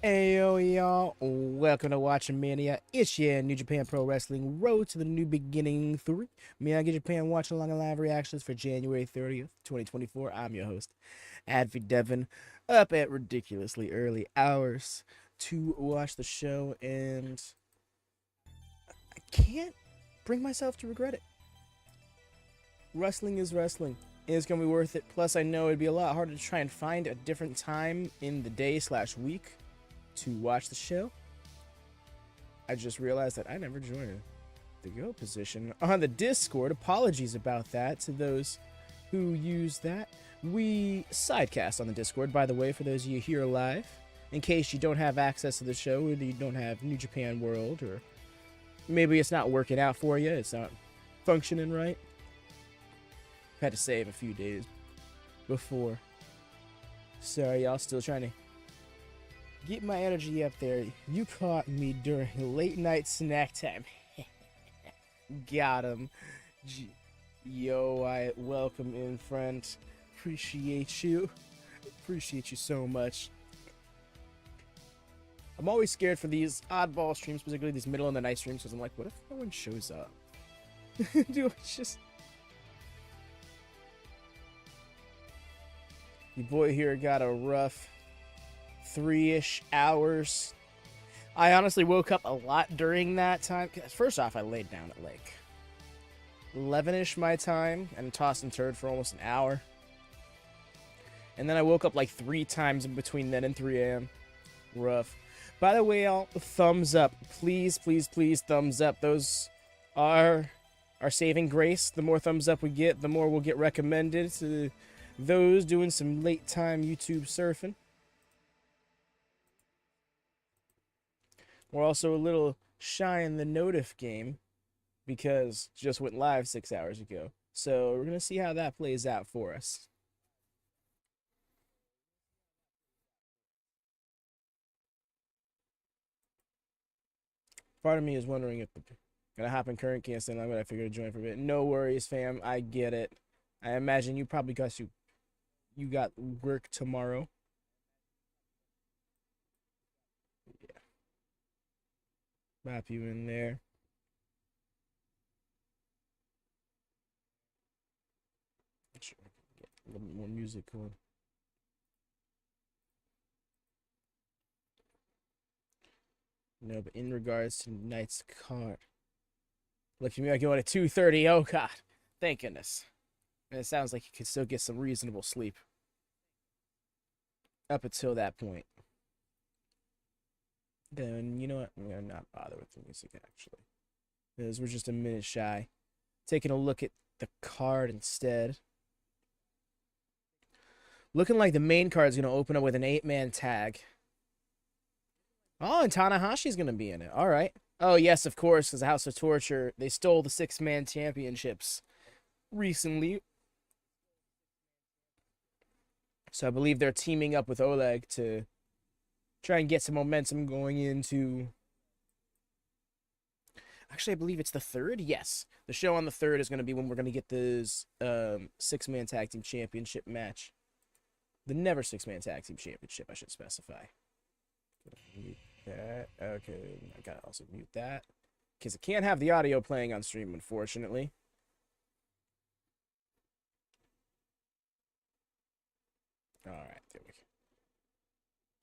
Ayo, y'all. Welcome to WatchaMania. It's your New Japan Pro Wrestling Road to the New Beginning 3. Miyagi Japan Watchalong and live reactions for January 30th, 2024. I'm your host, Advi Devin, up at ridiculously early hours to watch the show, and I can't bring myself to regret it. Wrestling is wrestling. It's going to be worth it. Plus, I know it'd be a lot harder to try and find a different time in the day/week to watch the show. I just realized that I never joined the go position on the Discord. Apologies about that to those who use that. We sidecast on the Discord, by the way, for those of you here live. In case you don't have access to the show, or you don't have New Japan World, or maybe it's not working out for you, it's not functioning right. Had to save a few days before. Sorry, y'all, still trying to get my energy up there. You caught me during late night snack time. Got him. Yo, I welcome in, friend. Appreciate you. Appreciate you so much. I'm always scared for these oddball streams, particularly these middle of the night streams, because I'm like, what if no one shows up? Dude, it's just... Your boy here got a rough 3-ish hours. I honestly woke up a lot during that time. First off, I laid down at like 11-ish my time and tossed and turned for almost an hour. And then I woke up like 3 times in between then and 3 a.m. Rough. By the way, all thumbs up. Please, please, please, thumbs up. Those are our saving grace. The more thumbs up we get, the more we'll get recommended to those doing some late time YouTube surfing. We're also a little shy in the notif game because it just went live 6 hours ago. So we're going to see how that plays out for us. Part of me is wondering if it's going to happen current cancel, and I'm going to figure to join for a bit. No worries, fam. I get it. I imagine you probably got you got work tomorrow. Yeah. Map you in there. Sure, get a little bit more music going. No, but in regards to tonight's card, look at me, I go at 2:30. Oh God, thank goodness. And it sounds like you can still get some reasonable sleep up until that point. Then, you know what? I'm going to not bother with the music, actually, because we're just a minute shy. Taking a look at the card instead. Looking like the main card is going to open up with an 8-man tag. Oh, and Tanahashi's going to be in it. All right. Oh, yes, of course, because the House of Torture, they stole the 6-man championships recently. So I believe they're teaming up with Oleg to try and get some momentum going into... Actually, I believe it's the 3rd. Yes. The show on the 3rd is going to be when we're going to get this 6-man tag team championship match. The never 6-man tag team championship, I should specify. Mute that. Okay, I gotta also mute that, because I can't have the audio playing on stream, unfortunately. Alright, there we go.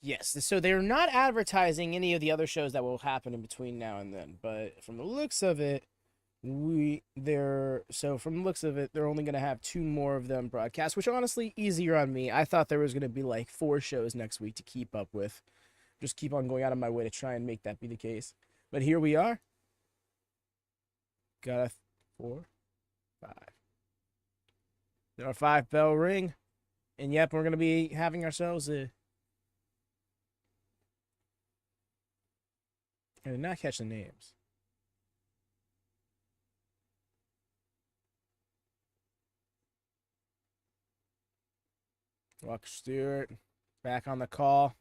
Yes, so they're not advertising any of the other shows that will happen in between now and then, but from the looks of it, they're only going to have 2 more of them broadcast, which honestly, easier on me. I thought there was going to be like 4 shows next week to keep up with. Just keep on going out of my way to try and make that be the case. But here we are. Got a 4, 5. There are 5 bell ring. And yep, we're going to be having ourselves a... I did not catch the names. Walker Stewart back on the call.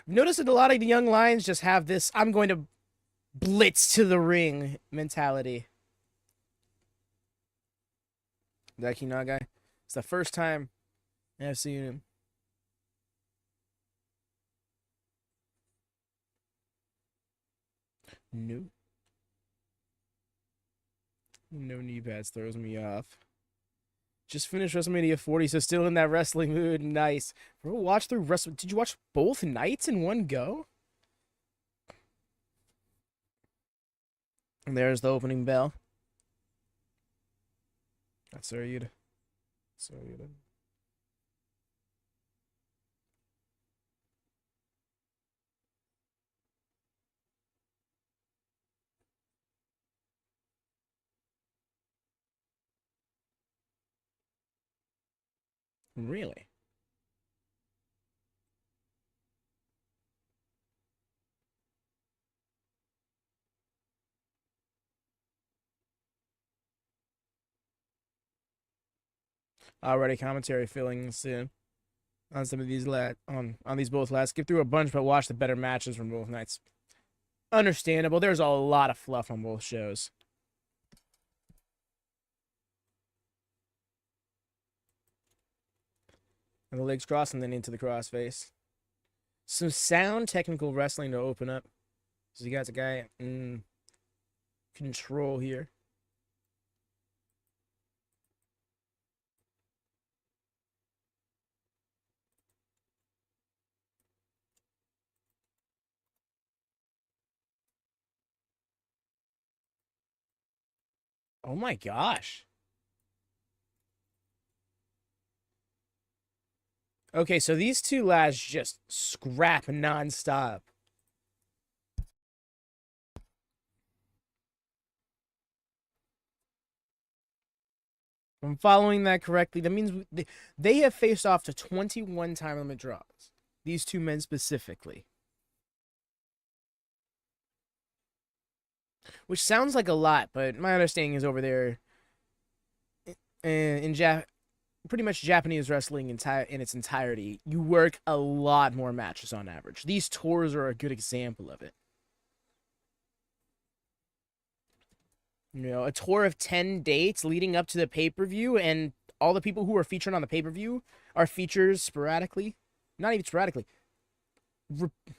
I've noticed that a lot of the young lions just have this I'm going to blitz to the ring mentality. That Kina guy. It's the first time I've seen him. No. No knee pads throws me off. Just finished WrestleMania 40, so still in that wrestling mood. Nice. Bro, watch through Wrestle. Did you watch both nights in one go? And there's the opening bell. That's Saryuda. Saryuda. Really? Already commentary filling soon on some of these on these both last. Skip through a bunch, but watch the better matches from both nights. Understandable. There's a lot of fluff on both shows. And the legs cross and then into the crossface. Some sound technical wrestling to open up. So you got a guy in control here. Oh my gosh. Okay, so these two lads just scrap nonstop. If I'm following that correctly, that means they have faced off to 21 time limit draws. These two men specifically. Which sounds like a lot, but my understanding is over there in pretty much Japanese wrestling in its entirety, you work a lot more matches on average. These tours are a good example of it. You know, a tour of 10 dates leading up to the pay-per-view, and all the people who are featured on the pay-per-view are featured sporadically. Not even sporadically.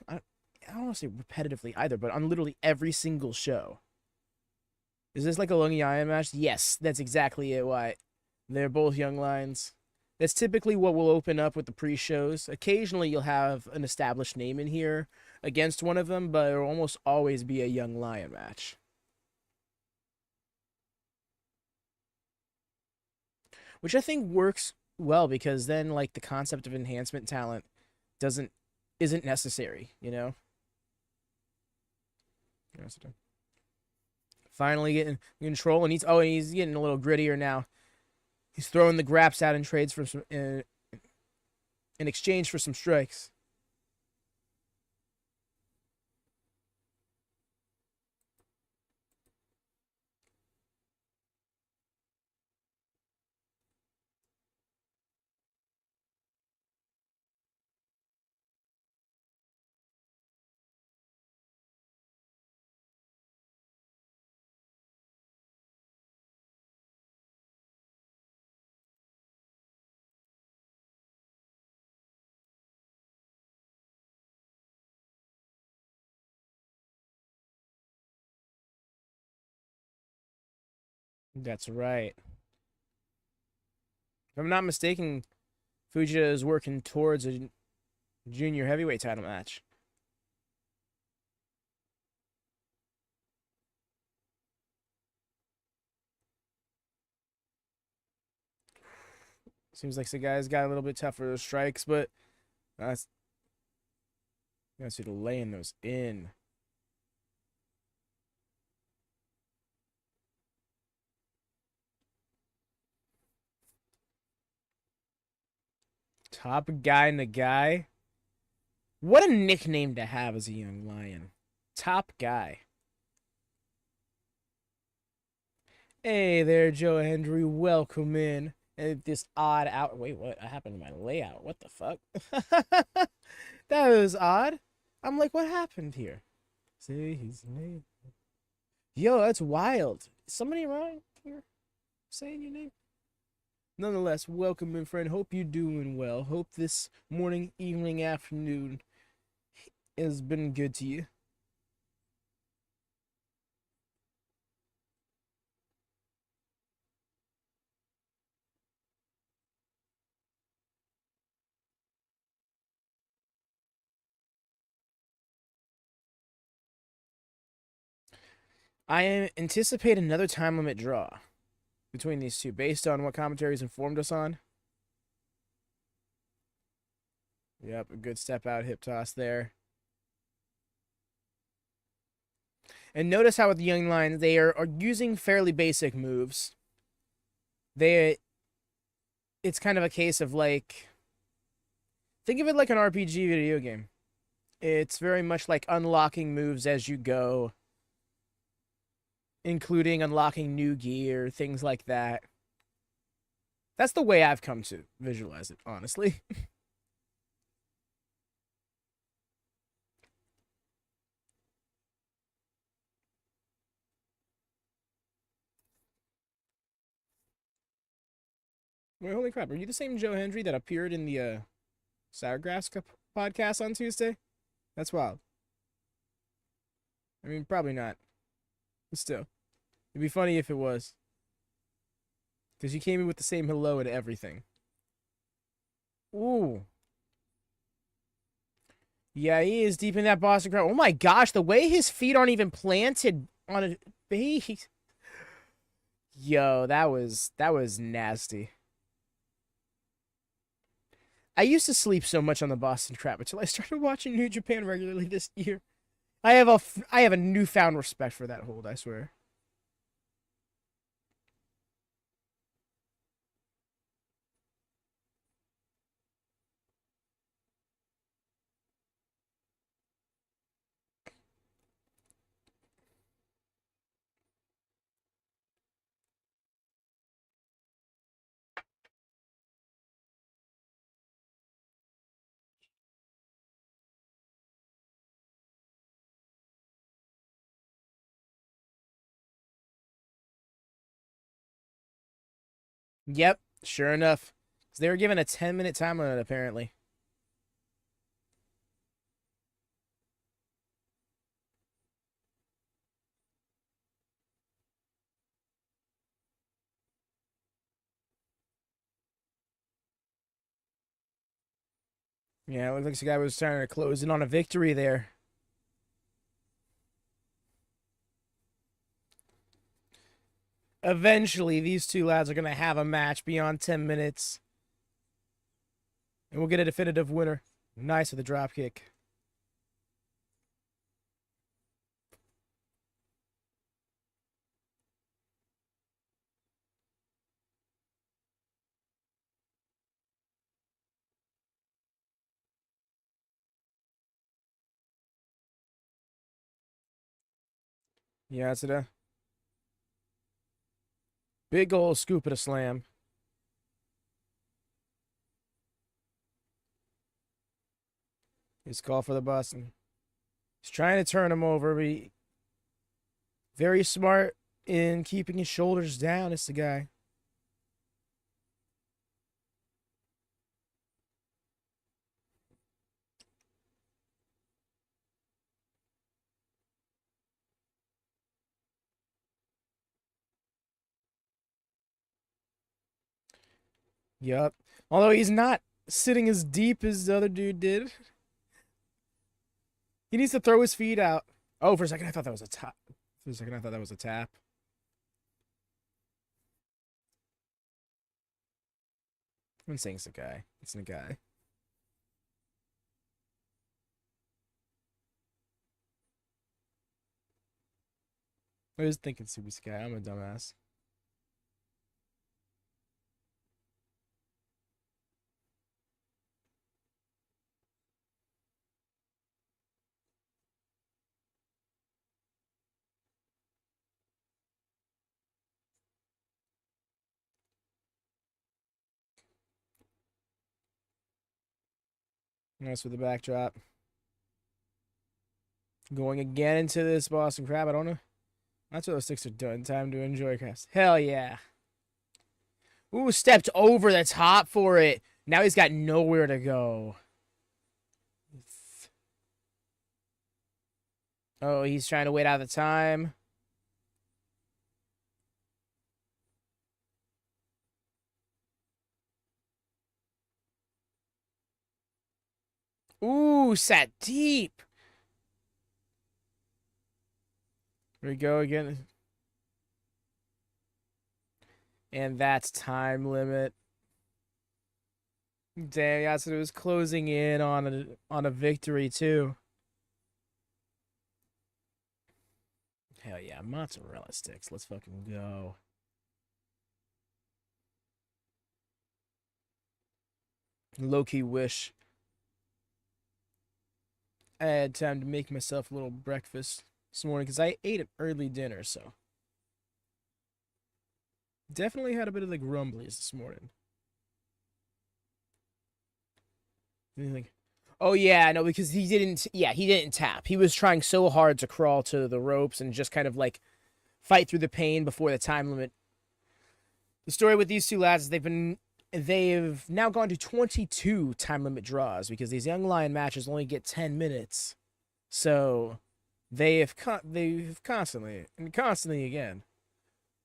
I don't want to say repetitively either, but on literally every single show. Is this like a Longiaya match? Yes, that's exactly it. Why? They're both young lions. That's typically what will open up with the pre-shows. Occasionally, you'll have an established name in here against one of them, but it'll almost always be a young lion match. Which I think works well because then, like, the concept of enhancement talent isn't necessary, you know? Finally getting control, and he's getting a little grittier now. He's throwing the graps out in trades for some in exchange for some strikes. That's right. If I'm not mistaken, Fujita is working towards a junior heavyweight title match. Seems like the guy's got a little bit tougher strikes, but that's see laying those in. Top guy Nagai. What a nickname to have as a young lion. Top guy. Hey there, Joe Hendry. Welcome in. And this odd out. Wait, what happened to my layout? What the fuck? That was odd. I'm like, what happened here? Say his name. Yo, that's wild. Is somebody around here saying your name? Nonetheless, welcome in, friend. Hope you're doing well. Hope this morning, evening, afternoon has been good to you. I anticipate another time limit draw between these two, based on what commentaries informed us on. Yep, a good step out hip toss there. And notice how with the young lions, they are using fairly basic moves. It's kind of a case of like, think of it like an RPG video game. It's very much like unlocking moves as you go, including unlocking new gear, things like that. That's the way I've come to visualize it, honestly. Wait, holy crap, are you the same Joe Hendry that appeared in the Sourgrass podcast on Tuesday? That's wild. I mean, probably not. But still. It'd be funny if it was. Because you came in with the same hello and everything. Ooh. Yeah, he is deep in that Boston Crab. Oh my gosh, the way his feet aren't even planted on a base. Yo, that was nasty. I used to sleep so much on the Boston Crab until I started watching New Japan regularly this year. I have a newfound respect for that hold, I swear. Yep, sure enough. 'Cause they were given a 10-minute time limit, apparently. Yeah, it looked like this guy was trying to close in on a victory there. Eventually, these two lads are going to have a match beyond 10 minutes. And we'll get a definitive winner. Nice with the drop kick. Yeah, it's a big old scoop at a slam. His call for the Boston. He's trying to turn him over, but very smart in keeping his shoulders down. It's the guy. Yup. Although he's not sitting as deep as the other dude did. He needs to throw his feet out. Oh, for a second I thought that was a tap. For a second I thought that was a tap. I'm saying it's a guy. It's a guy. I was thinking Super Sky. I'm a dumbass. Nice with the backdrop. Going again into this Boston Crab. I don't know. That's what those sticks are doing. Time to enjoy crafts. Hell yeah. Ooh, stepped over the top for it. Now he's got nowhere to go. Oh, he's trying to wait out the time. Ooh, sat deep. Here we go again. And that's time limit. Damn, Yasuda was closing in on a victory too. Hell yeah, mozzarella sticks. Let's fucking go. Low-key wish I had time to make myself a little breakfast this morning because I ate an early dinner, so definitely had a bit of the grumblies this morning. Anything? Oh yeah, no, because he didn't tap. He was trying so hard to crawl to the ropes and just kind of like fight through the pain before the time limit. The story with these two lads is they've now gone to 22 time limit draws because these Young Lion matches only get 10 minutes. So they've constantly again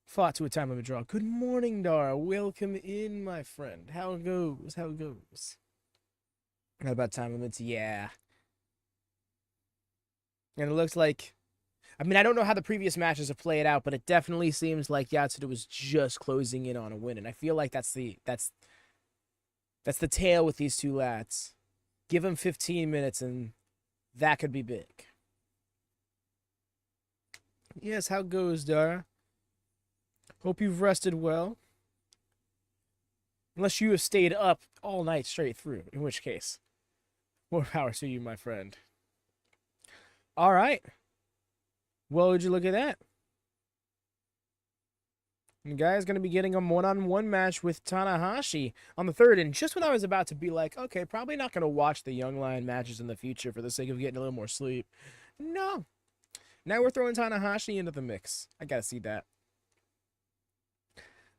fought to a time limit draw. Good morning, Dara. Welcome in, my friend. How it goes? How it goes? How about time limits? Yeah. And it looks like, I mean, I don't know how the previous matches have played out, but it definitely seems like Yatsuda was just closing in on a win, and I feel like that's the tale with these two lads. Give them 15 minutes, and that could be big. Yes, how goes, Dara? Hope you've rested well. Unless you have stayed up all night straight through, in which case, more power to you, my friend. All right. Well, would you look at that? The guy's going to be getting a one-on-one match with Tanahashi on the 3rd. And just when I was about to be like, okay, probably not going to watch the Young Lion matches in the future for the sake of getting a little more sleep. No. Now we're throwing Tanahashi into the mix. I got to see that.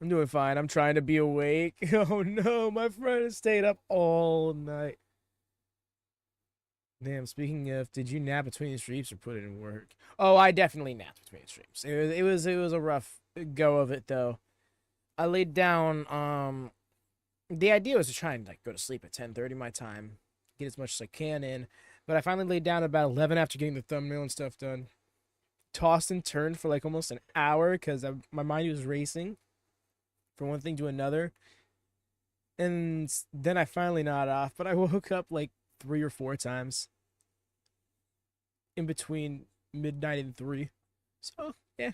I'm doing fine. I'm trying to be awake. Oh, no. My friend has stayed up all night. Damn, speaking of, did you nap between streams or put it in work? Oh, I definitely napped between streams. It was a rough go of it, though. I laid down, the idea was to try and, like, go to sleep at 10:30 my time, get as much as I can in, but I finally laid down at about 11 after getting the thumbnail and stuff done. Tossed and turned for, like, almost an hour, because my mind was racing from one thing to another, and then I finally nodded off, but I woke up, like, 3 or 4 times in between midnight and 3. So, yeah.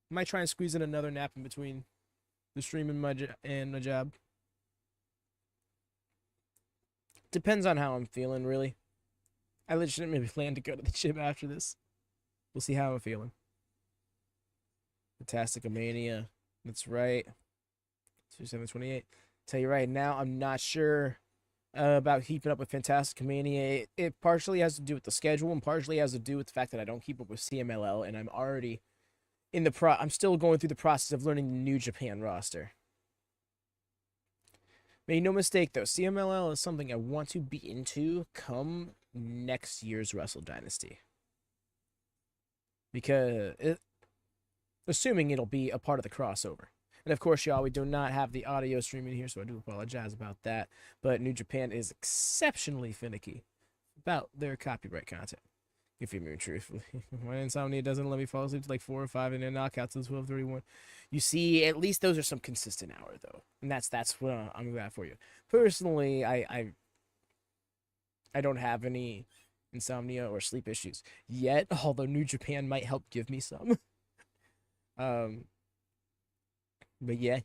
Might try and squeeze in another nap in between the stream and the job. Depends on how I'm feeling, really. I legitimately plan to go to the gym after this. We'll see how I'm feeling. Fantastic Mania. That's right. 2728. Tell you right now, I'm not sure about keeping up with Phantastic Mania. It partially has to do with the schedule and partially has to do with the fact that I don't keep up with CMLL, and I'm already in I'm still going through the process of learning the New Japan roster. Make no mistake though, CMLL is something I want to be into come next year's Wrestle Dynasty. Because assuming it'll be a part of the crossover. And of course, y'all, we do not have the audio streaming here, so I do apologize about that. But New Japan is exceptionally finicky about their copyright content. If you're being truthfully. My insomnia doesn't let me fall asleep to like 4 or 5 and then knockouts to 12:31. You see, at least those are some consistent hour, though. And that's what I'm glad for you. Personally, I don't have any insomnia or sleep issues yet, although New Japan might help give me some. But yeah.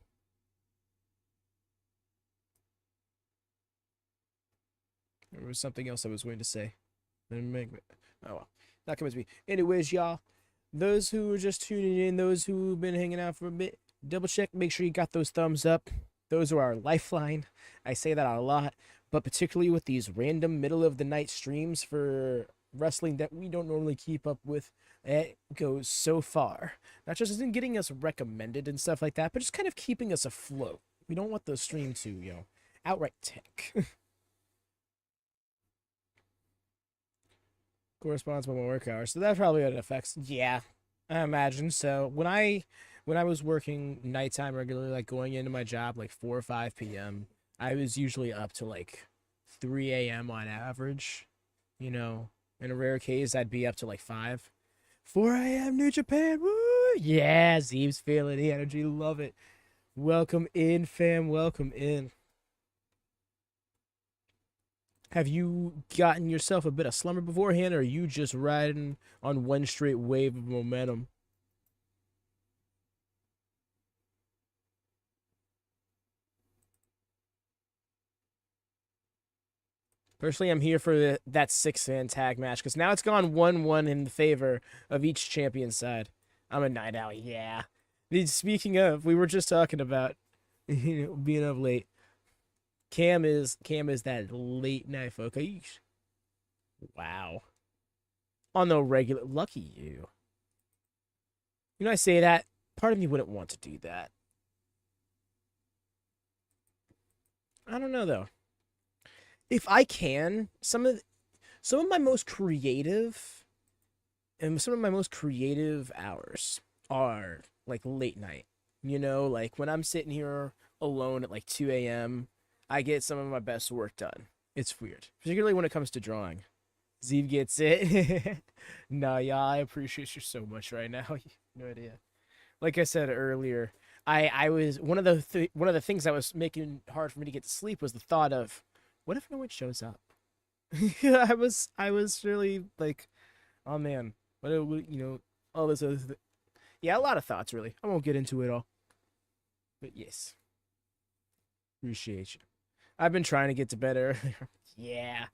There was something else I was going to say. Oh well, not coming to me. Anyways, y'all, those who are just tuning in, those who've been hanging out for a bit, double check, make sure you got those thumbs up. Those are our lifeline. I say that a lot, but particularly with these random middle of the night streams for wrestling that we don't normally keep up with, it goes so far. Not just in getting us recommended and stuff like that, but just kind of keeping us afloat. We don't want the stream to, outright tank. Corresponds with my work hours, so that's probably what it affects. Yeah, I imagine so. When I was working nighttime regularly, like going into my job like 4 or 5 p.m., I was usually up to like 3 a.m. on average. In a rare case, I'd be up to like 5. 4 a.m. New Japan. Woo! Yeah, Zeeb's feeling the energy. Love it. Welcome in, fam. Welcome in. Have you gotten yourself a bit of slumber beforehand, or are you just riding on one straight wave of momentum? Personally, I'm here for that six-man tag match because now it's gone 1-1 in favor of each champion side. I'm a night owl, yeah. Speaking of, we were just talking about being up late. Cam is that late night folk. Wow. On the regular, lucky you. You know, I say that. Part of me wouldn't want to do that. I don't know though. If I can, some of my most creative hours are like late night. You know, like when I'm sitting here alone at like 2 a.m., I get some of my best work done. It's weird, particularly when it comes to drawing. Zeev gets it. Nah, yeah, I appreciate you so much right now. No idea. Like I said earlier, I was one of the things that was making it hard for me to get to sleep was the thought of, what if no one shows up? I was really like, oh man, all this other yeah, a lot of thoughts really. I won't get into it all, but yes, appreciate you. I've been trying to get to bed earlier. Yeah,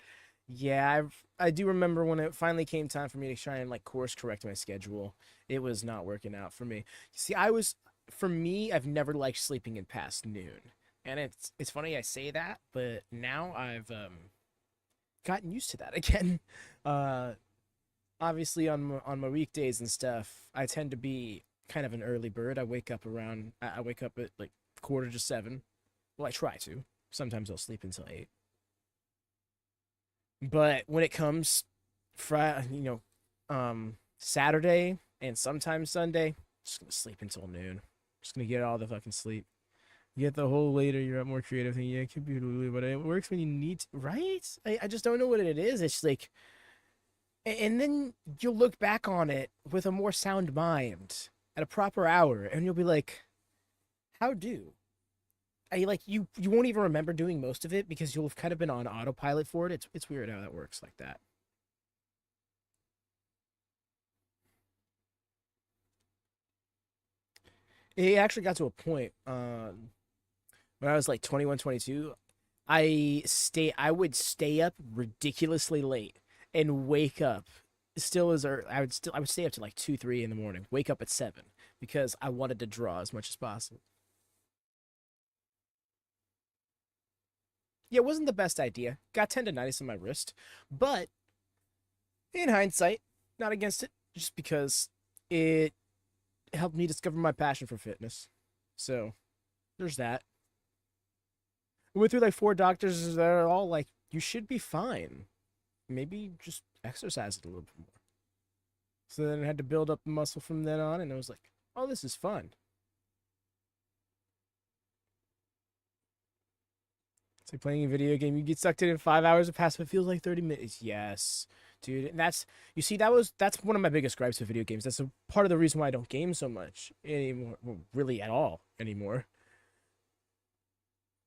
yeah, I do remember when it finally came time for me to try and like course correct my schedule. It was not working out for me. See, for me, I've never liked sleeping in past noon. And it's funny I say that, but now I've gotten used to that again. Uh Obviously on my weekdays and stuff, I tend to be kind of an early bird. I wake up at like 6:45. Well, I try to. Sometimes I'll sleep until 8. But when it comes Friday, Saturday and sometimes Sunday, just gonna sleep until noon. Just gonna get all the fucking sleep. You get the whole later, you're up more creative thing. Yeah, it could be, but it works when you need to, right? I just don't know what it is. It's like, and then you'll look back on it with a more sound mind at a proper hour, and you'll be like, how do? I like you won't even remember doing most of it because you'll have kind of been on autopilot for it. It's weird how that works like that. It actually got to a point when I was like 21, 22. I would stay up ridiculously late and wake up still as early. I would stay up to like 2, 3 in the morning. Wake up at 7 because I wanted to draw as much as possible. Yeah, it wasn't the best idea. Got tendonitis in my wrist, but in hindsight, not against it, just because it helped me discover my passion for fitness. So there's that. I went through like 4 doctors that are all like, you should be fine. Maybe just exercise it a little bit more. So then I had to build up the muscle from then on, and I was like, oh, this is fun. It's like playing a video game. You get sucked in 5 hours of pass, but it feels like 30 minutes. Yes, dude. And that's one of my biggest gripes with video games. That's a part of the reason why I don't game so much anymore. Well, really at all anymore.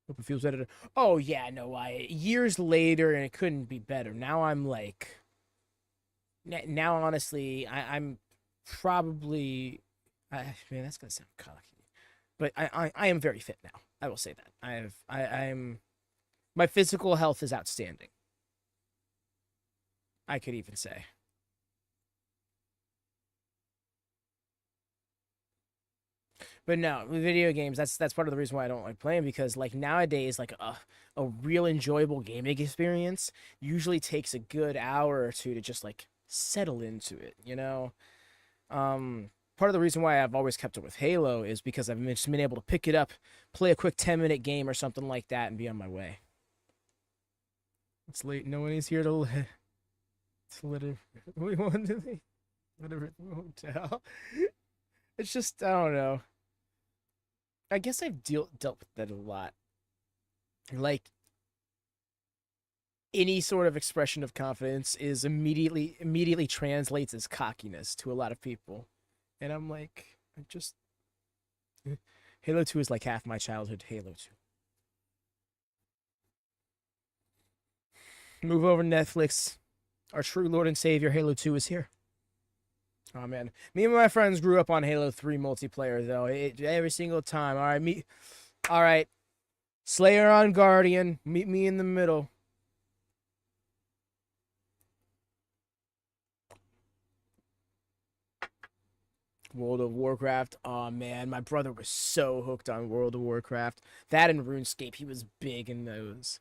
Hope it feels better. Oh yeah, no, I years later and it couldn't be better. Now I'm like, now honestly, I'm probably, man, that's gonna sound cocky, but I am very fit now. I will say that I'm my physical health is outstanding. I could even say. But no, with video games, that's part of the reason why I don't like playing because like nowadays, like a real enjoyable gaming experience usually takes a good hour or two to just like settle into it, you know? Part of the reason why I've always kept it with Halo is because I've just been able to pick it up, play a quick 10-minute game or something like that, and be on my way. It's late. No one is here to let it. We want to let it hotel. It's just I don't know. I guess I've dealt with that a lot. Like any sort of expression of confidence is immediately translates as cockiness to a lot of people. And I'm like, I just Halo 2 is like half my childhood Halo 2. Move over Netflix. Our true Lord and Savior Halo 2 is here. Oh man, me and my friends grew up on Halo 3 multiplayer though. Every single time. All right. Slayer on Guardian. Meet me in the middle. World of Warcraft. Oh man, my brother was so hooked on World of Warcraft. That and RuneScape, he was big in those.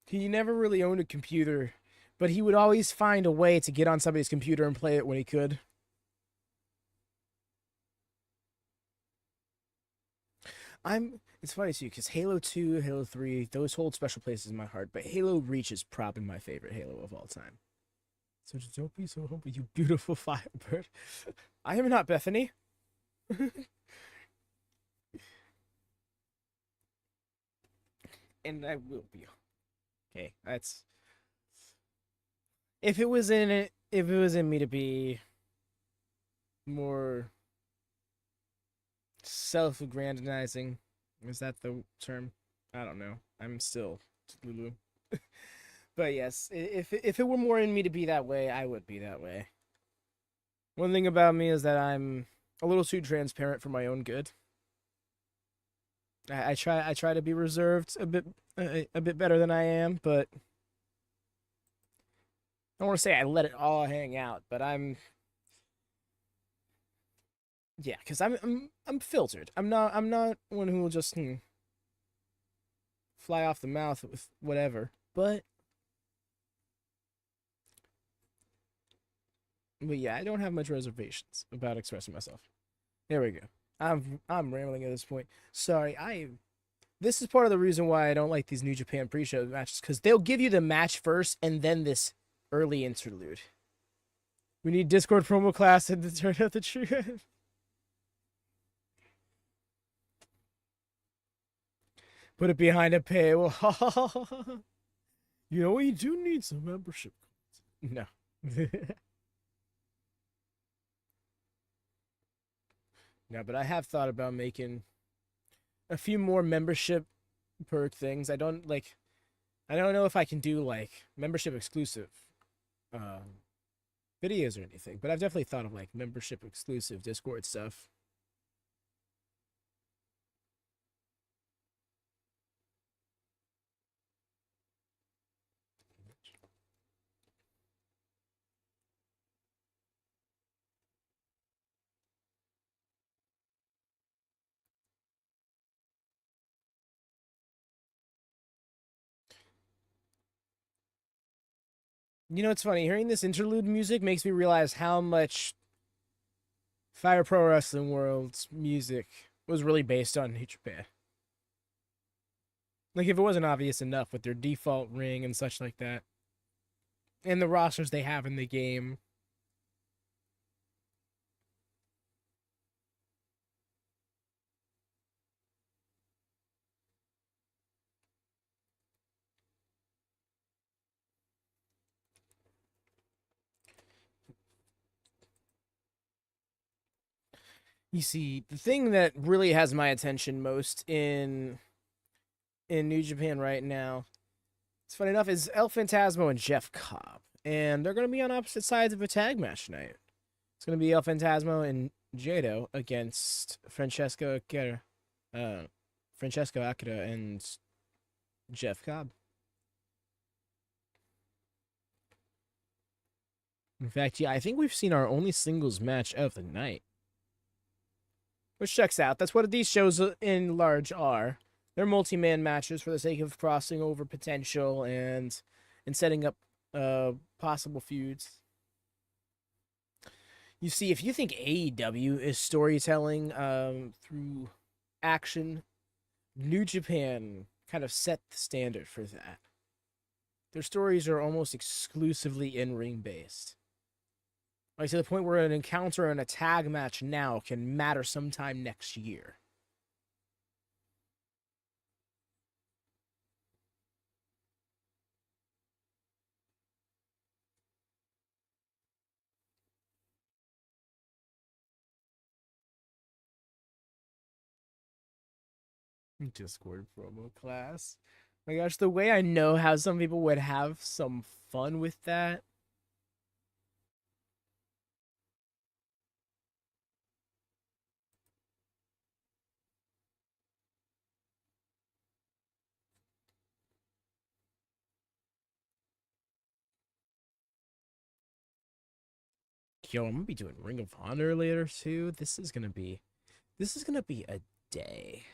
He never really owned a computer, but he would always find a way to get on somebody's computer and play it when he could. It's funny too, because Halo 2, Halo 3, those hold special places in my heart, but Halo Reach is probably my favorite Halo of all time. So just don't be so humble, you beautiful firebird. I am not Bethany. And I will be. Okay, that's if it was in me to be more self-aggrandizing, is that the term? I don't know. I'm still Lulu. But yes, if it were more in me to be that way, I would be that way. One thing about me is that I'm a little too transparent for my own good. I try to be reserved a bit better than I am, but I don't want to say I let it all hang out, but I'm yeah, because I'm filtered. I'm not one who will just fly off the mouth with whatever. But yeah, I don't have much reservations about expressing myself. There we go. I'm rambling at this point. Sorry, this is part of the reason why I don't like these New Japan pre-show matches, because they'll give you the match first and then this early interlude. We need Discord promo class and to turn out the truth. Put it behind a paywall. You know, we do need some membership. No. No, but I have thought about making a few more membership perk things. I don't know if I can do like membership exclusive videos or anything, but I've definitely thought of like membership exclusive Discord stuff. You know, it's funny, hearing this interlude music makes me realize how much Fire Pro Wrestling World's music was really based on New Japan. Like, if it wasn't obvious enough with their default ring and such like that, and the rosters they have in the game. You see, the thing that really has my attention most in New Japan right now, it's funny enough, is El Phantasmo and Jeff Cobb. And they're going to be on opposite sides of a tag match tonight. It's going to be El Phantasmo and Jado against Francesco Akira, and Jeff Cobb. In fact, yeah, I think we've seen our only singles match of the night. Which checks out. That's what these shows in large are. They're multi-man matches for the sake of crossing over potential and setting up possible feuds. You see, if you think AEW is storytelling through action, New Japan kind of set the standard for that. Their stories are almost exclusively in-ring based. Like, to the point where an encounter and a tag match now can matter sometime next year. Discord promo class. My gosh, the way I know how some people would have some fun with that. Yo, I'm gonna be doing Ring of Honor later too. This is gonna be a day.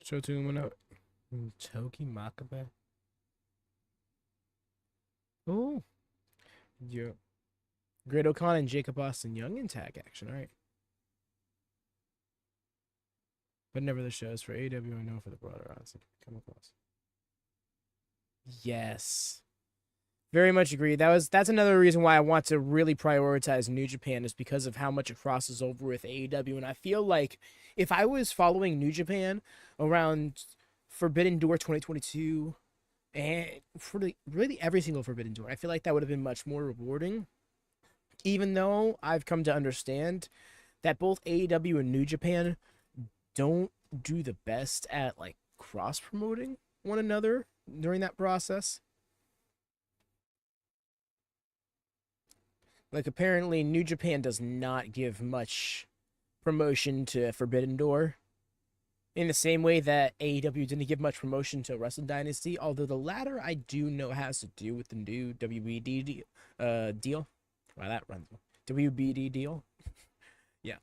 Shota Umino. Togi Makabe. Oh. Yeah. Great O'Con and Jacob Austin Young in tag action, alright. But never the shows for AEW I know for the broader odds. Come across. Yes. Very much agree. That's another reason why I want to really prioritize New Japan is because of how much it crosses over with AEW. And I feel like if I was following New Japan around Forbidden Door 2022 and for really every single Forbidden Door, I feel like that would have been much more rewarding. Even though I've come to understand that both AEW and New Japan don't do the best at like cross promoting one another during that process. Like, apparently, New Japan does not give much promotion to Forbidden Door. In the same way that AEW didn't give much promotion to Wrestle Dynasty, although the latter I do know has to do with the new WBD deal. Wow, that runs. WBD deal. Yeah.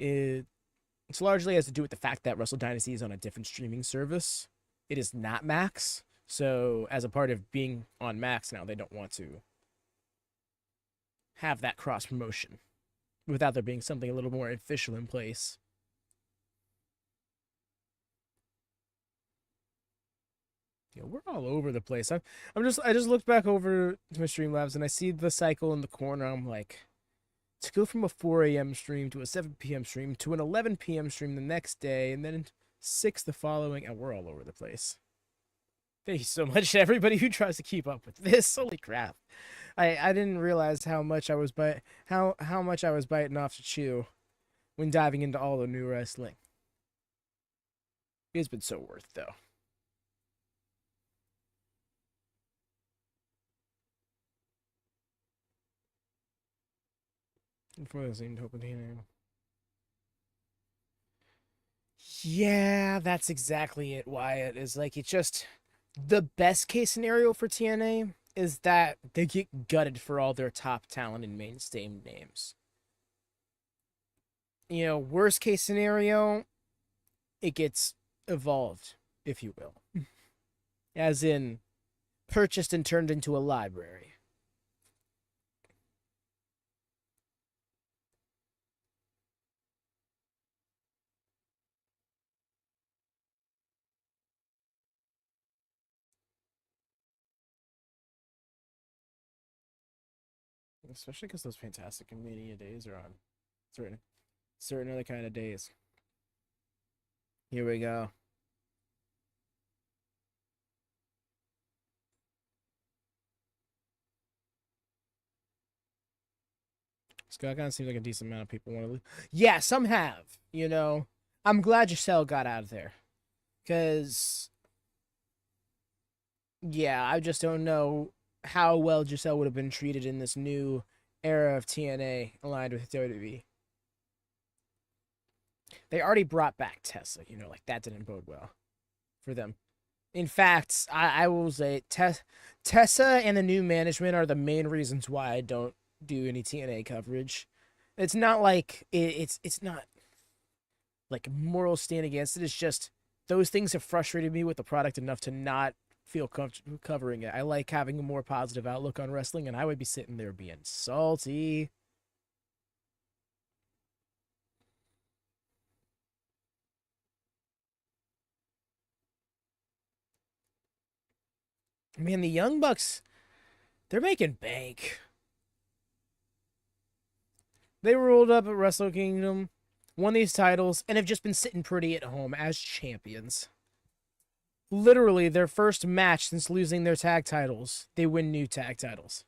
It's largely has to do with the fact that Wrestle Dynasty is on a different streaming service. It is not Max. So, as a part of being on Max now, they don't want to have that cross promotion without there being something a little more official in place. Yeah, we're all over the place. I just looked back over to my Streamlabs and I see the cycle in the corner. I'm like, to go from a 4 a.m. stream to a 7 p.m. stream to an 11 p.m. stream the next day and then 6 the following, and we're all over the place. Thank you so much to everybody who tries to keep up with this. Holy crap. I didn't realize how much I was how much I was biting off to chew when diving into all the new wrestling. It's been so worth it, though. Before the same opening. Yeah, that's exactly it, Wyatt. Is like it's just the best case scenario for TNA is that they get gutted for all their top talent and mainstay names. You know, worst case scenario, it gets evolved, if you will. As in, purchased and turned into a library. Especially because those Fantastic and Mania days are on certain other kind of days. Here we go. Scott kind of seems like a decent amount of people want to lose. Yeah, some have. You know, I'm glad Giselle got out of there, because yeah, I just don't know how well Giselle would have been treated in this new era of TNA aligned with WWE. They already brought back Tessa. You know, like that didn't bode well for them. In fact, I will say Tessa and the new management are the main reasons why I don't do any TNA coverage. It's not like it's not like moral stand against it. It's just those things have frustrated me with the product enough to not feel comfortable covering it. I like having a more positive outlook on wrestling, and I would be sitting there being salty. Man, the Young Bucks, They're making bank. They rolled up at Wrestle Kingdom, won these titles, and have just been sitting pretty at home as champions. Literally, their first match since losing their tag titles, they win new tag titles.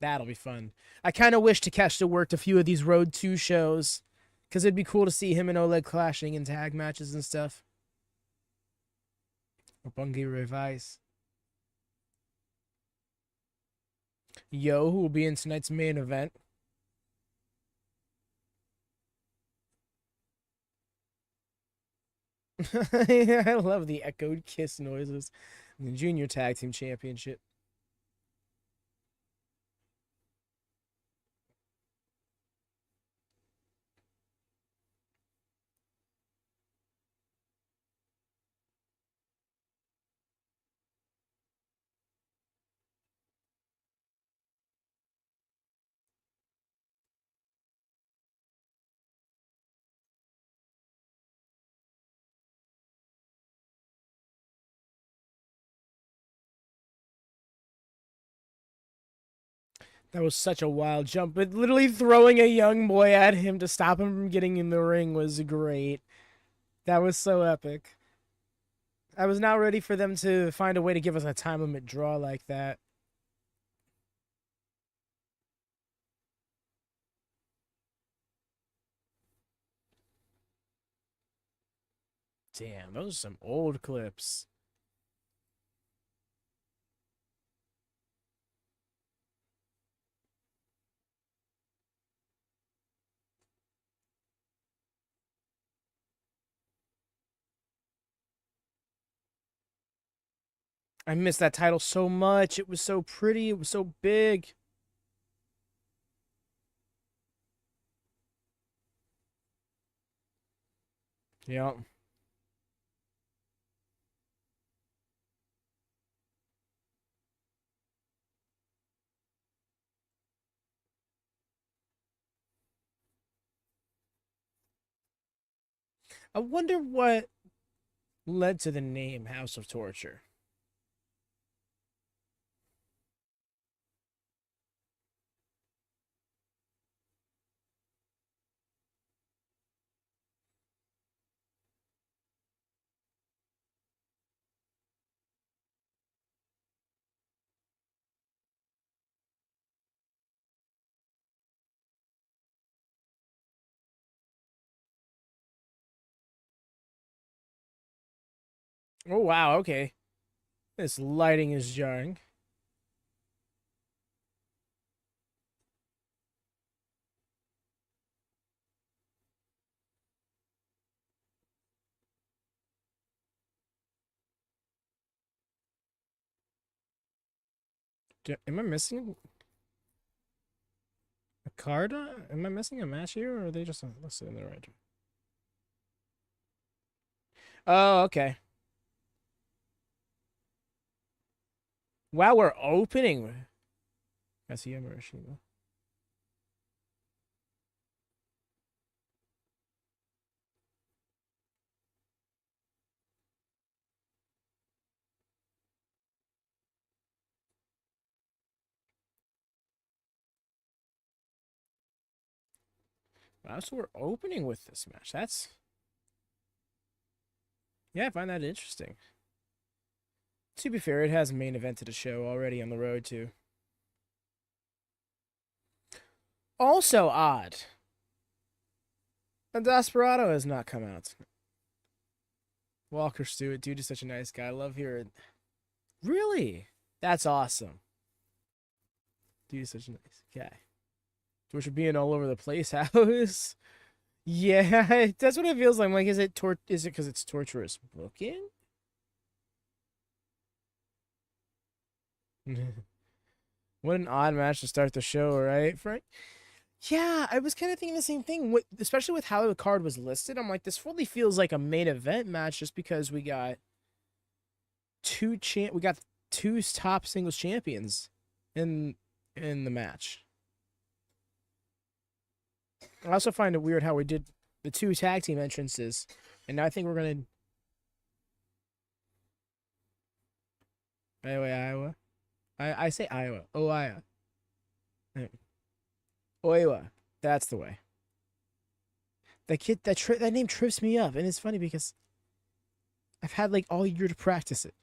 That'll be fun. I kind of wish Takeshita worked a few of these Road 2 shows, because it'd be cool to see him and Oleg clashing in tag matches and stuff. Bungie Revice. Yo, who will be in tonight's main event. I love the echoed kiss noises. The Junior Tag Team Championship. That was such a wild jump, but literally throwing a young boy at him to stop him from getting in the ring was great. That was so epic. I was not ready for them to find a way to give us a time limit draw like that. Damn, those are some old clips. I missed that title so much. It was so pretty. It was so big. Yeah. I wonder what led to the name House of Torture. Oh, wow, okay. This lighting is jarring. Am I missing a card? Am I missing a match here, or are they just listed in the right? Oh, okay. Wow, we're opening. Katsuya Murashima. Wow, so we're opening with this match. That's... Yeah, I find that interesting. To be fair, it has main event to the show already on the road, too. Also odd. A Desperado has not come out. Walker Stewart, dude is such a nice guy. I love hearing... Really? That's awesome. Dude is such a nice guy. George being all over the place house. Yeah, that's what it feels like. I'm like, is it because it's torturous booking? What an odd match to start the show, right, Frank? Yeah, I was kind of thinking the same thing. Especially with how the card was listed, I'm like, this fully feels like a main event match just because we got two top singles champions in the match. I also find it weird how we did the two tag team entrances, and now I think we're gonna. By the way, Iowa. I say Iowa. Oiwa. Oiwa. That's the way. That name trips me up, and it's funny because I've had like all year to practice it.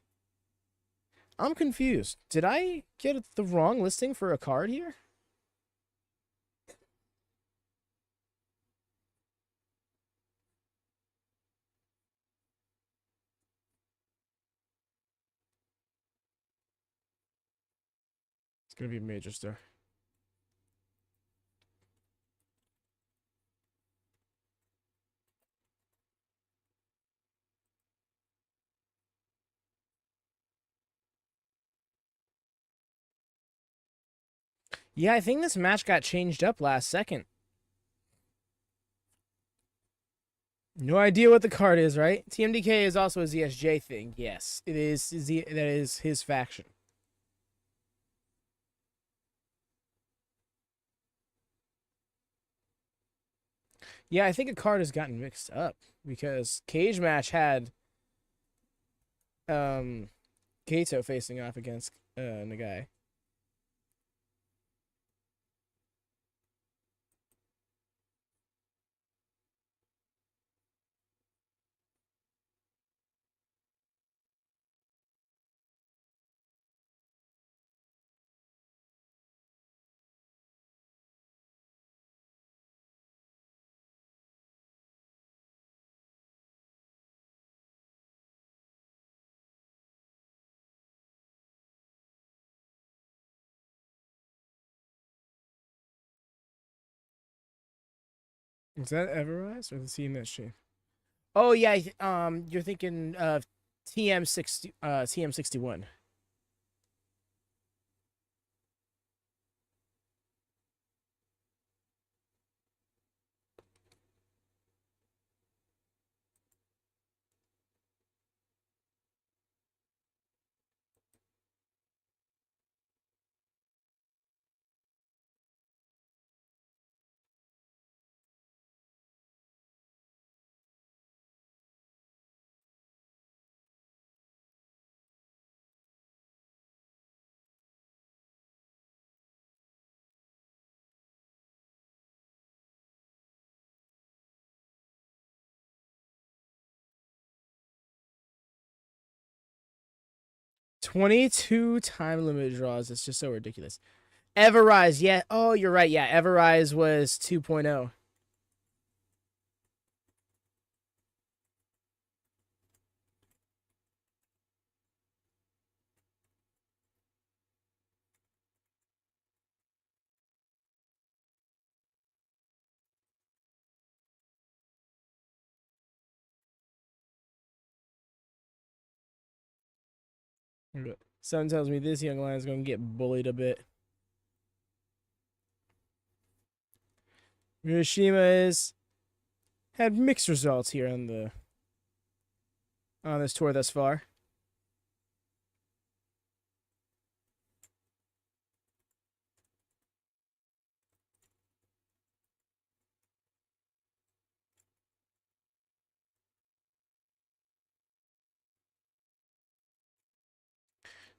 I'm confused. Did I get the wrong listing for a card here? It's gonna be a major star. Yeah, I think this match got changed up last second. No idea what the card is, right? TMDK is also a ZSJ thing. Yes, it is. That is his faction. Yeah, I think a card has gotten mixed up because Cage Match had Kato facing off against Nagai. Is that Everrise or the Team that shape? Oh yeah, you're thinking of TM61. $22 time limit draws. It's just so ridiculous. Everrise, yeah. Oh, you're right. Yeah, Everrise was 2.0. Son tells me this young lion's gonna get bullied a bit. Murashima has had mixed results here on this tour thus far.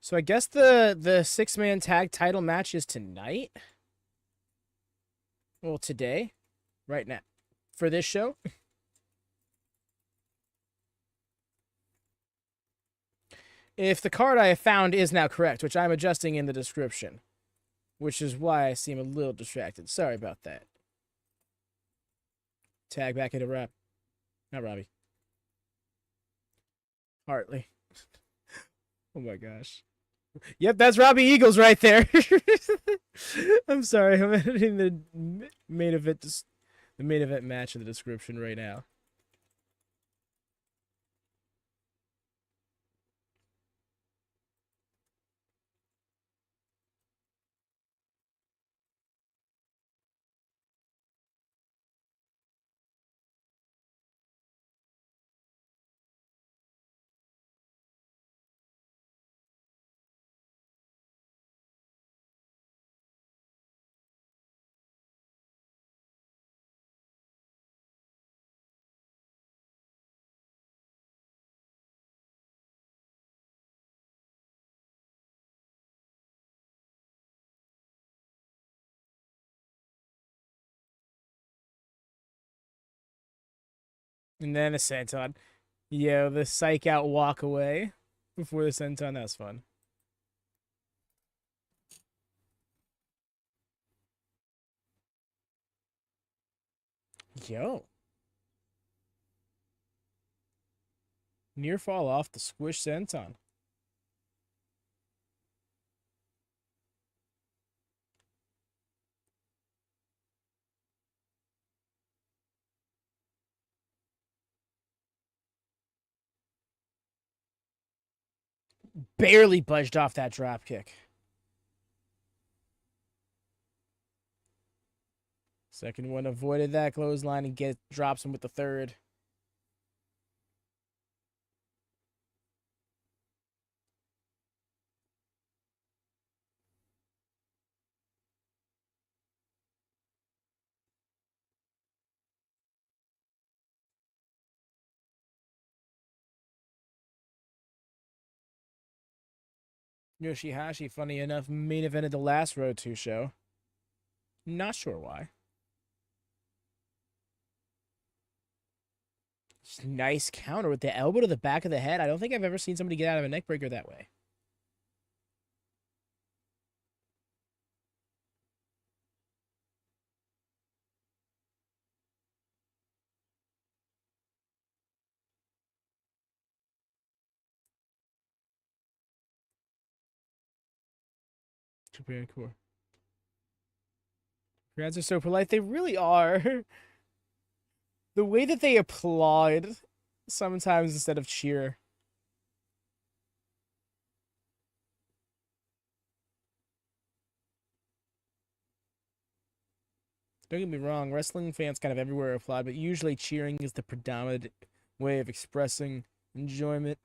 So I guess the 6-man tag title match is tonight. Well, today, right now, for this show. If the card I have found is now correct, which I'm adjusting in the description, which is why I seem a little distracted. Sorry about that. Tag back into Rob. Not Robbie. Hartley. Oh my gosh. Yep, that's Robbie Eagles right there. I'm sorry, I'm editing the main event match in the description right now. And then a senton. Yo, the psych out walk away before the senton. That was fun. Yo. Near fall off the squish senton. Barely budged off that drop kick. Second one avoided that clothesline and drops him with the third. YOSHI-HASHI, funny enough, main evented the last Road 2 show. Not sure why. Nice counter with the elbow to the back of the head. I don't think I've ever seen somebody get out of a neck breaker that way. Japan core. Fans are so polite. They really are. The way that they applaud sometimes instead of cheer. Don't get me wrong, wrestling fans kind of everywhere applaud, but usually cheering is the predominant way of expressing enjoyment.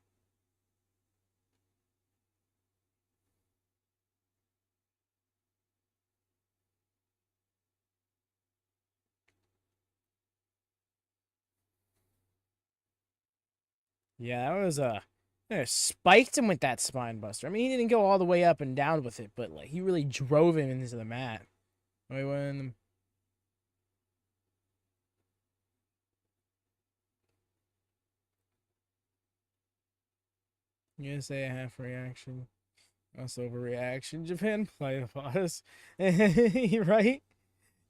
Yeah, that was spiked him with that spine buster. I mean, he didn't go all the way up and down with it, but like he really drove him into the mat. Oiwa in the USA half reaction. Us overreaction. Japan play of us. Right?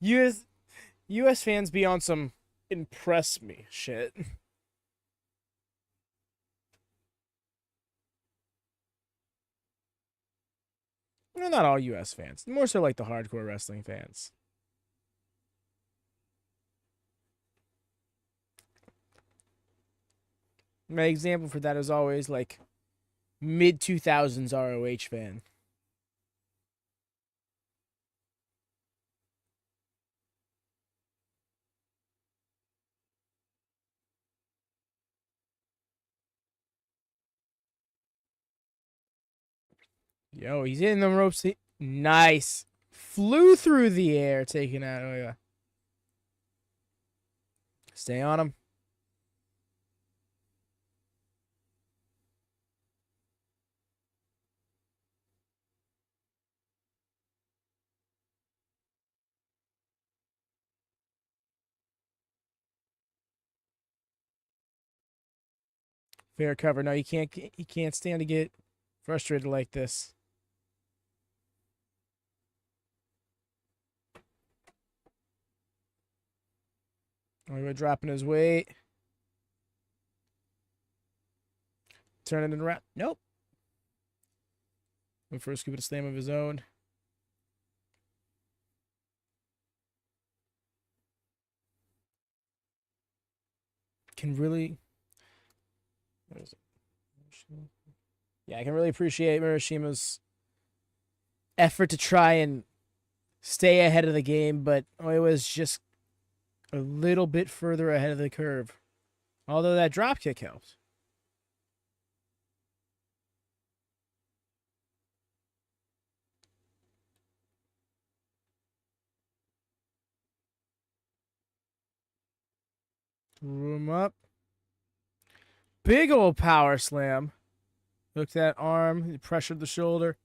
US fans be on some impress me shit. Well, not all US fans. More so like the hardcore wrestling fans. My example for that is always like mid 2000s ROH fan. Yo, he's hitting the ropes. Nice. Flew through the air, taking out Oiwa. Stay on him. Fair cover. No, you can't stand to get frustrated like this. Oiwa dropping his weight. Turning it around. Nope. Went for a scoop of slam of his own. Can really. Yeah, I can really appreciate Murashima's effort to try and stay ahead of the game, but Oiwa's just a little bit further ahead of the curve. Although that drop kick helps. Room up. Big old power slam. Hooked that arm. He pressured the shoulder.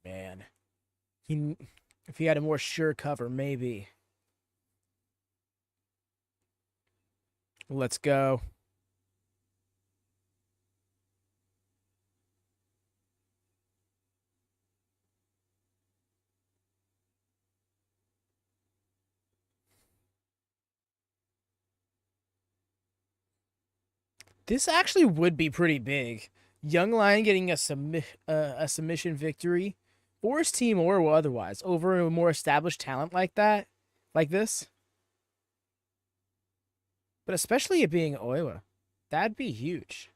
Man. If he had a more sure cover, maybe. Let's go. This actually would be pretty big. Young Lion getting a submission victory for his team or otherwise over a more established talent like that, like this. But especially it being Oiwa. That'd be huge.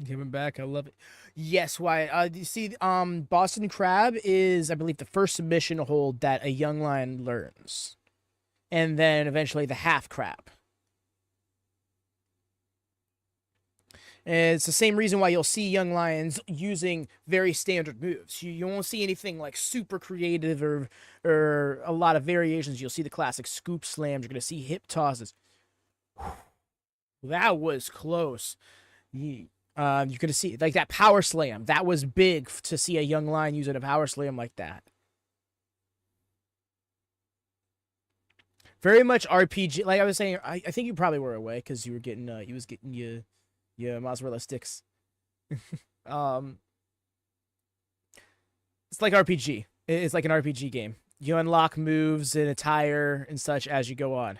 Coming back, I love it. Yes, why? You see, Boston Crab is, I believe, the first submission hold that a young lion learns, and then eventually the half crab. And it's the same reason why you'll see young lions using very standard moves. You won't see anything like super creative or a lot of variations. You'll see the classic scoop slams. You're gonna see hip tosses. That was close. You're gonna see like that power slam. That was big to see a young lion using a power slam like that. Very much RPG. Like I was saying, I think you probably were away because you were getting he was getting your mozzarella sticks. um, it's like RPG. It's like an RPG game. You unlock moves and attire and such as you go on,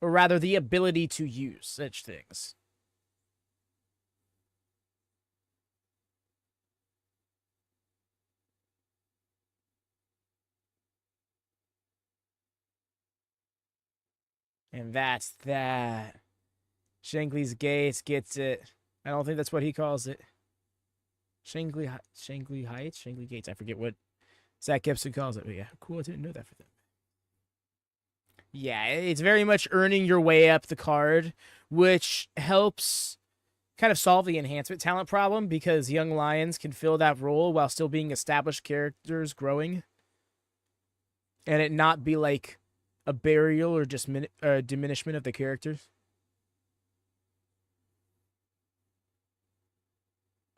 or rather, the ability to use such things. And that's that. Shankly's Gates gets it. I don't think that's what he calls it. Shankly Heights? Shankly Gates. I forget what Zach Gibson calls it. But yeah, cool. I didn't know that for them. Yeah, it's very much earning your way up the card, which helps kind of solve the enhancement talent problem because young lions can fill that role while still being established characters growing, and it not be like a burial or just diminishment of the characters.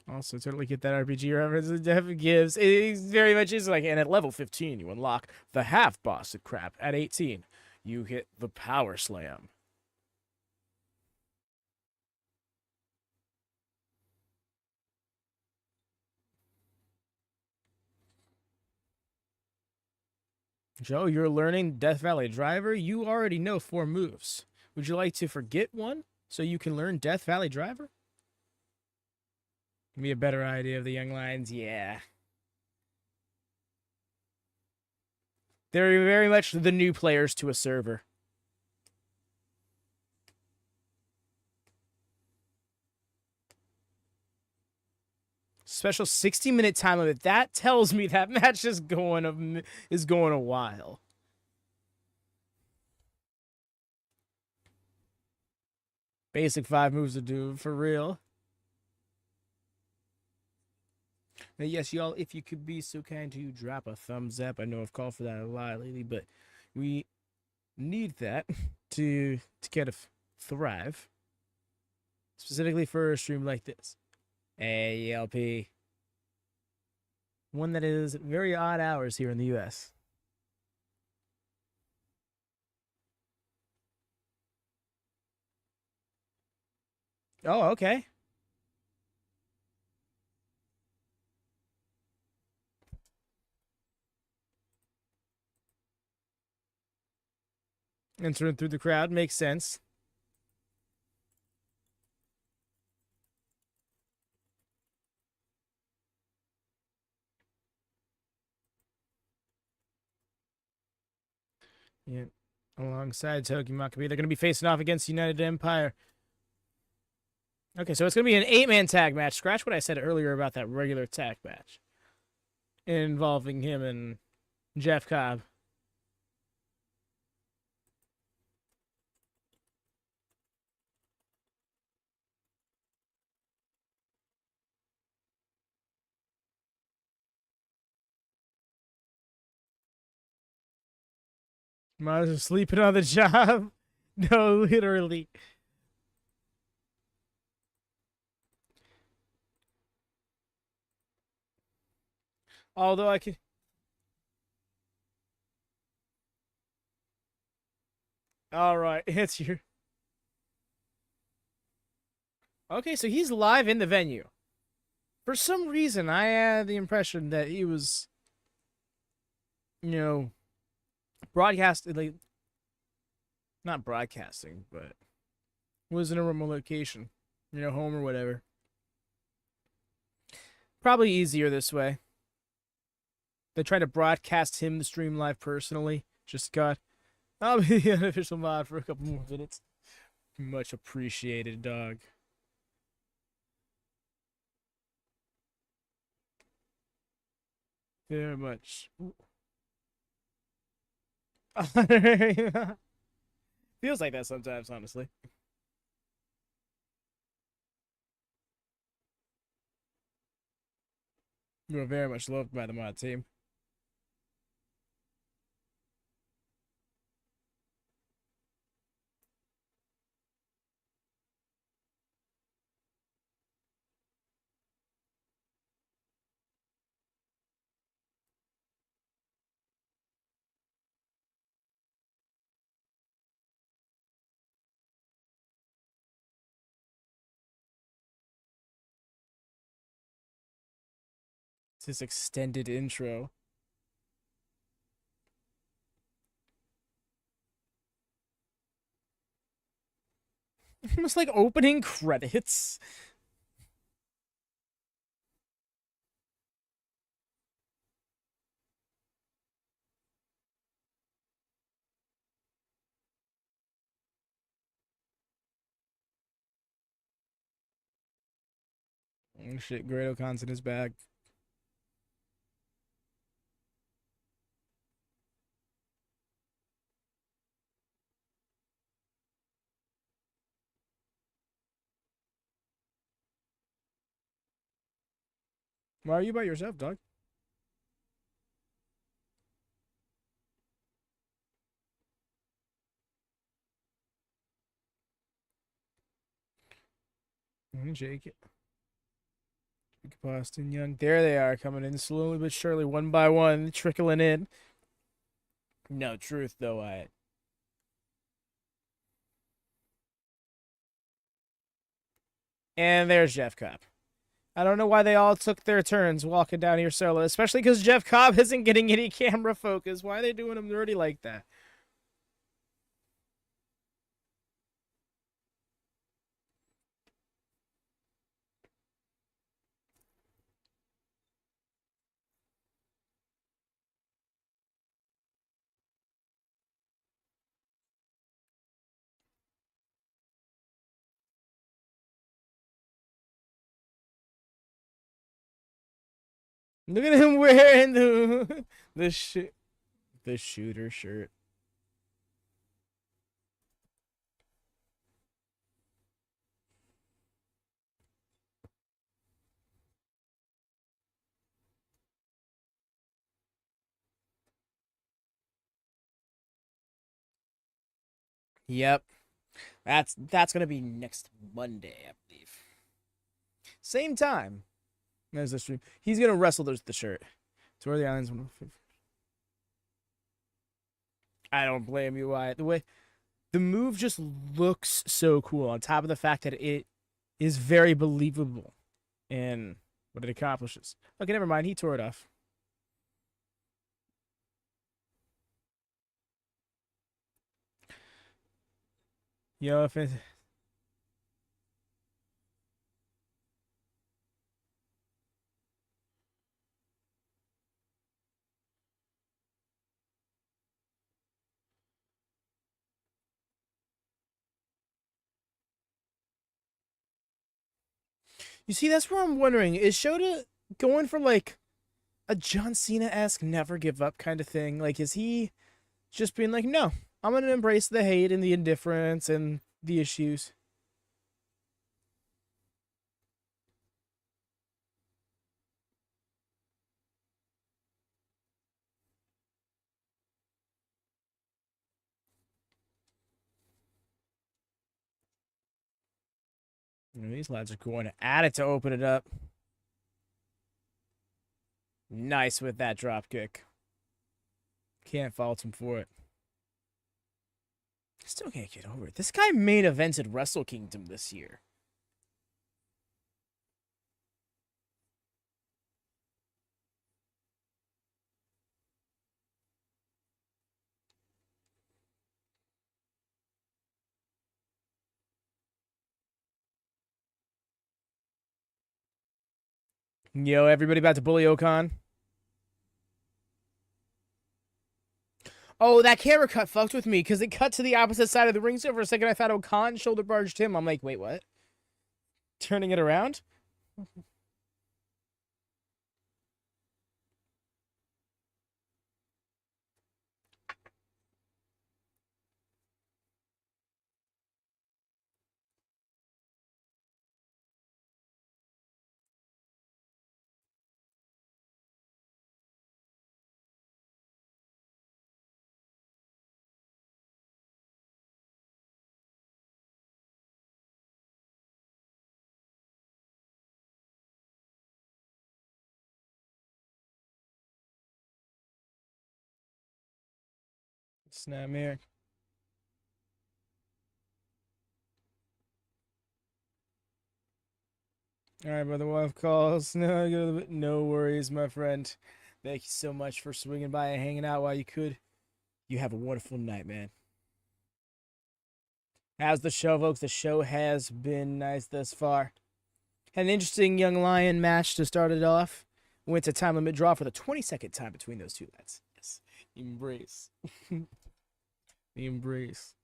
Also, totally get that RPG reference it definitely gives. It very much is like, and at level 15, you unlock the half boss at crap. At 18, you hit the power slam. Joe, you're learning Death Valley Driver. You already know 4 moves. Would you like to forget one so you can learn Death Valley Driver? Give me a better idea of the young lions. Yeah. They're very much the new players to a server. Special 60-minute time limit. That tells me that match is going a while. Basic 5 moves to do for real. Now, yes, y'all, if you could be so kind to drop a thumbs up. I know I've called for that a lot lately, but we need that to kind of thrive. Specifically for a stream like this. ALP. One that is very odd hours here in the US. Oh, okay. Entering through the crowd makes sense. Yeah. Alongside Togi Makabe, they're going to be facing off against United Empire. Okay, so it's going to be an 8-man tag match. Scratch what I said earlier about that regular tag match involving him and Jeff Cobb. Might as well sleeping on the job. No, literally. Although I could. All right, it's your. Okay, so he's live in the venue. For some reason, I had the impression that he was, you know, broadcasting, like, not broadcasting, but was in a remote location, home or whatever. Probably easier this way. They try to broadcast him the stream live personally. Just got, I'll be the unofficial mod for a couple more minutes. Much appreciated, dog. Very much. Feels like that sometimes, honestly. You are very much loved by the mod team. It's his extended intro. Almost like opening credits. Oh shit, Great Okan's in his bag. Why are you by yourself, dog? Jake. Boston Young. There they are, coming in slowly but surely, one by one, trickling in. No truth, though, I. And there's Jeff Cobb. I don't know why they all took their turns walking down here solo, especially because Jeff Cobb isn't getting any camera focus. Why are they doing him dirty like that? Look at him wearing the shooter shirt. Yep. That's gonna be next Monday, I believe. Same time as the stream. He's gonna wrestle the shirt. It's where the islands. I don't blame you, Wyatt. The move just looks so cool. On top of the fact that it is very believable in what it accomplishes. Okay, never mind. He tore it off. If it. You see, that's where I'm wondering. Is Shota going for like a John Cena-esque never give up kind of thing? Like, is he just being like, no, I'm gonna embrace the hate and the indifference and the issues? These lads are going at it to open it up. Nice with that drop kick. Can't fault him for it. Still can't get over it. This guy main evented Wrestle Kingdom this year. Yo, everybody about to bully Okan. Oh, that camera cut fucked with me because it cut to the opposite side of the ring. So for a second, I thought Okan shoulder barged him. I'm like, wait, what? Turning it around? Snap here. All right, brother. Wife calls. No worries, my friend. Thank you so much for swinging by and hanging out while you could. You have a wonderful night, man. How's the show, folks? The show has been nice thus far. Had an interesting Young Lion match to start it off. Went to time limit draw for the 22nd time between those two lads. Yes. Embrace. The embrace.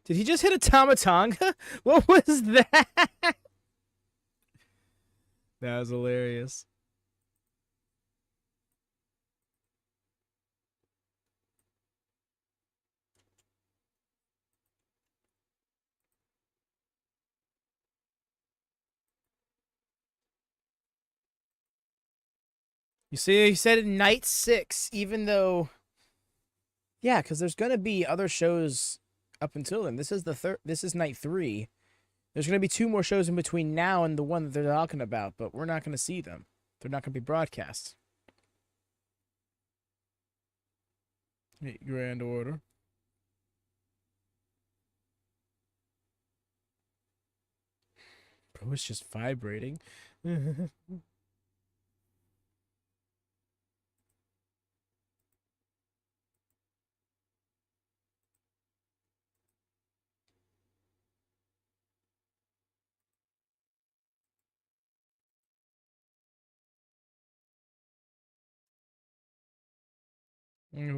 Did he just hit a Tamatanga? What was that? That was hilarious. You see, he said night 6, even though, yeah, because there's gonna be other shows up until then. This is the third. This is night 3. There's gonna be 2 more shows in between now and the one that they're talking about, but we're not gonna see them. They're not gonna be broadcast. 8 grand order. Bro, it's just vibrating.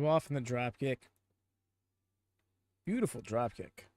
Off in the drop kick. Beautiful drop kick.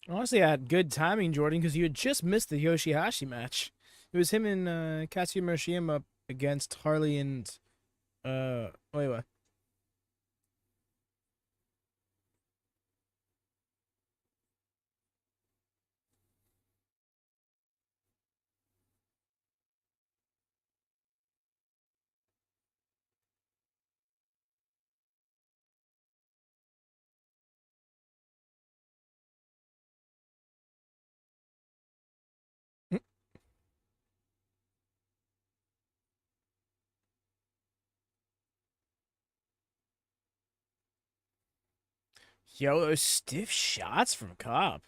Honestly, I had good timing, Jordan, because you had just missed the YOSHI-HASHI match. It was him and Katsuya Murashima against Hartley and Oiwa. Yo, those stiff shots from Cobb.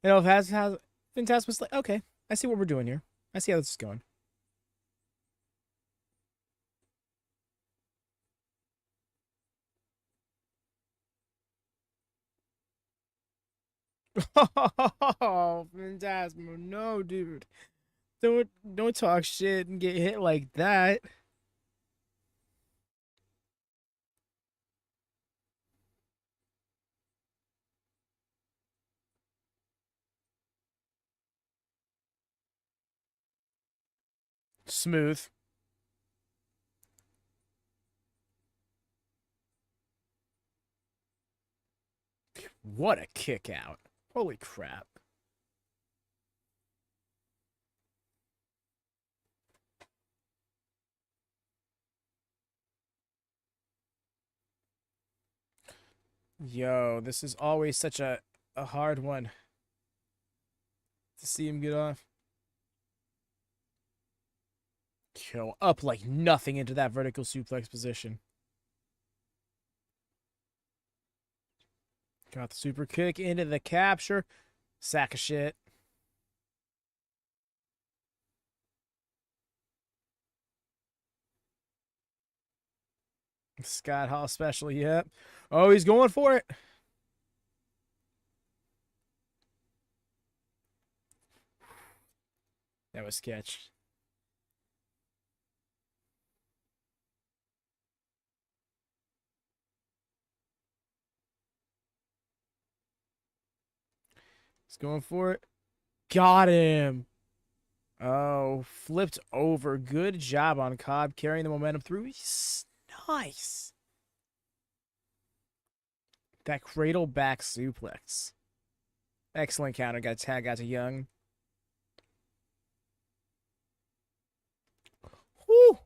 You know, has Phantasmo's like, okay, I see what we're doing here. I see how this is going. Oh, Phantasmo, no, dude. Don't talk shit and get hit like that. Smooth. What a kick out. Holy crap. Yo, this is always such a hard one to see him get off. Yo, up like nothing into that vertical suplex position. Got the super kick into the capture. Sack of shit. Scott Hall special, yep. Oh, he's going for it. That was sketch. He's going for it. Got him. Oh, flipped over. Good job on Cobb carrying the momentum through. Nice. That cradle back suplex. Excellent counter. Got a tag out to Young. Woo.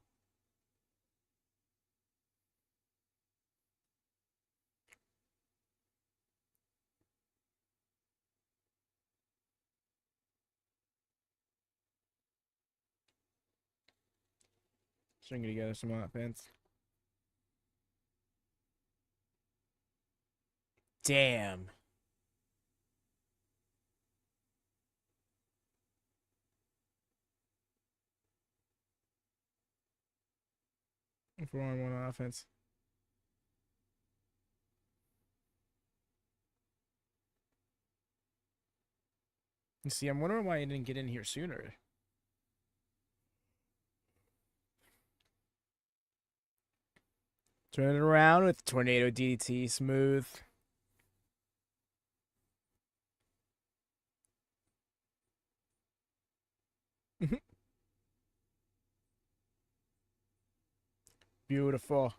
Stringing together some offense. Damn. If we're on one offense. You see, I'm wondering why he didn't get in here sooner. Turn it around with Tornado DDT. Smooth. Beautiful.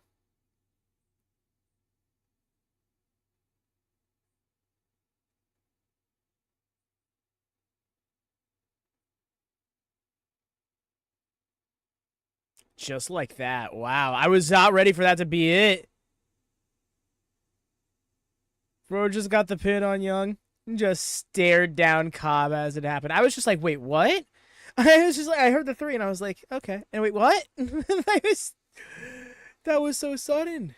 Just like that. Wow. I was not ready for that to be it. Bro just got the pin on Young. Just stared down Cobb as it happened. I was just like, wait, what? I was just like, I heard the three and I was like, okay. And wait, what? That was so sudden.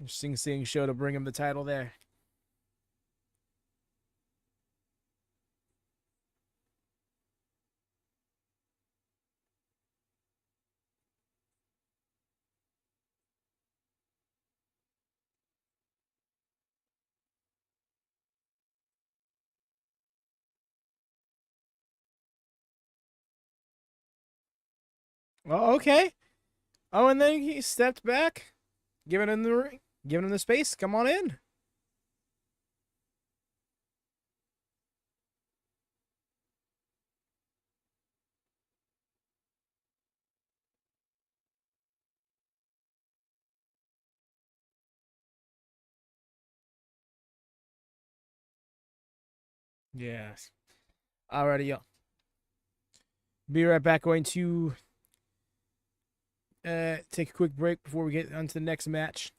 Interesting seeing Shota bring him the title there. Oh, okay. Oh, and then he stepped back, giving him the ring, giving him the space. Come on in. Yes. Alrighty, y'all. Be right back. Going to take a quick break before we get on to the next match.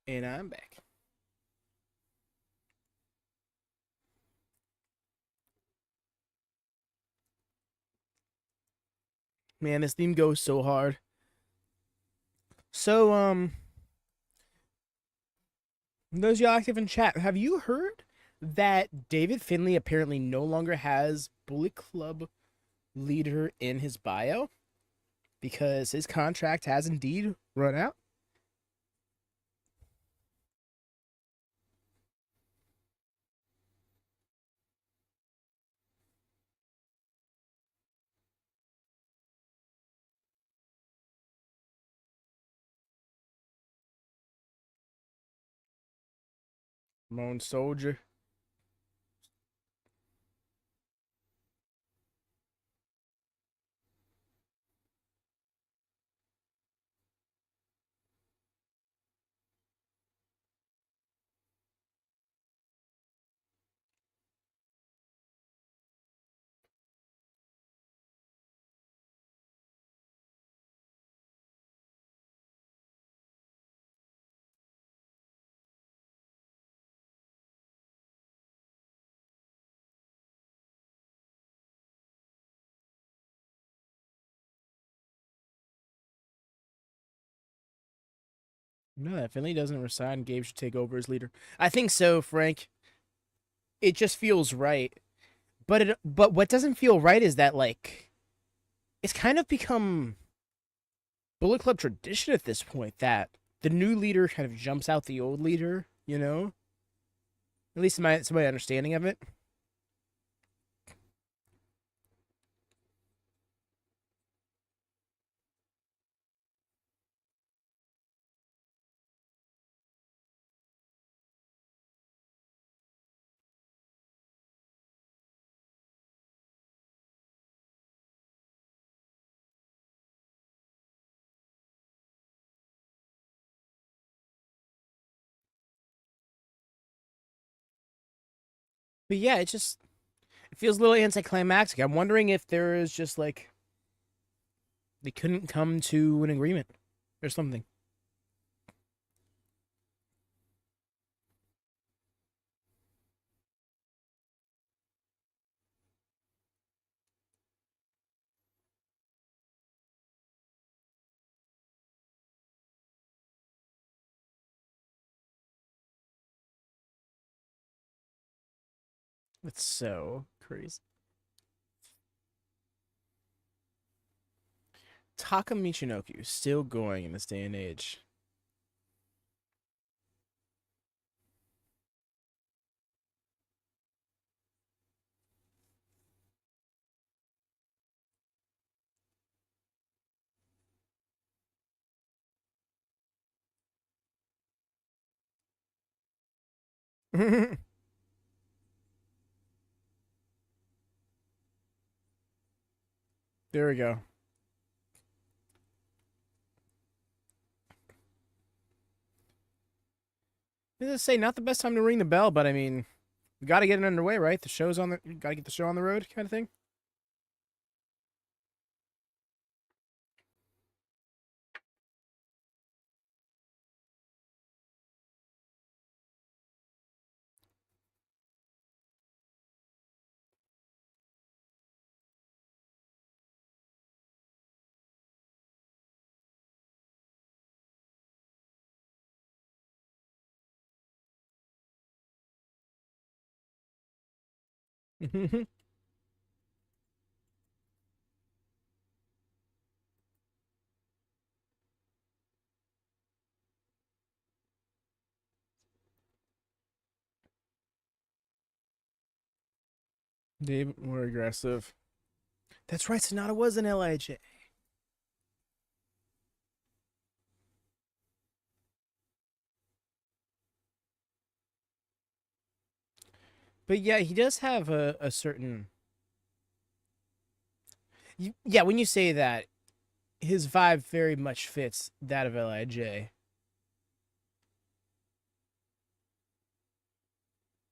And I'm back. Man, this theme goes so hard. So, those y'all active in chat, have you heard that David Finley apparently no longer has Bullet Club leader in his bio? Because his contract has indeed run out? Lone Soldier. No, that Finley doesn't resign. Gabe should take over as leader. I think so, Frank. It just feels right. But what doesn't feel right is that like it's kind of become Bullet Club tradition at this point that the new leader kind of jumps out the old leader, you know? At least it's my understanding of it. But yeah, it feels a little anticlimactic. I'm wondering if there is just like they couldn't come to an agreement or something. It's so crazy. TAKA Michinoku still going in this day and age. There we go. I was gonna say not the best time to ring the bell, but I mean, we got to get it underway, right? The show's on the, got to get the show on the road, kind of thing. Dave, more aggressive. That's right. Sonata was an LIJ. But yeah, he does have a certain. Yeah, when you say that, his vibe very much fits that of LIJ.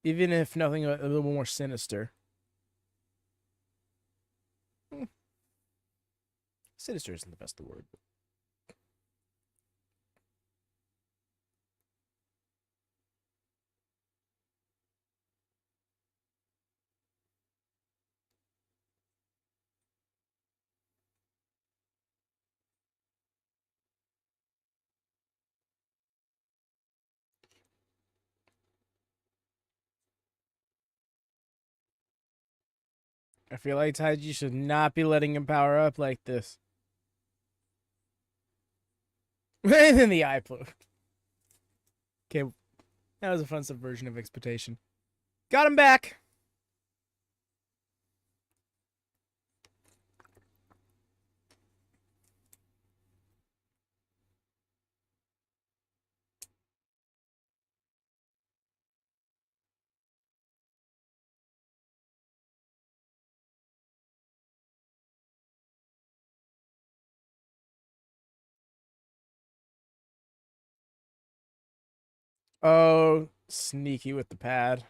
Even if nothing a little more sinister. Sinister isn't the best of the word. I feel like Taiji should not be letting him power up like this. And then the eye poke. Okay, that was a fun subversion of expectation. Got him back. Oh, sneaky with the pad.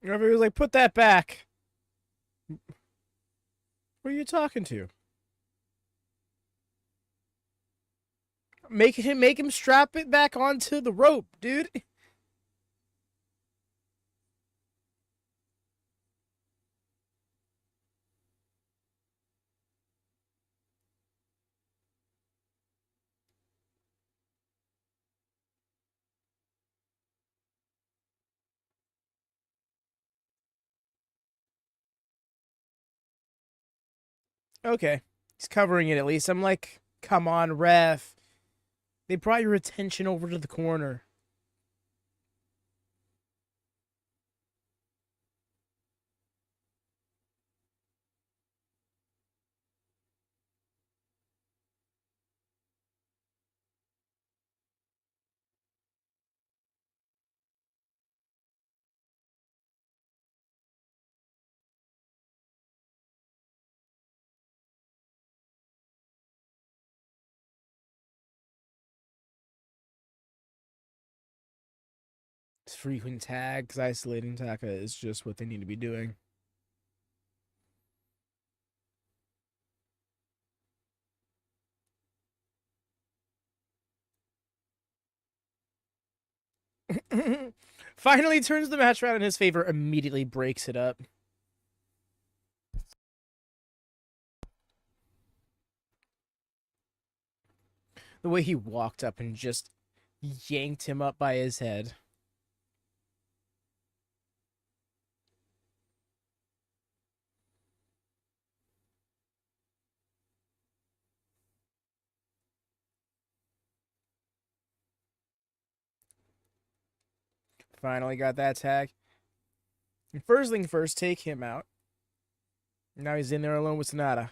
Referee was like, put that back. Who are you talking to? Make him strap it back onto the rope, dude. Okay. He's covering it at least. I'm like, come on, ref. They brought your attention over to the corner. Frequent tags, isolating TAKA is just what they need to be doing. Finally turns the match around in his favor, immediately breaks it up. The way he walked up and just yanked him up by his head. Finally got that tag. And first thing first, take him out. Now he's in there alone with SANADA.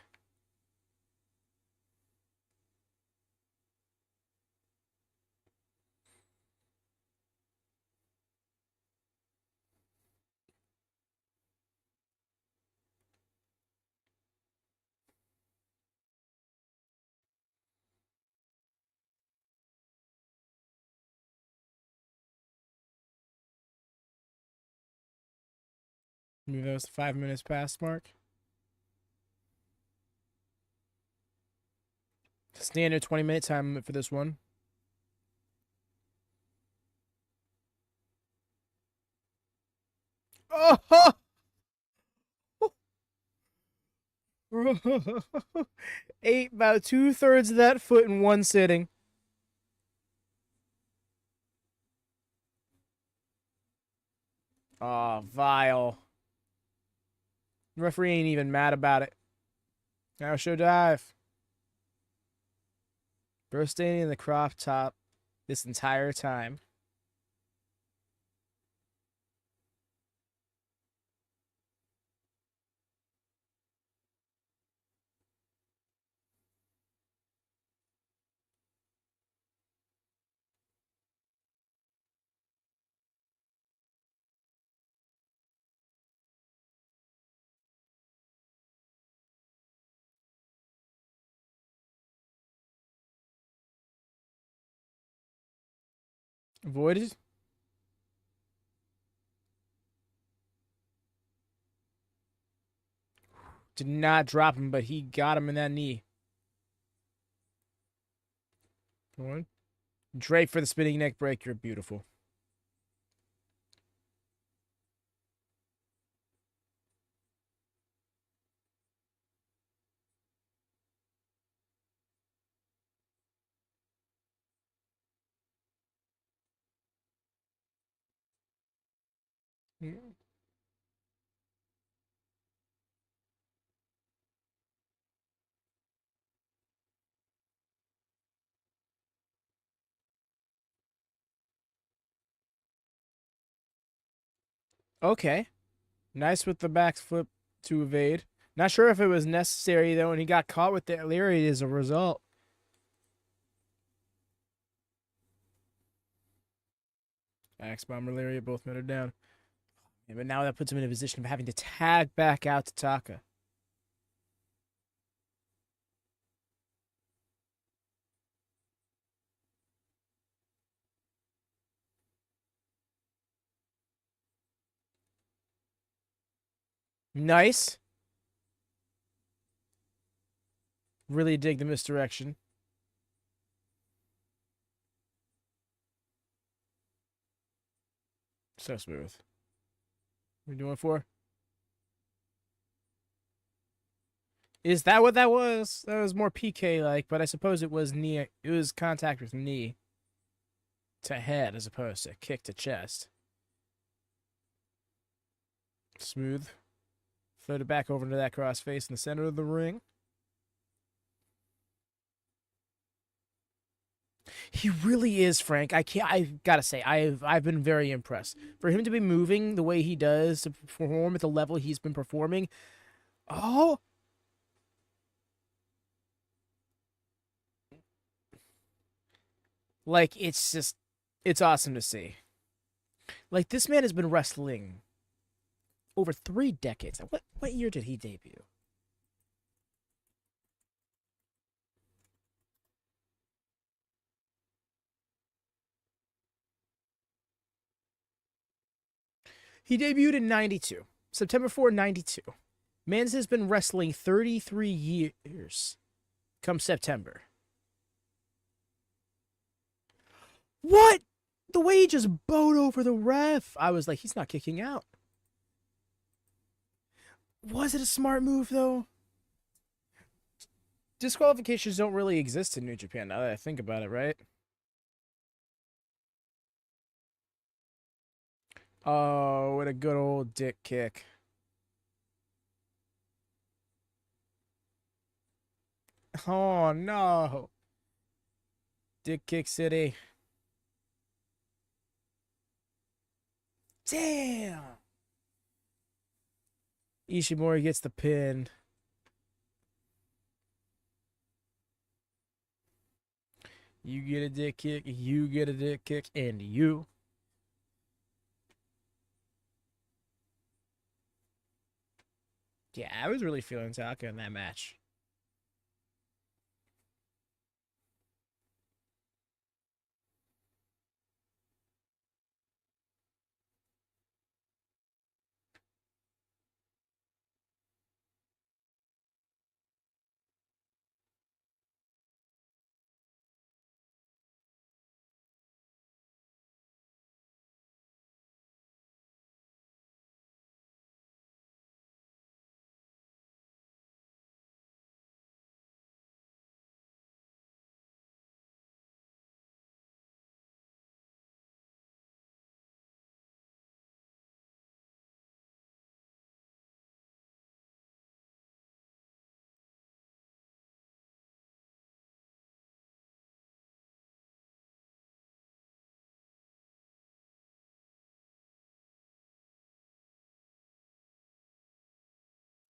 Maybe that was the 5 minutes past mark. Standard 20-minute time limit for this one. Oh! Ate about 2/3 of that foot in one sitting. Oh, vile. The referee ain't even mad about it. Now show dive. Bro standing in the crop top this entire time. Avoided. Did not drop him, but he got him in that knee. One. Drake for the spinning neck break. You're beautiful. Okay. Nice with the backflip to evade. Not sure if it was necessary though, and he got caught with the lariat as a result. Axe bomber lariat, both men are down. Yeah, but now that puts him in a position of having to tag back out to TAKA. Nice. Really dig the misdirection. So smooth. What are we doing for? Is that what that was? That was more PK like, but I suppose it was knee. It was contact with knee to head as opposed to kick to chest. Smooth. Floated back over into that crossface in the center of the ring. He really is, Frank. I've gotta say, I've been very impressed. For him to be moving the way he does, to perform at the level he's been performing. Oh, like it's awesome to see. Like this man has been wrestling over 3 decades. What year did he debut? He debuted in 92. September 4, 92. Mans has been wrestling 33 years come September. What? The way he just bowed over the ref. I was like, he's not kicking out. Was it a smart move, though? Disqualifications don't really exist in New Japan now that I think about it, right? Oh, what a good old dick kick. Oh, no. Dick kick city. Damn. Ishimori gets the pin. You get a dick kick, you get a dick kick, and you. Yeah, I was really feeling Taka in that match.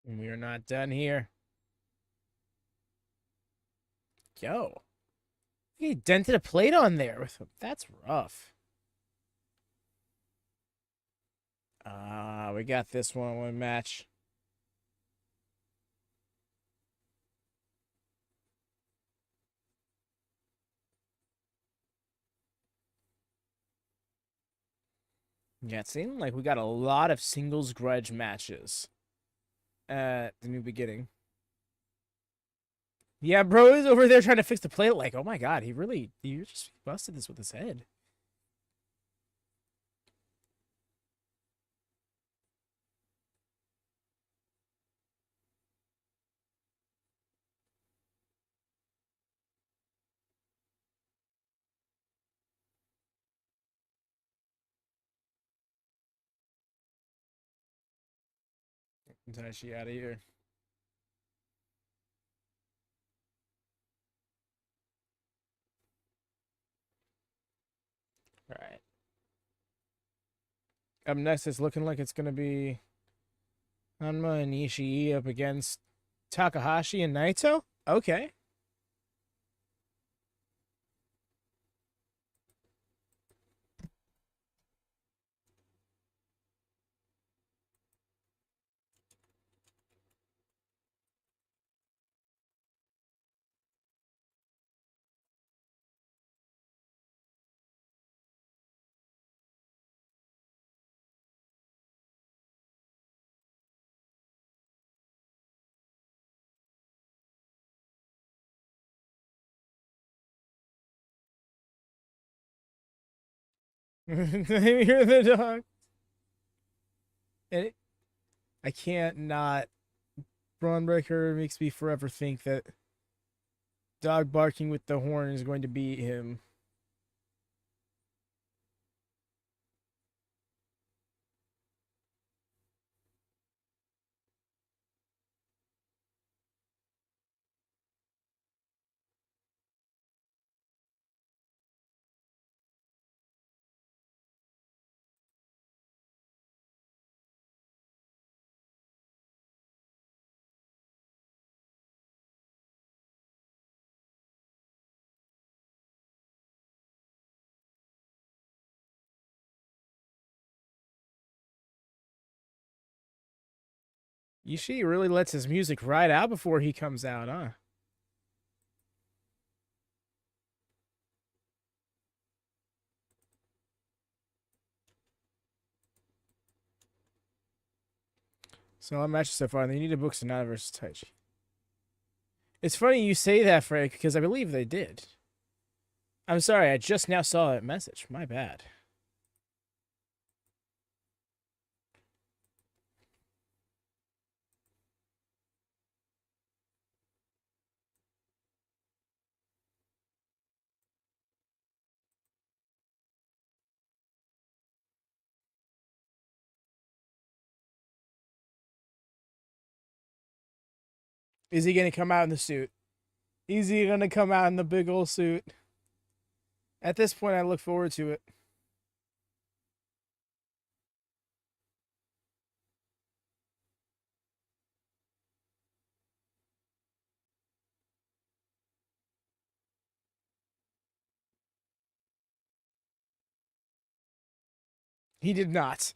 And we are not done here. Yo. He dented a plate on there with him. That's rough. We got this one match. Yeah, it seemed like we got a lot of singles grudge matches at the new beginning. Yeah, bro is over there trying to fix the plate. Like, oh my god, he just busted this with his head. Taichi out of here. All right. Up next, it's looking like it's going to be Hanma and Ishii up against Takahashi and Naito. Okay. Hear the dog. And I can't not. Braun Breaker makes me forever think that dog barking with the horn is going to beat him. Ishii really lets his music ride out before he comes out, huh? So all matches so far, they need to book SANADA versus Taichi. It's funny you say that, Frank, because I believe they did. I'm sorry, I just now saw that message. My bad. Is he going to come out in the suit? Is he going to come out in the big old suit? At this point, I look forward to it. He did not.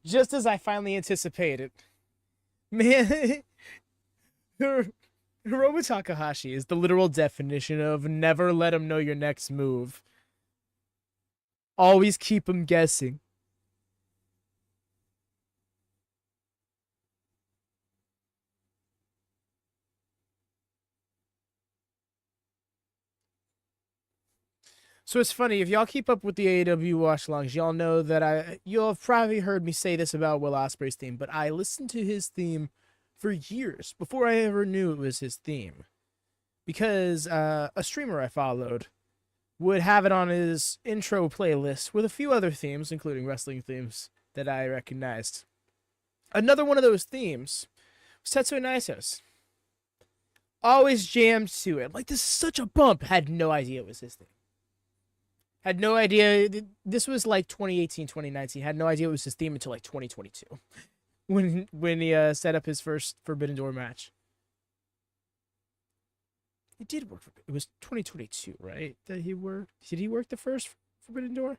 Just as I finally anticipated. Man, Hiromu Takahashi is the literal definition of never let him know your next move. Always keep him guessing. So it's funny, if y'all keep up with the AEW watch-alongs, y'all know that you'll have probably heard me say this about Will Ospreay's theme, but I listened to his theme for years before I ever knew it was his theme. Because a streamer I followed would have it on his intro playlist with a few other themes, including wrestling themes that I recognized. Another one of those themes was Tetsuya Naito's. Always jammed to it. Like, this is such a bump. Had no idea it was his thing. Had no idea. This was like 2018, 2019. Had no idea it was his theme until like 2022. When he set up his first Forbidden Door match. He did work for it. Was 2022, right? That he worked. Did he work the first Forbidden Door?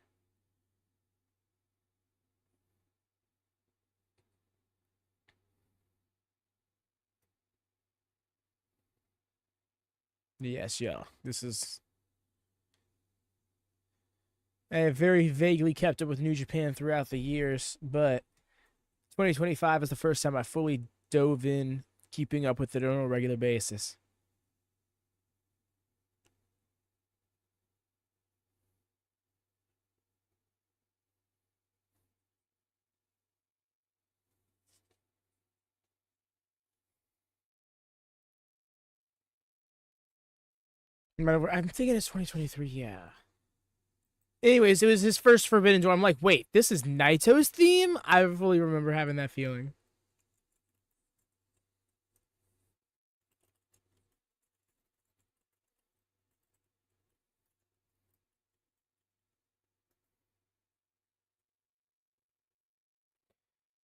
Yes, yeah. This is. I have very vaguely kept up with New Japan throughout the years, but 2025 is the first time I fully dove in, keeping up with it on a regular basis. I'm thinking it's 2023, yeah. Anyways, it was his first Forbidden Door. I'm like, wait, this is Naito's theme? I fully remember having that feeling.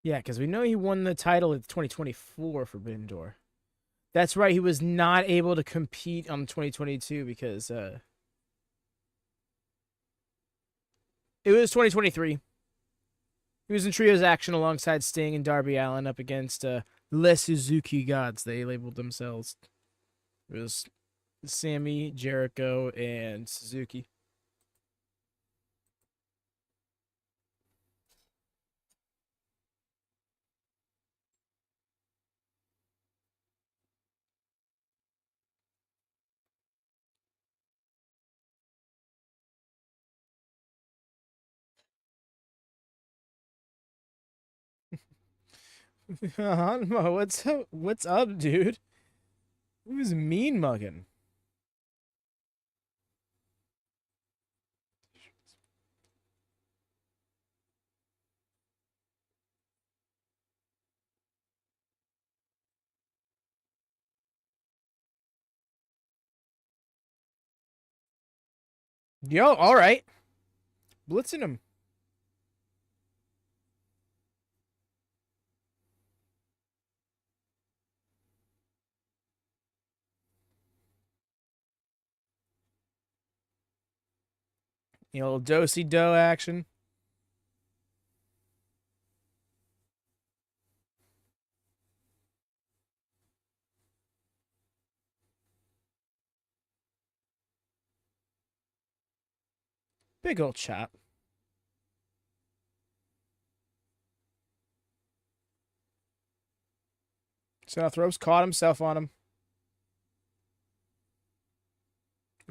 Yeah, because we know he won the title at 2024 Forbidden Door. That's right, he was not able to compete on 2022 because it was 2023. He was in trios action alongside Sting and Darby Allin up against Les Suzuki Gods, they labeled themselves. It was Sammy, Jericho, and Suzuki. Hanma, what's up? What's up, dude? Who's mean mugging? Yo, all right. Blitzing him. You know, do-si-do action. Big old chop. South Ropes caught himself on him.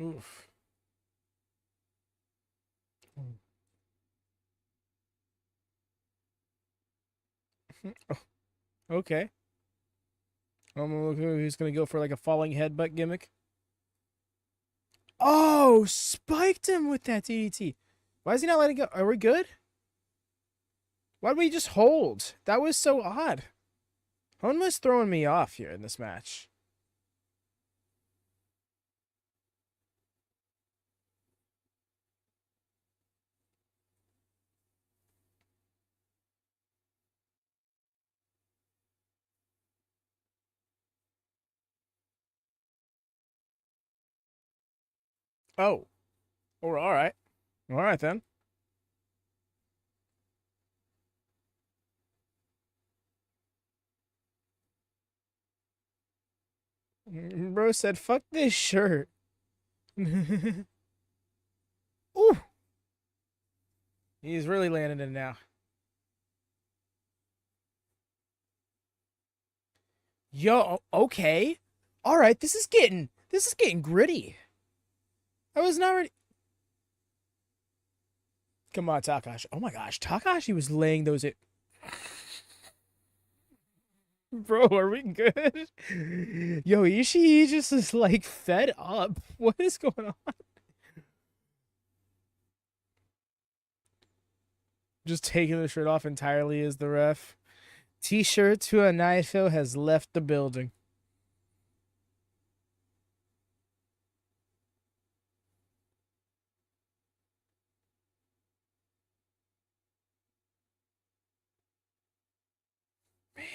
Oof. Okay. He's going to go for like a falling headbutt gimmick. Oh, spiked him with that DDT. Why is he not letting go? Are we good? Why did we just hold? That was so odd. Honma's throwing me off here in this match. Oh. All right. All right, then. Bro said, fuck this shirt. Ooh. He's really landing it now. Yo, okay. All right, this is getting gritty. I was not ready. Come on, Takahashi. Oh my gosh, Takahashi was laying those at. Bro, are we good? Yo, Ishii just is like fed up. What is going on? Just taking the shirt off entirely as the ref. T-shirt to a Naito has left the building. Man.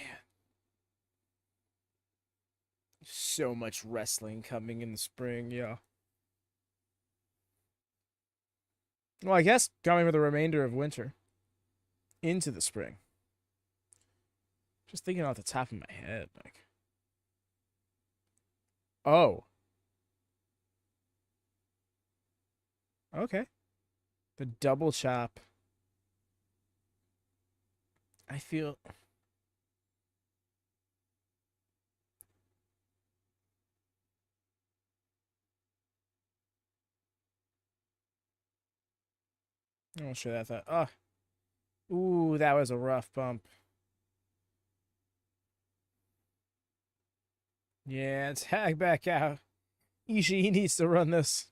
So much wrestling coming in the spring, yeah. Well, I guess coming for the remainder of winter. Into the spring. Just thinking off the top of my head, like. Oh. Okay. The double chop. I feel. I'm sure that thought. Oh. Ooh, that was a rough bump. Yeah, tag back out. Ishii needs to run this.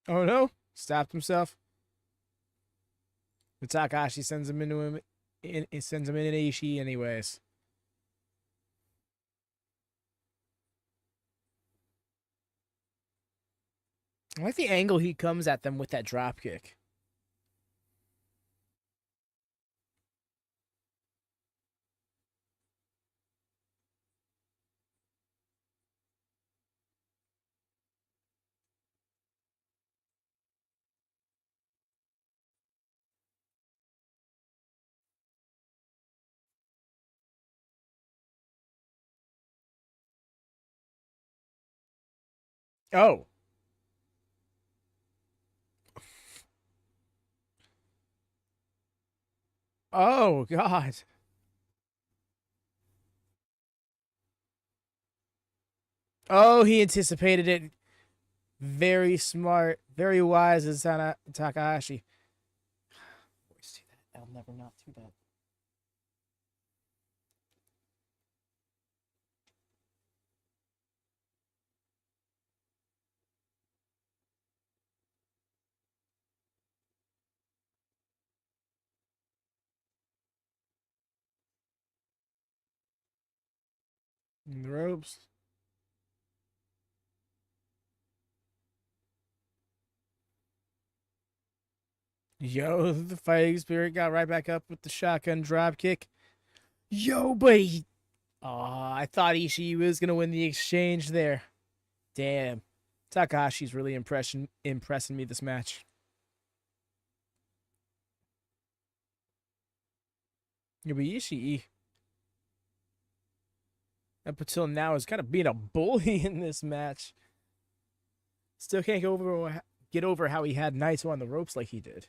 Oh no! Stopped himself. But Takahashi sends him into him. It sends him in an Ishii anyways. I like the angle he comes at them with that drop kick. Oh. Oh, God. Oh, he anticipated it. Very smart. Very wise as Takahashi. Always do that. I'll never not do that. In the ropes. Yo, the fighting spirit got right back up with the shotgun drop kick. Yo, but he... Oh, I thought Ishii was going to win the exchange there. Damn. Takahashi's really impressing me this match. Yeah, but Ishii, up until now, is kind of being a bully in this match. Still can't get over how he had Naito on the ropes like he did.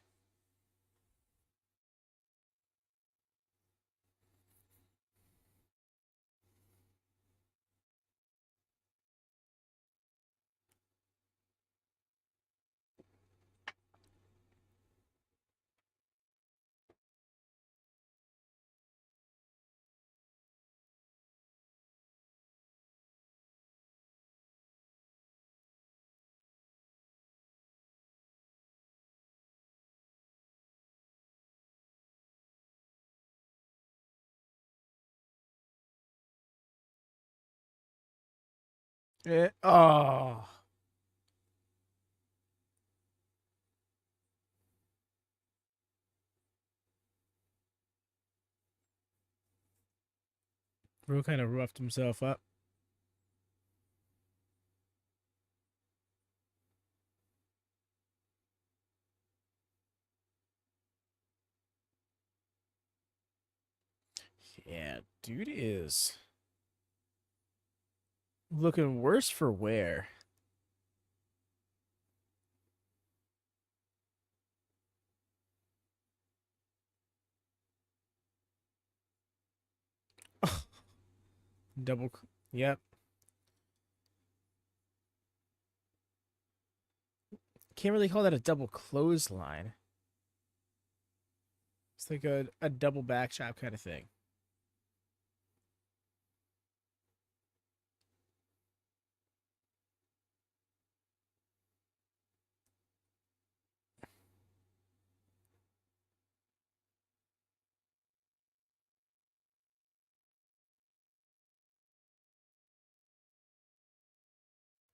Oh. Bro kind of roughed himself up. Yeah, dude is looking worse for wear. Double. Yep. Can't really call that a double clothesline. It's like a double back chop kind of thing.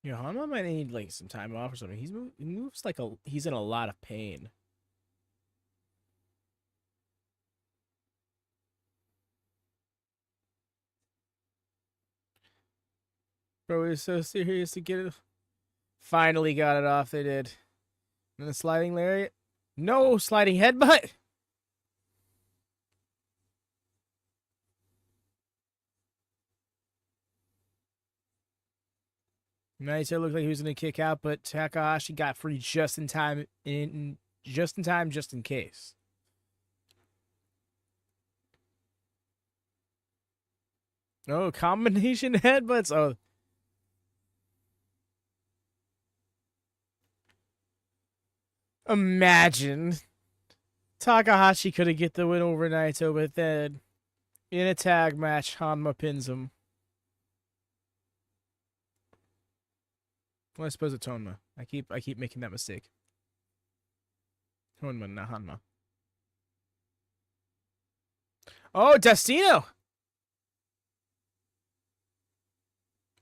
You know, Hanma might need like some time off or something. He moves like he's in a lot of pain. Bro, it's so serious to get it. Finally got it off. They did. And the sliding lariat. No sliding headbutt. Naito looked like he was gonna kick out, but Takahashi got free just in time. Just in case. Oh, combination headbutts. Oh. Imagine Takahashi could have get the win over Naito, but then in a tag match, Hanma pins him. Well, I suppose it's Honma. I keep making that mistake. Honma, not Hanma. Oh, Destino!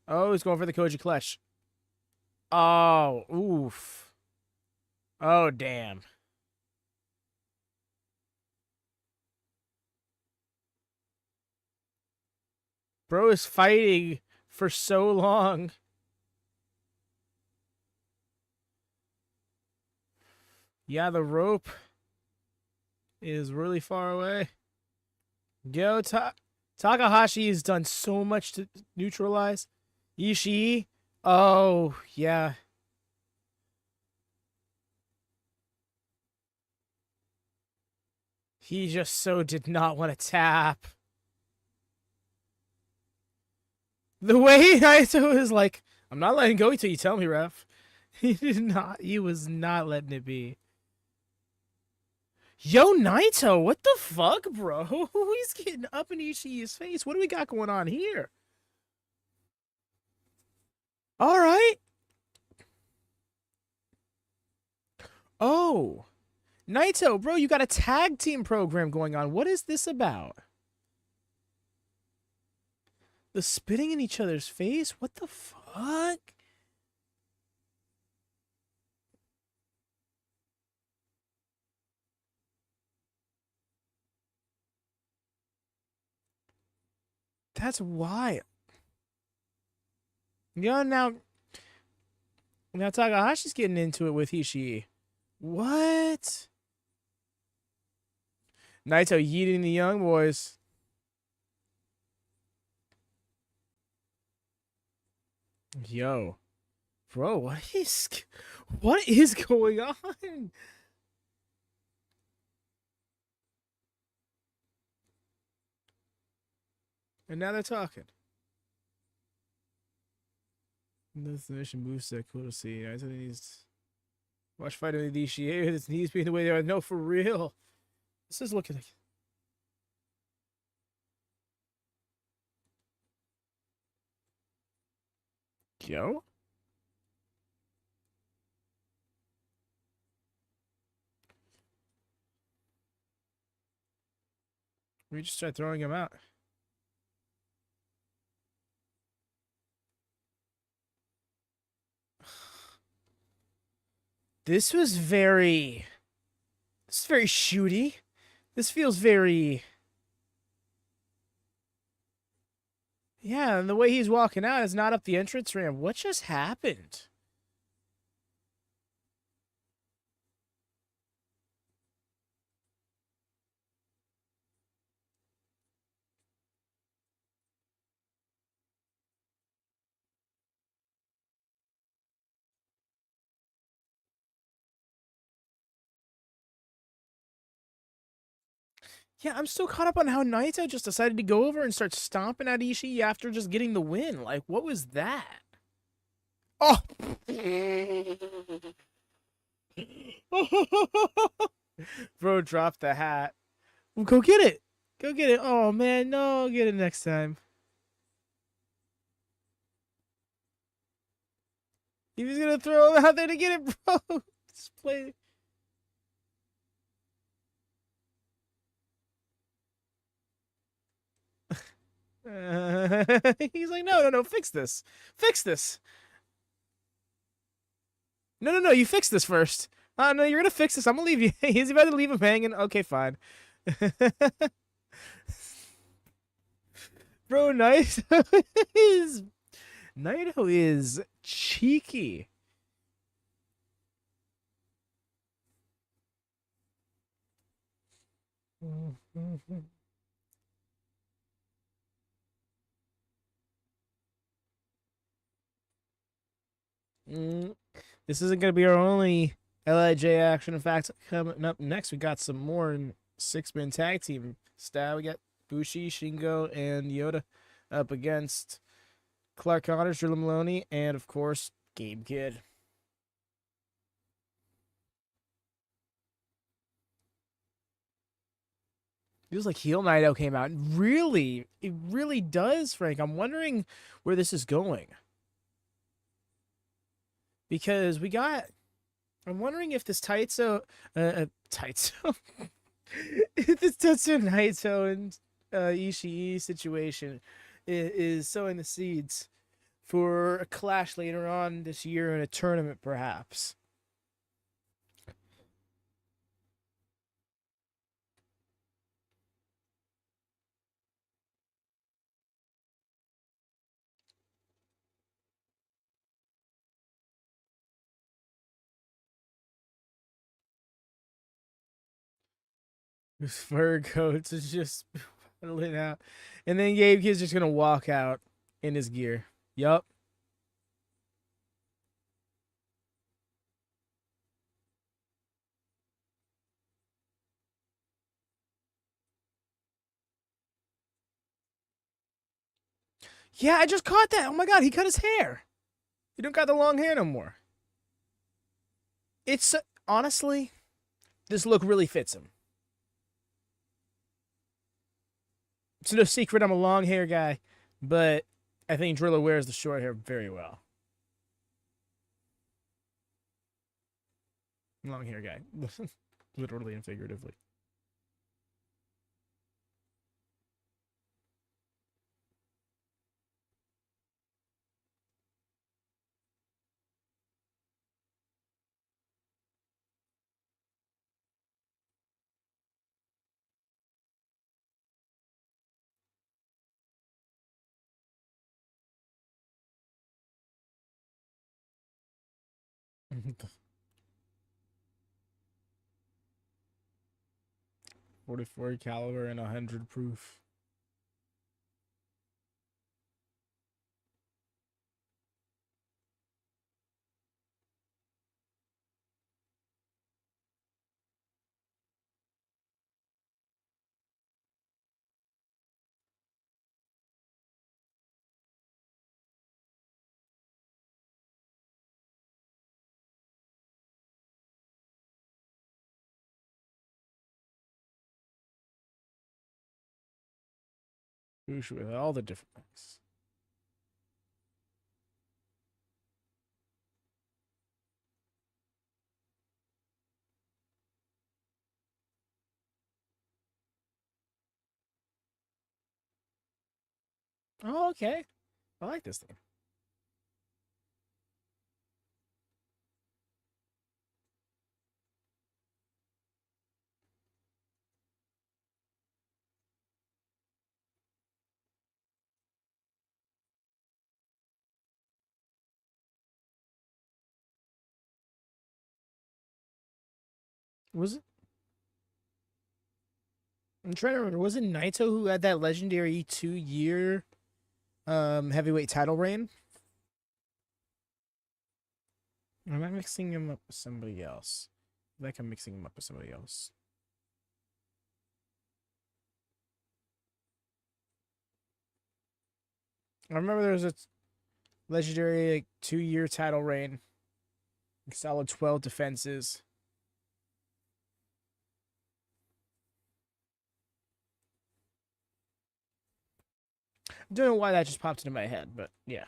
Oh, he's going for the Koji Clutch. Oh, oof. Oh, damn. Bro is fighting for so long. Yeah, the rope is really far away. Yo, Takahashi has done so much to neutralize. Ishii. Oh, yeah. He just so did not want to tap. The way Naito is like, I'm not letting go until you tell me, ref. He was not letting it be. Yo, Naito, what the fuck, bro? He's getting up in Ishii's face. What do we got going on here? All right. Oh. Naito, bro, you got a tag team program going on. What is this about? The spitting in each other's face? What the fuck? That's wild. Yo, now Takahashi's getting into it with Ishii. What? Naito yeeting the young boys. Yo. Bro, what is going on? And now they're talking. This mission boost that cool to see. I think he's watch fighting with Ishii with his knees being the way they are. No, for real. This is looking like yo. We just start throwing him out. This was very shooty. This feels very... Yeah, and the way he's walking out is not up the entrance ramp. What just happened? Yeah, I'm still caught up on how Naito just decided to go over and start stomping at Ishii after just getting the win. Like, what was that? Oh! Bro, drop the hat. Well, go get it. Go get it. Oh, man, no. Get it next time. He was going to throw him out there to get it, bro. Just play. He's like, no, fix this. Fix this. No, you fix this first. No, you're gonna fix this. I'm gonna leave you. He's about to leave him hanging. Okay, fine. Bro, Naito is cheeky. This isn't going to be our only LIJ action. In fact, coming up next, we got some more in six-man tag team style. We got Bushi, Shingo, and Yoda up against Clark Connors, Drew Maloney, and, of course, Gabe Kidd. Feels like heel Naito came out. Really, it really does, Frank. I'm wondering where this is going. because we got. I'm wondering if this Taitso, if this Tetsuya Naito and Ishii situation is sowing the seeds for a clash later on this year in a tournament, perhaps. His fur coats is just lit out, and then Gabe is just gonna walk out in his gear. Yup. Yeah, I just caught that. Oh my god, he cut his hair. He don't got the long hair no more. It's honestly, this look really fits him. It's no secret I'm a long hair guy, but I think Driller wears the short hair very well. Long hair guy, literally and figuratively. .44 caliber and 100 proof. Whoosh with all the different things. Oh, okay. I like this thing. Was it? I'm trying to remember. Was it Naito who had that legendary 2-year heavyweight title reign? Or am I mixing him up with somebody else? I think I'm mixing him up with somebody else. I remember there was a legendary 2-year title reign, solid 12 defenses. I don't know why that just popped into my head, but yeah.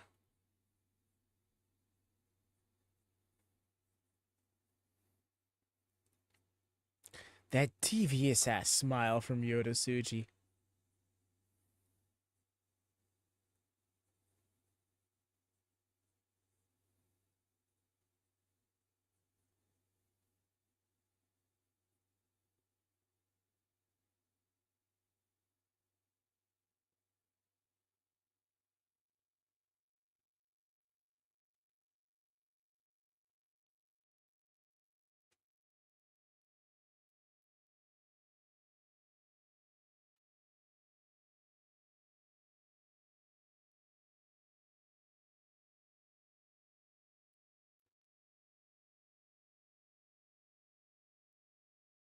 That devious ass smile from Yoda Tsuji.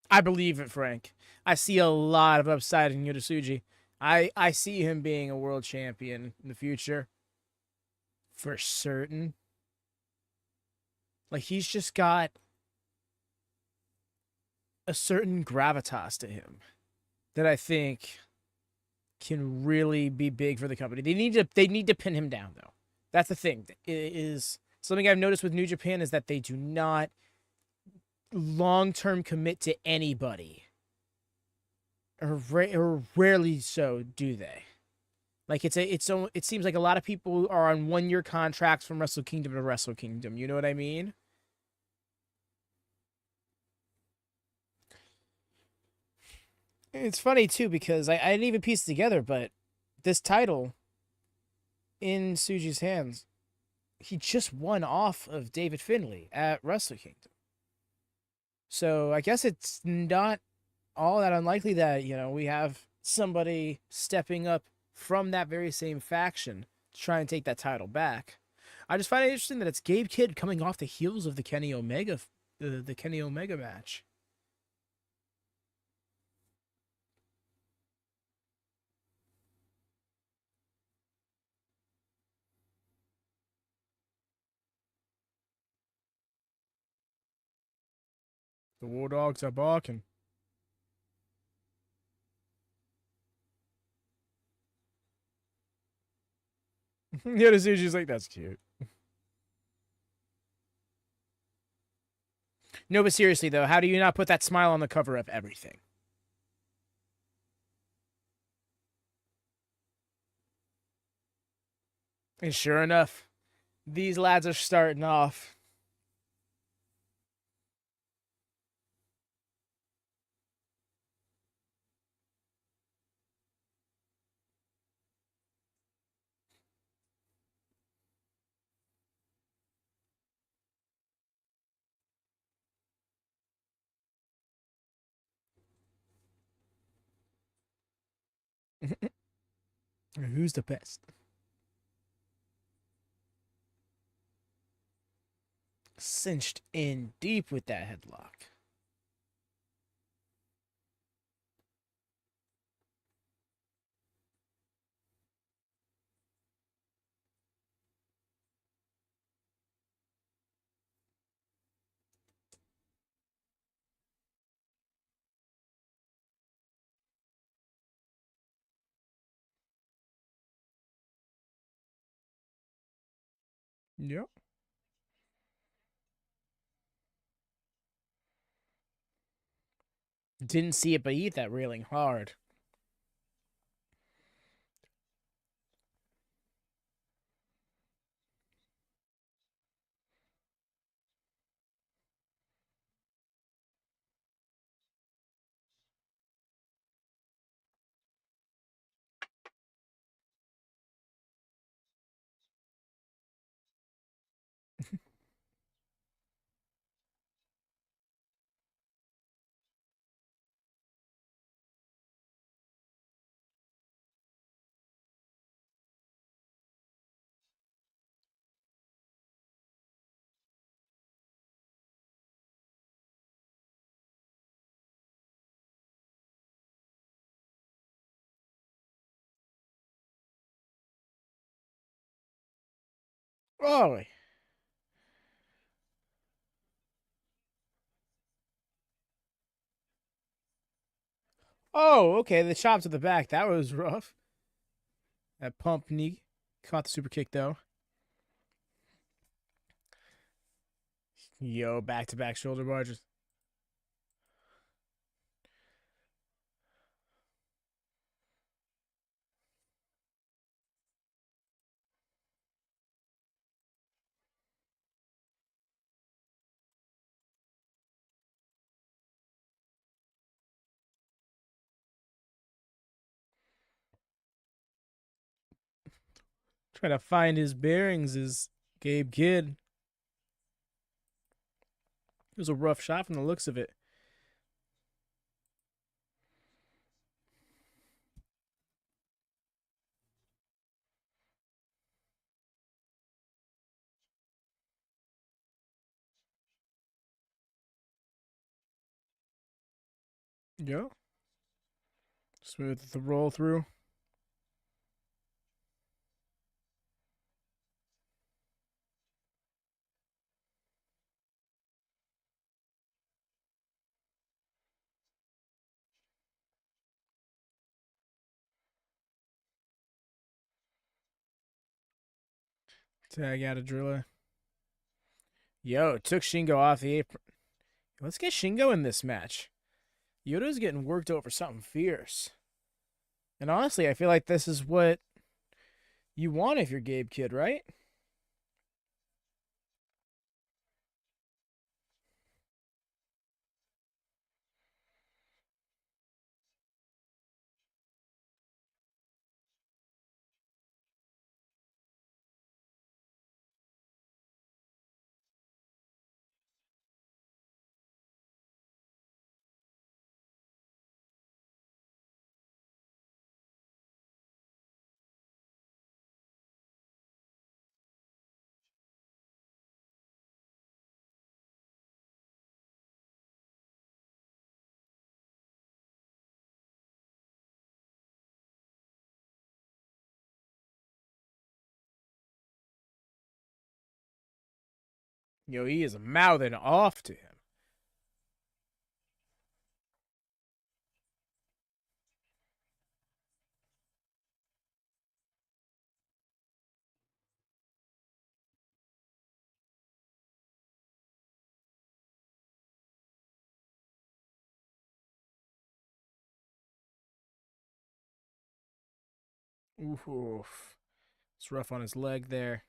I believe it, Frank. I see a lot of upside in Yoda Tsuji. I see him being a world champion in the future. For certain. Like, he's just got a certain gravitas to him that I think can really be big for the company. They need to pin him down though. That's the thing. Is Something I've noticed with New Japan is that they do not long-term commit to anybody, or rarely so do they. Like it seems like a lot of people are on 1-year contracts from Wrestle Kingdom to Wrestle Kingdom. You know what I mean? It's funny too because I didn't even piece it together, but this title in Tsuji's hands, he just won off of David Finlay at Wrestle Kingdom. So I guess it's not all that unlikely that, we have somebody stepping up from that very same faction to try and take that title back. I just find it interesting that it's Gabe Kidd coming off the heels of the Kenny Omega, the Kenny Omega match. The War Dogs are barking. Yeah, the Suji's like, that's cute. No, but seriously though, how do you not put that smile on the cover of everything? And sure enough, these lads are starting off. Who's the best? Cinched in deep with that headlock. Yep. Didn't see it, but eat that railing hard. Oh, oh, okay. The chop to the back. That was rough. That pump knee. Caught the super kick, though. Yo, back to back shoulder barges. Trying to find his bearings is Gabe Kidd. It was a rough shot from the looks of it. Yeah. Smooth the roll through. Tag out a driller. Yo, took Shingo off the apron. Let's get Shingo in this match. Yoda's getting worked over something fierce. And honestly, I feel like this is what you want if you're Gabe Kid, right? Yo, he is mouthing off to him. Oof. It's rough on his leg there.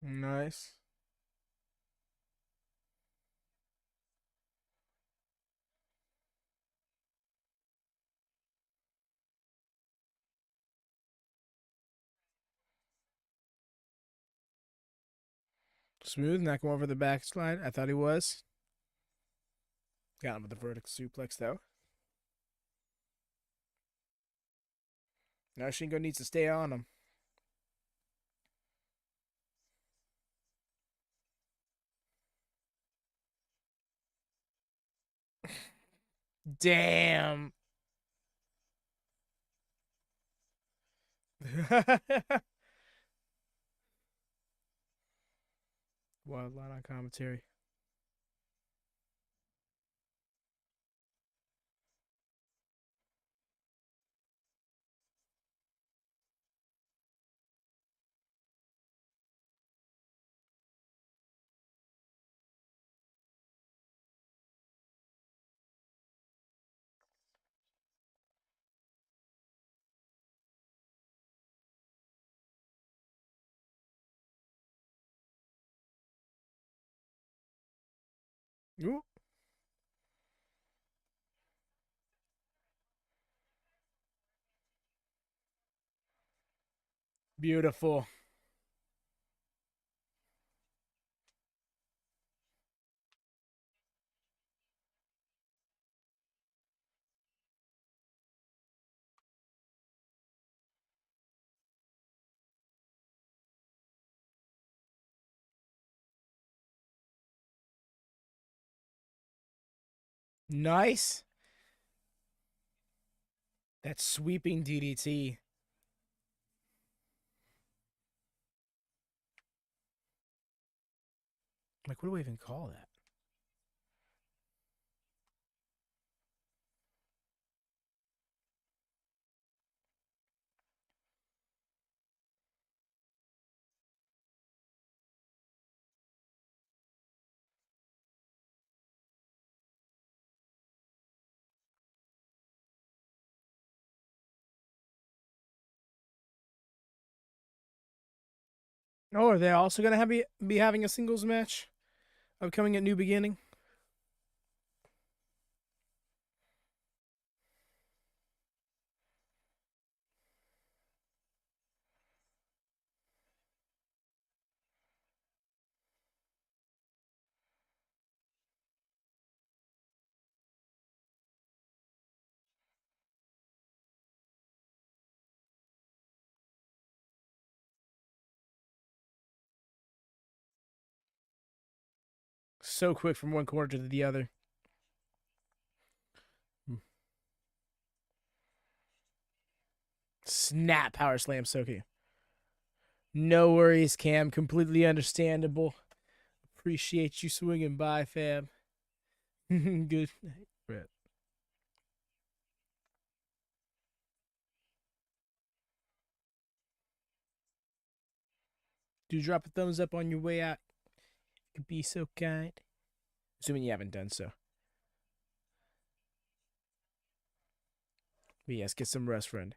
Nice. Smooth, not going over the backslide. I thought he was. Got him with the vertical suplex, though. Now Shingo needs to stay on him. Damn. Wild line on commentary. Ooh. Beautiful. Nice. That sweeping DDT. Like, what do we even call that? Oh, are they also going to be having a singles match upcoming at New Beginning? So quick from one corner to the other. Snap power slam Soki. No worries, Cam. Completely understandable. Appreciate you swinging by, fam. Good night, Brett. Do drop a thumbs up on your way out. You could be so kind. Assuming you haven't done so. But yes, get some rest, friend.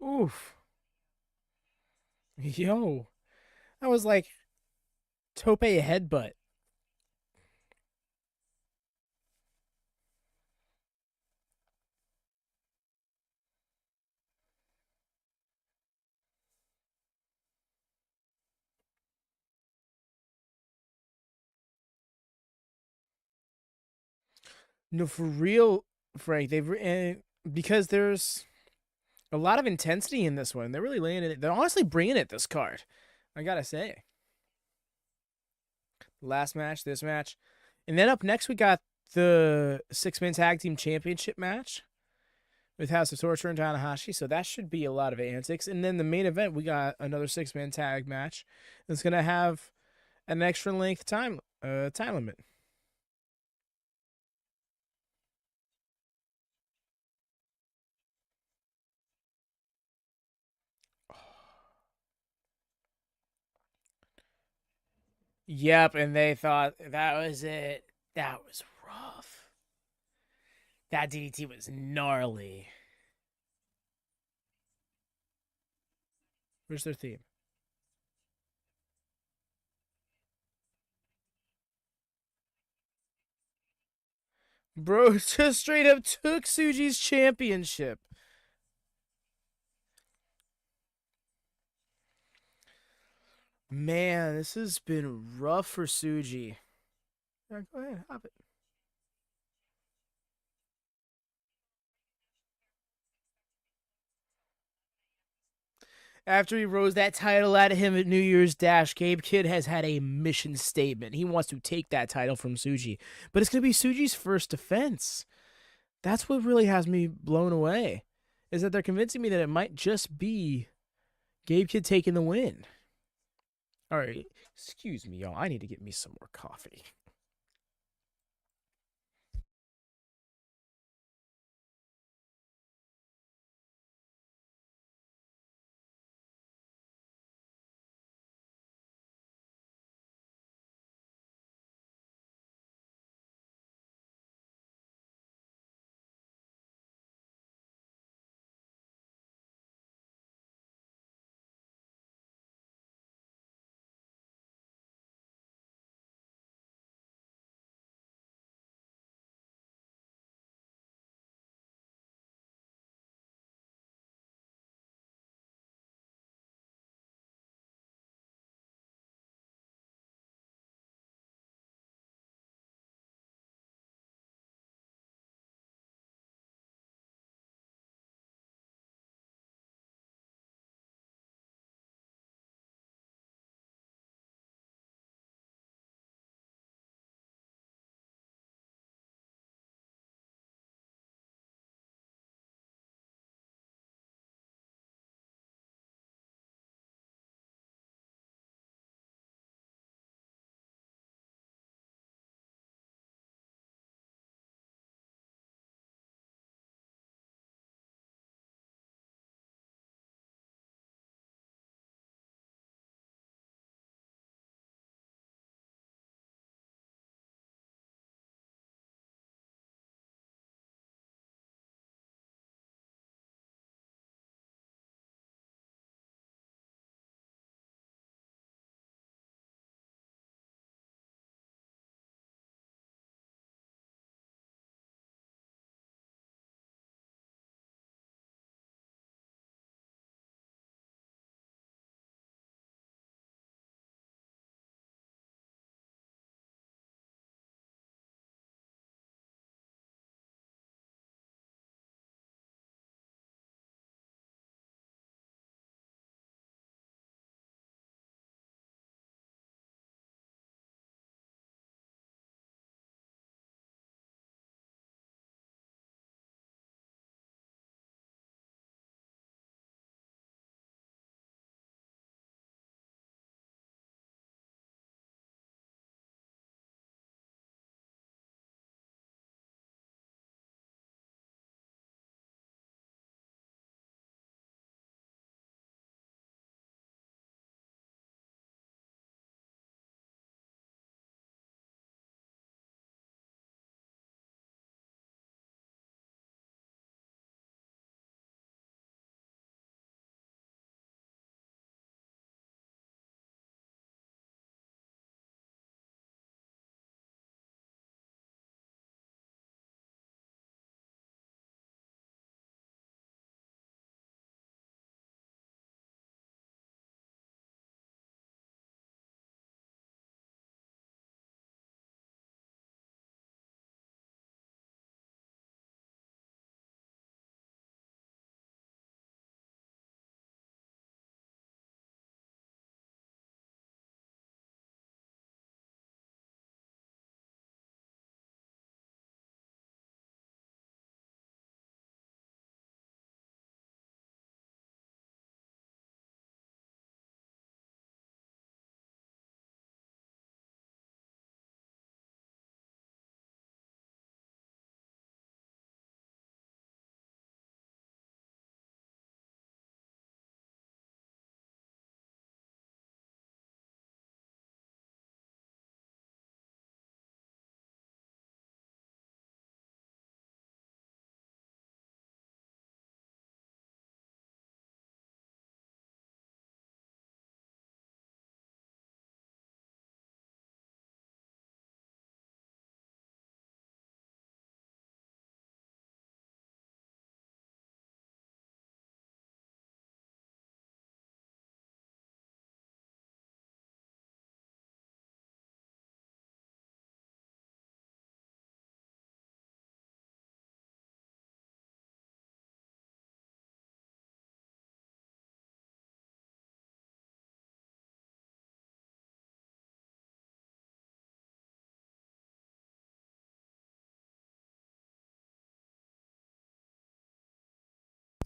Oof. Yo. I was like, tope headbutt. No, for real, Frank. Because there's a lot of intensity in this one. They're really laying it. They're honestly bringing it this card. I gotta say. Last match, this match, and then up next we got the 6-man tag team championship match with House of Torture and Tanahashi. So that should be a lot of antics. And then the main event, we got another 6-man tag match. That's gonna have an extra length time limit. Yep, and they thought that was it. That was rough. That DDT was gnarly. Where's their theme? Bro just straight up took Tsuji's championship. Man, this has been rough for Tsuji. Yeah, go ahead, hop it. After he rose that title out of him at New Year's Dash, Gabe Kidd has had a mission statement. He wants to take that title from Tsuji. But it's going to be Tsuji's first defense. That's what really has me blown away. Is that they're convincing me that it might just be Gabe Kidd taking the win. All right, excuse me, y'all. I need to get me some more coffee.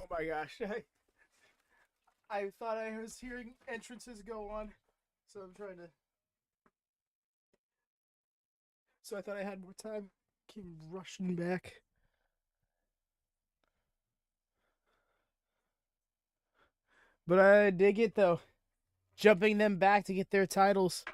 Oh my gosh. I thought I was hearing entrances go on, so I'm trying to. So I thought I had more time. Came rushing back. But I dig it though. Jumping them back to get their titles.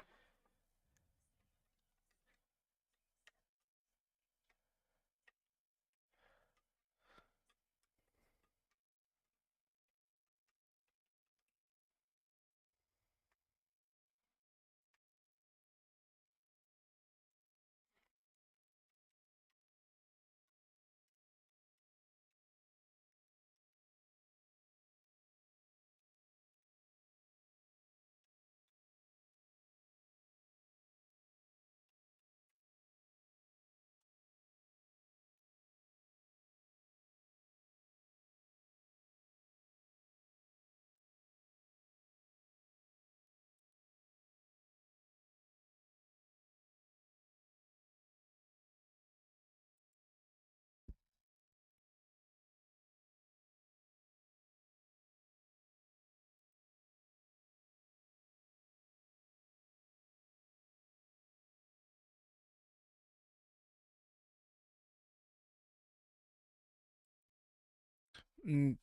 Mm,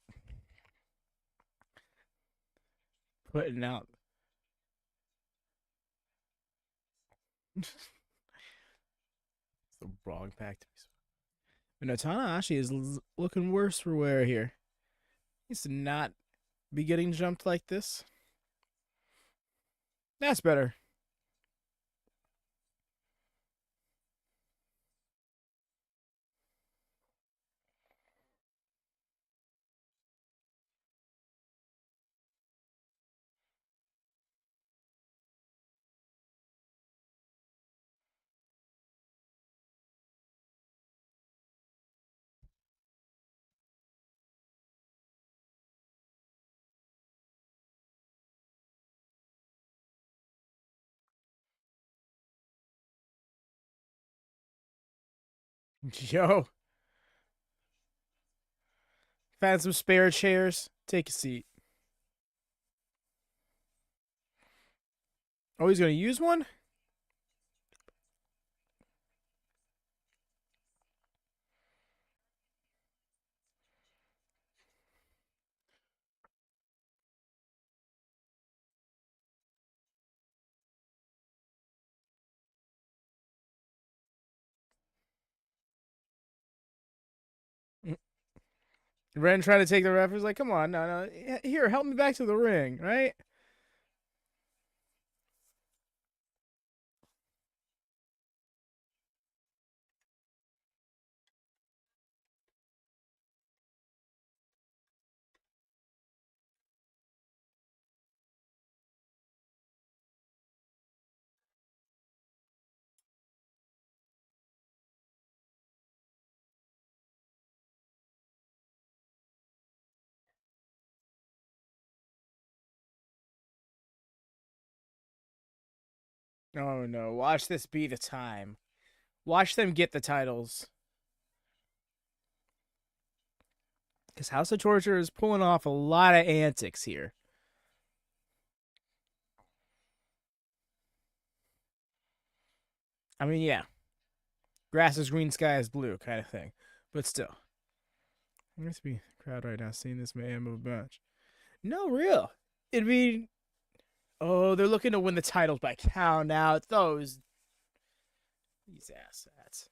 putting out. It's the wrong pack to be. No, Tanahashi is looking worse for wear here. He's not be getting jumped like this. That's better. Yo, found some spare chairs. Take a seat. Oh, he's gonna use one? Ren trying to take the ref is like, come on, no. Here, help me back to the ring, right? Oh no, watch this be the time. Watch them get the titles. Because House of Torture is pulling off a lot of antics here. I mean, yeah. Grass is green, sky is blue kind of thing. But still. I'm going to be crowd right now seeing this man move a bunch. No, real. It'd be. Oh, they're looking to win the titles by count out. These assets.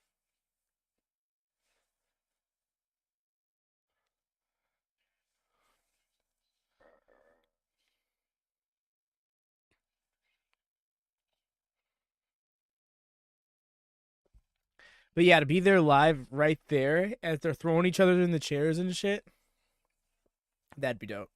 But yeah, to be there live right there as they're throwing each other in the chairs and shit, that'd be dope.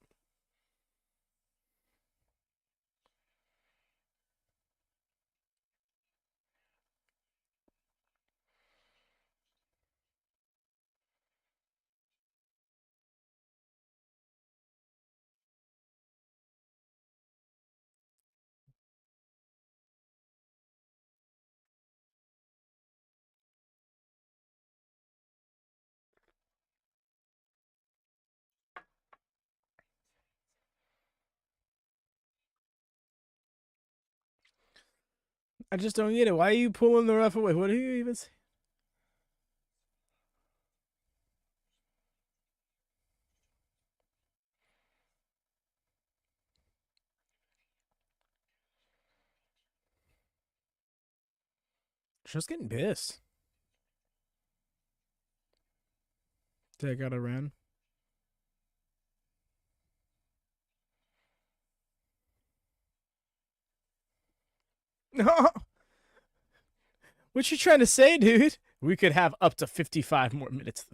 I just don't get it. Why are you pulling the ref away? What are you even saying? Just getting pissed. Take out a run. What you trying to say, dude? We could have up to 55 more minutes.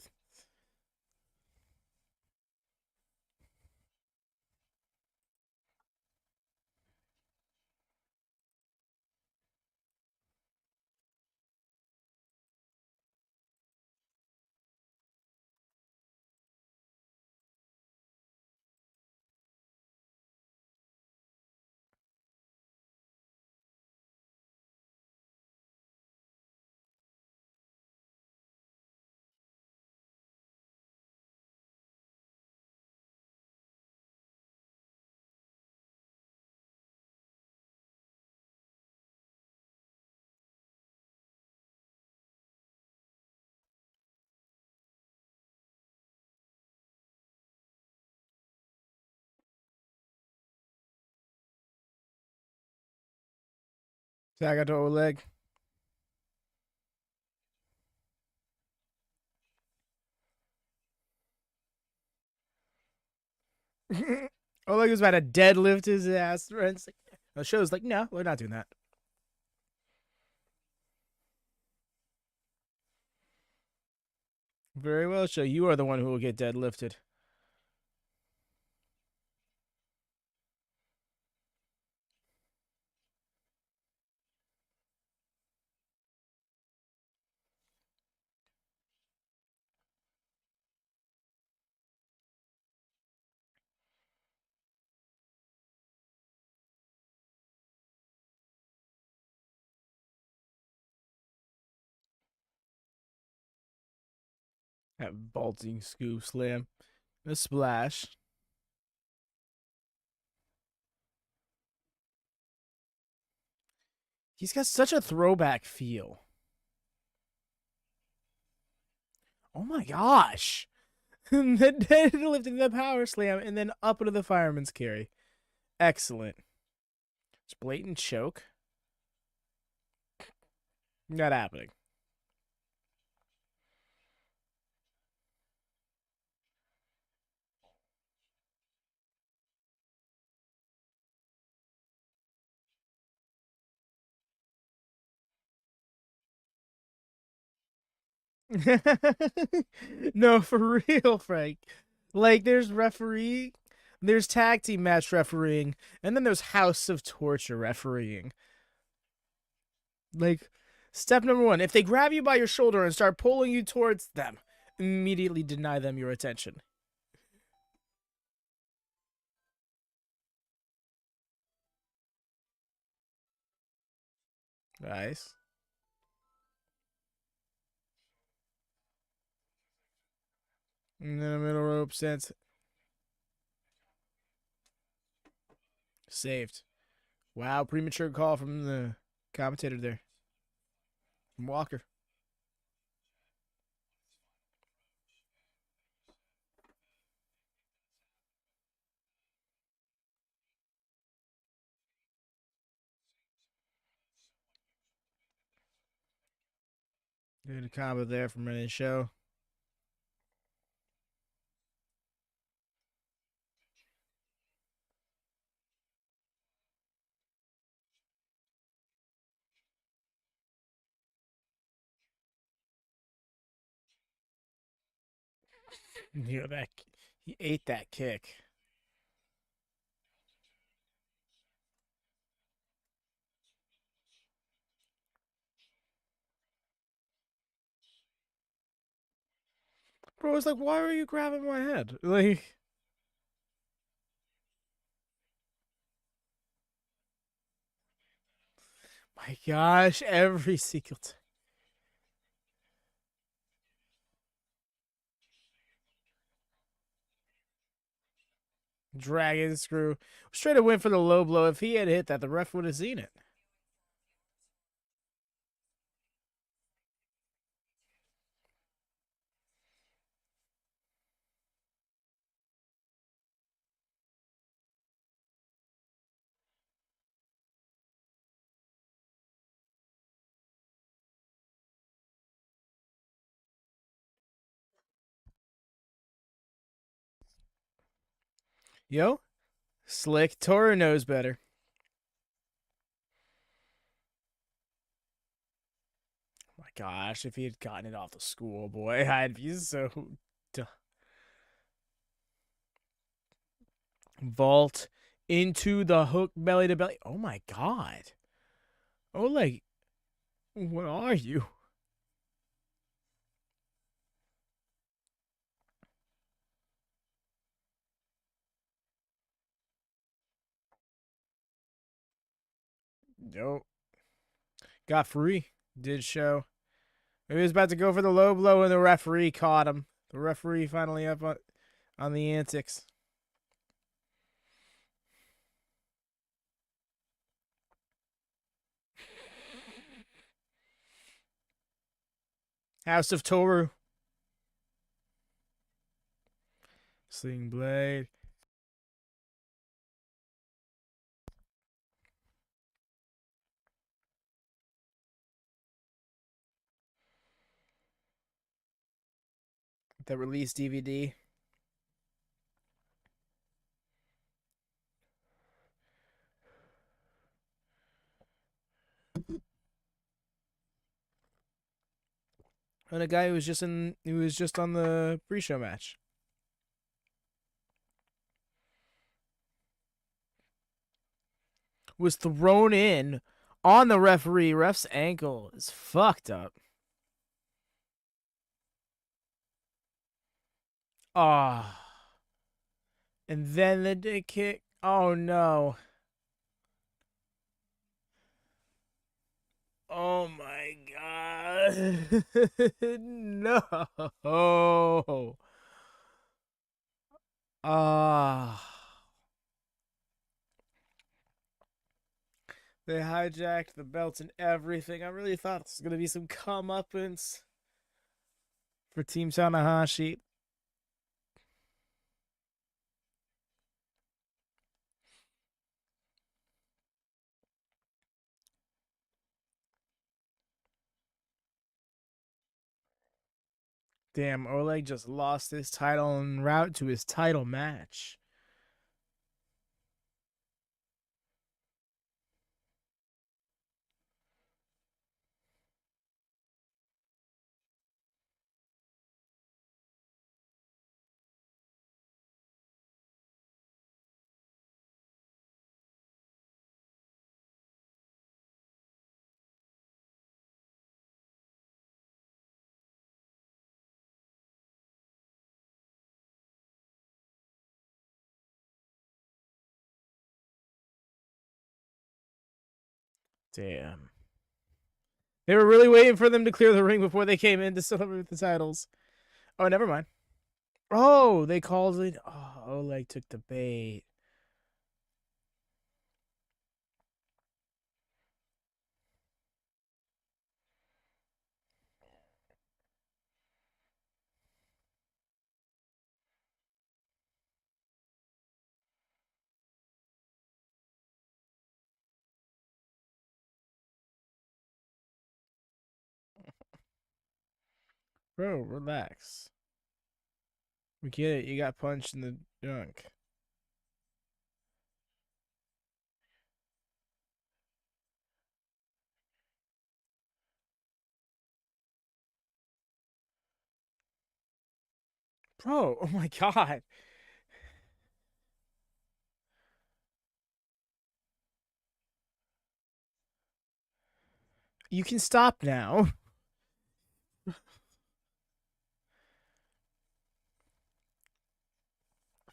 Tag out to Oleg. Oleg was about to deadlift his ass. The show's like, no, we're not doing that. Very well, show. You are the one who will get deadlifted. That vaulting scoop slam. The splash. He's got such a throwback feel. Oh my gosh. The deadlift the power slam and then up into the fireman's carry. Excellent. It's blatant choke. Not happening. No, for real, Frank. Like, there's referee, there's tag team match refereeing, and then there's House of Torture refereeing. Like, step number one, if they grab you by your shoulder and start pulling you towards them, immediately deny them your attention. Nice. And then a middle rope sense. Saved. Wow, premature call from the commentator there. From Walker. Good combo there from René Show. You know, that he ate that kick. Bro, it's like, why are you grabbing my head? Like, my gosh, every single time. Dragon screw. Straight to win for the low blow. If he had hit that, the ref would have seen it. Yo, slick. Toru knows better. Oh my gosh, if he had gotten it off the school, boy, I'd be so. Vault into the hook belly to belly. Oh my god. Oh, like, what are you? Yo, got free. Did show. He was about to go for the low blow, and the referee caught him. The referee finally up on the antics. House of Toru. Sling Blade. The release DVD. And a guy who was just on the pre-show match. Was thrown in on the referee. Ref's ankle is fucked up. Ah. Oh. And then the dick kick. Oh no. Oh my god. No. Ah. They hijacked the belts and everything. I really thought this was going to be some comeuppance for Team Tanahashi. Damn, Oleg just lost his title en route to his title match. Damn. They were really waiting for them to clear the ring before they came in to celebrate the titles. Oh, never mind. Oh, they called it. Oh, Oleg took the bait. Bro, relax. We get it. You got punched in the junk. Bro, oh my god. You can stop now.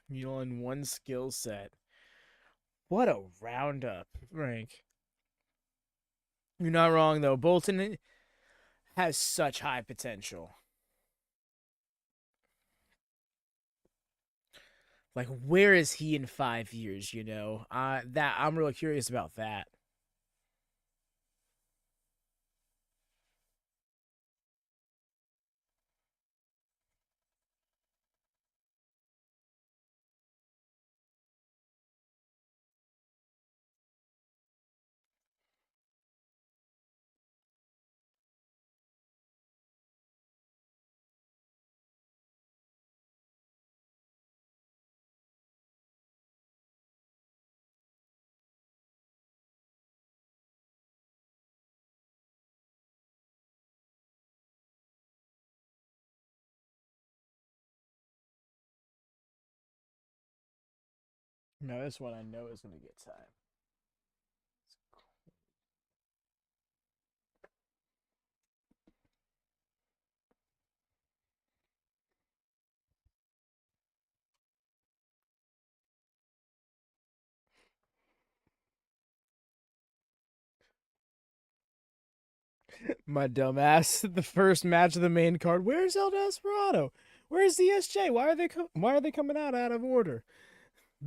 You on one skill set. What a roundup, Frank. You're not wrong though. Bolton has such high potential. Like, where is he in 5 years? That I'm really curious about that. No, this one I know is going to get time. My dumb ass. The first match of the main card. Where's El Desperado? Where's DSJ? Why are they coming out of order?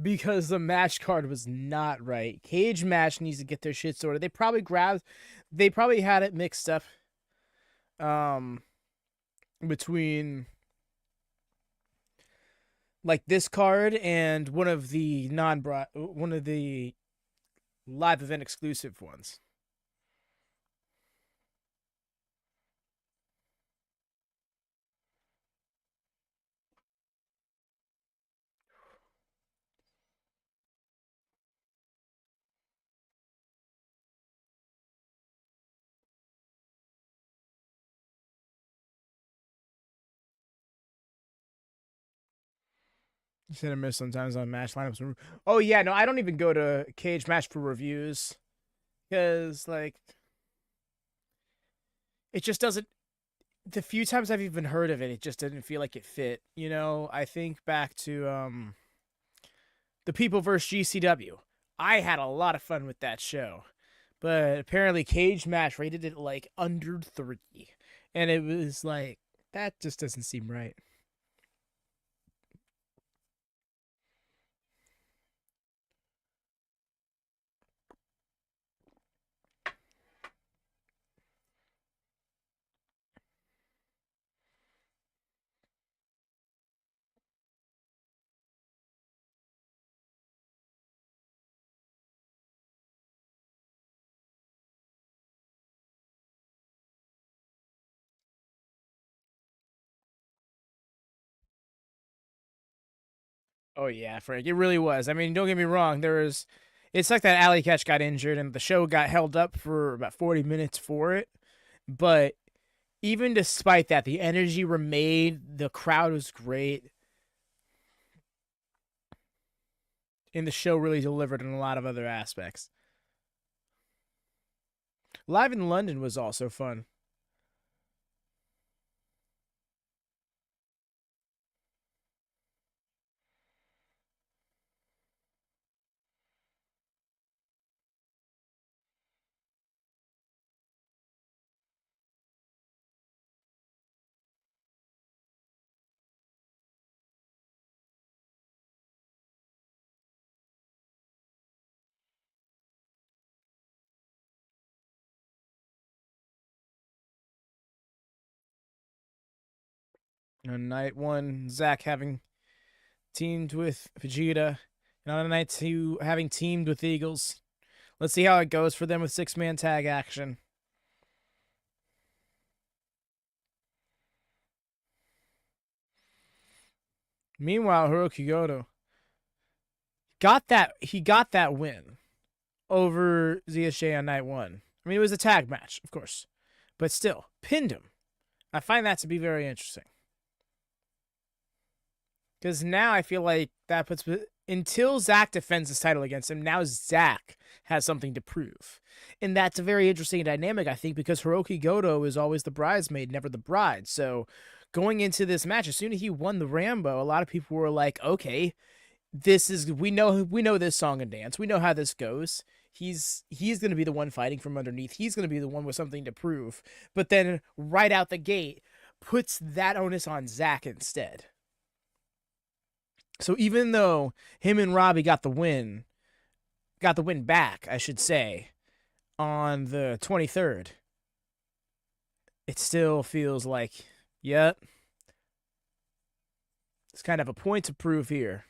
Because the match card was not right. Cage Match needs to get their shit sorted. They probably had it mixed up between like this card and one of the live event exclusive ones. You said I miss sometimes on match lineups. Oh yeah, no, I don't even go to Cage Match for reviews because like it just doesn't. The few times I've even heard of it, it just didn't feel like it fit. You know, I think back to the People vs GCW. I had a lot of fun with that show, but apparently Cage Match rated it like under 3, and it was like that just doesn't seem right. Oh yeah, Frank, it really was. I mean, don't get me wrong. It's like that alley catch got injured and the show got held up for about 40 minutes for it. But even despite that, the energy remained. The crowd was great, and the show really delivered in a lot of other aspects. Live in London was also fun. On night 1, Zack having teamed with Vegeta, and on night 2, having teamed with Eagles. Let's see how it goes for them with 6-man tag action. Meanwhile, Hiroki Goto he got that win over ZSJ on night 1. I mean, it was a tag match, of course, but still pinned him. I find that to be very interesting because now I feel like that puts until Zack defends his title against him. Now Zack has something to prove, and that's a very interesting dynamic, I think, because Hiroki Goto is always the bridesmaid, never the bride. So going into this match, as soon as he won the Rambo, a lot of people were like, okay, we know this song and dance. We know how this goes. He's going to be the one fighting from underneath. He's going to be the one with something to prove. But then right out the gate puts that onus on Zack instead. So even though him and Robbie got the win back, I should say, on the 23rd, it still feels like, yep, it's kind of a point to prove here.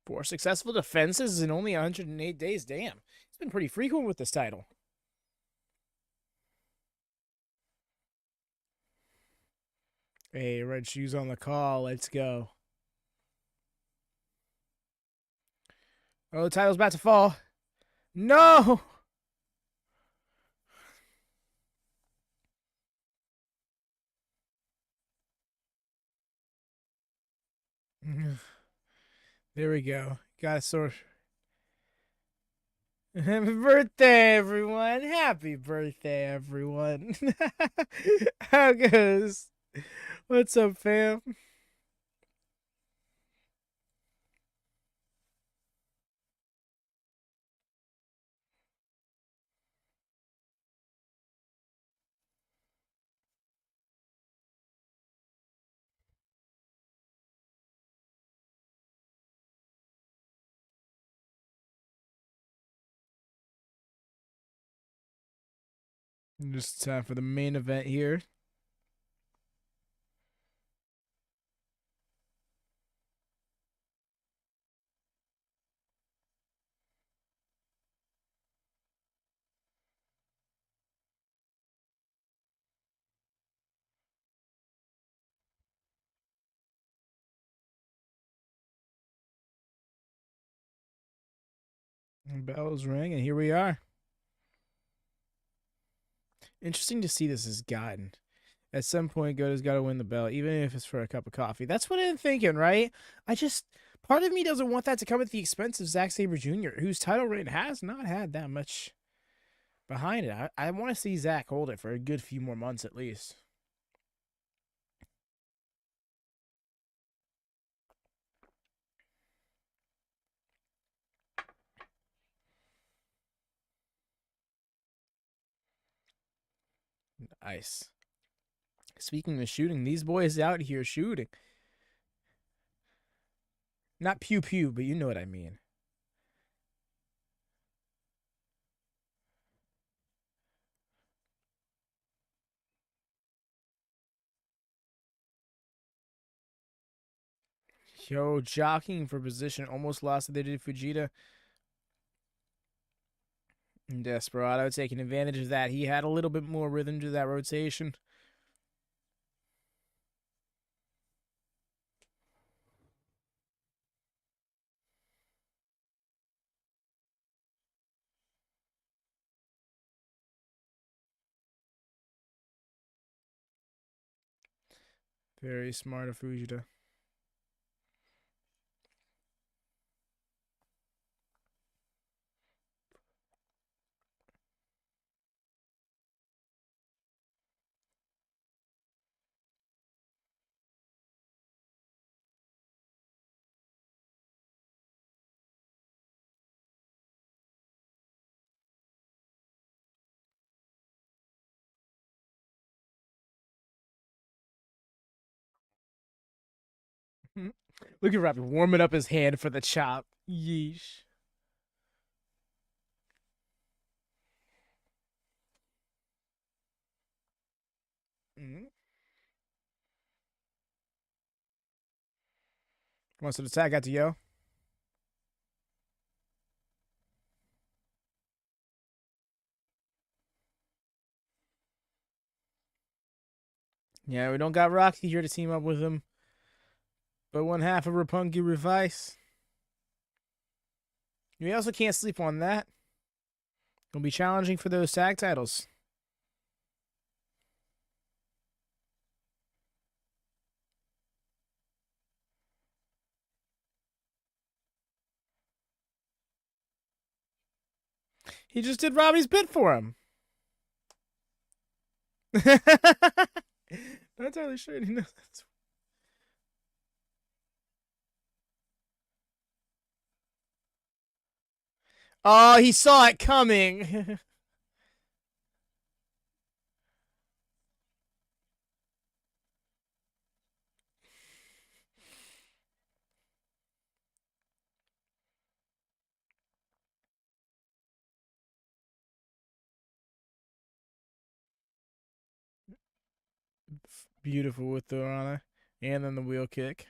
Four successful defenses in only 108 days. Damn. He's been pretty frequent with this title. Hey, Red Shoes on the call. Let's go. Oh, the title's about to fall. No! There we go. Got a sort. Happy birthday, everyone! Happy birthday, everyone! How goes? What's up, fam? Just time for the main event here. Bells ring, and here we are. Interesting to see this has gotten. At some point, Goto's got to win the belt, even if it's for a cup of coffee. That's what I'm thinking, right? Part of me doesn't want that to come at the expense of Zack Sabre Jr., whose title reign has not had that much behind it. I want to see Zack hold it for a good few more months at least. Nice. Speaking of shooting, these boys out here shooting. Not pew pew, but you know what I mean. Yo, jockeying for position. Almost lost it. They did Fujita. And Desperado taking advantage of that. He had a little bit more rhythm to that rotation. Very smart of Fujita. Look at Robbie warming up his hand for the chop. Yeesh. Mm-hmm. Wants to attack out to Yo. Yeah, we don't got Rocky here to team up with him. But one half of Roppongi Revice. We also can't sleep on that. It'll be challenging for those tag titles. He just did Robbie's bit for him. Not entirely sure he knows that. Oh, he saw it coming. Beautiful with the Rana. And then the wheel kick.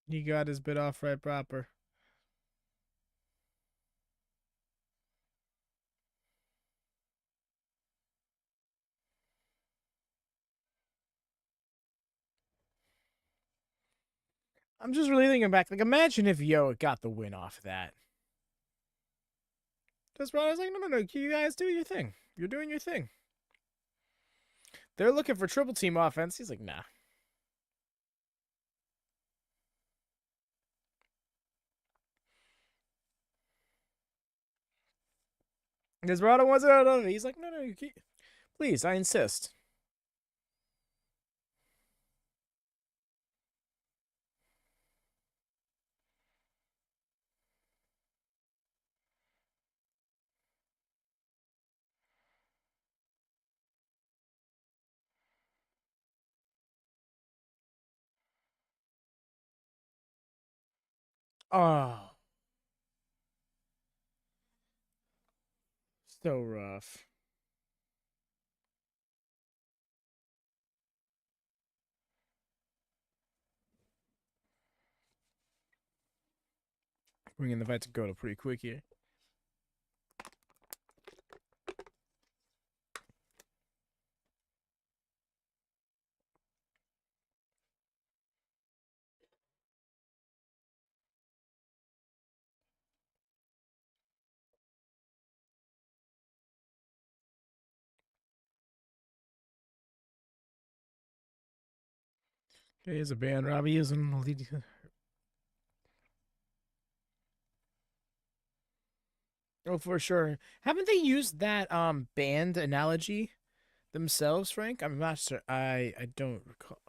He got his bit off right proper. I'm just really thinking back. Like, imagine if Yo got the win off of that. That's why I was like, no, you guys do your thing. You're doing your thing. They're looking for triple team offense. He's like, nah. Desperado wants it out of it. He's like, no, you keep. Please, I insist. Oh, so rough. Bringing the fight to Goto pretty quick here. Okay, here's a band. Robbie isn't the lead. Oh, for sure. Haven't they used that band analogy themselves, Frank? I'm not sure. I don't recall.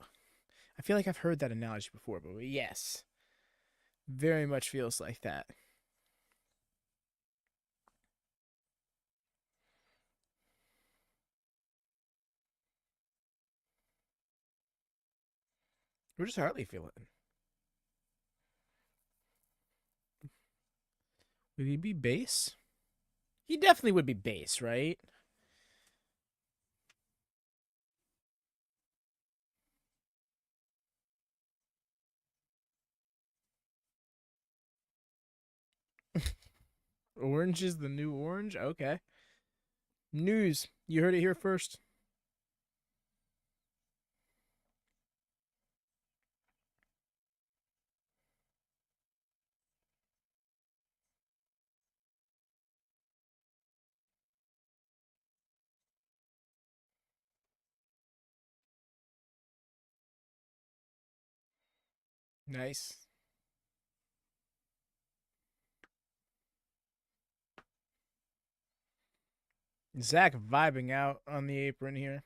I feel like I've heard that analogy before, but yes, very much feels like that. Where does Hartley feel it? Would he be base? He definitely would be base, right? Orange is the new orange? Okay. News. You heard it here first. Nice. Zach vibing out on the apron here.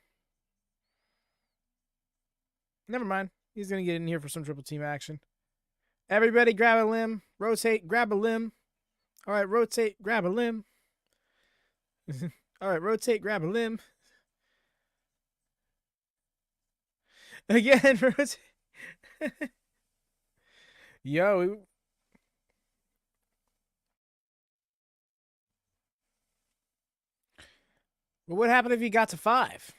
Never mind. He's going to get in here for some triple team action. Everybody grab a limb. Rotate, grab a limb. All right, rotate, grab a limb. All right, rotate, grab a limb. Again, rotate. Yo. But what happened if he got to 5?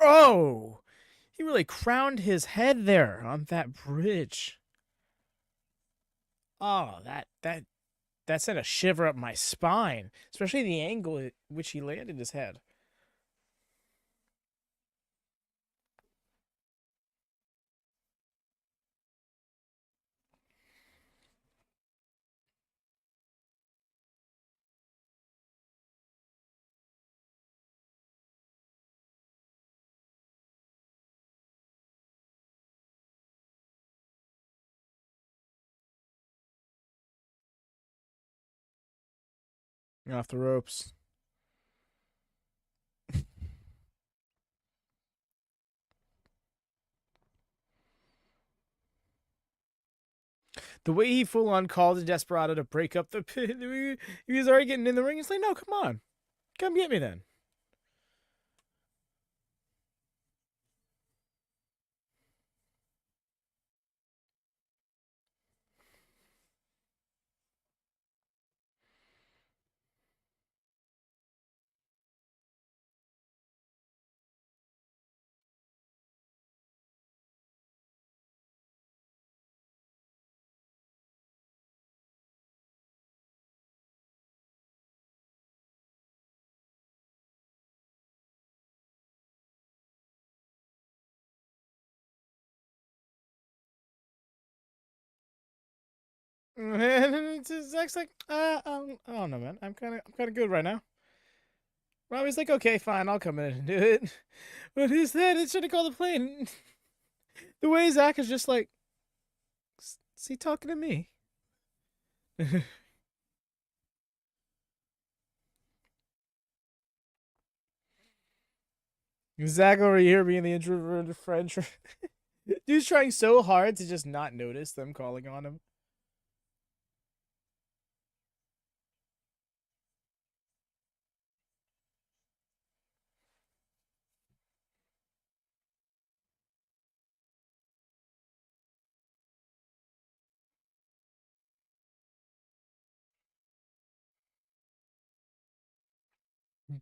Oh! He really crowned his head there on that bridge. Oh, that sent a shiver up my spine, especially the angle at which he landed his head. Off the ropes. The way he full on called Desperado to break up the pit, he was already getting in the ring. He's like, no, come on. Come get me then. And Zach's like, I don't know, man. I'm kind of good right now. Robbie's like, okay, fine, I'll come in and do it. But who's that? It should have called the plane. The way Zach is just like, is he talking to me? Zach over here being the introverted friend. Dude's trying so hard to just not notice them calling on him.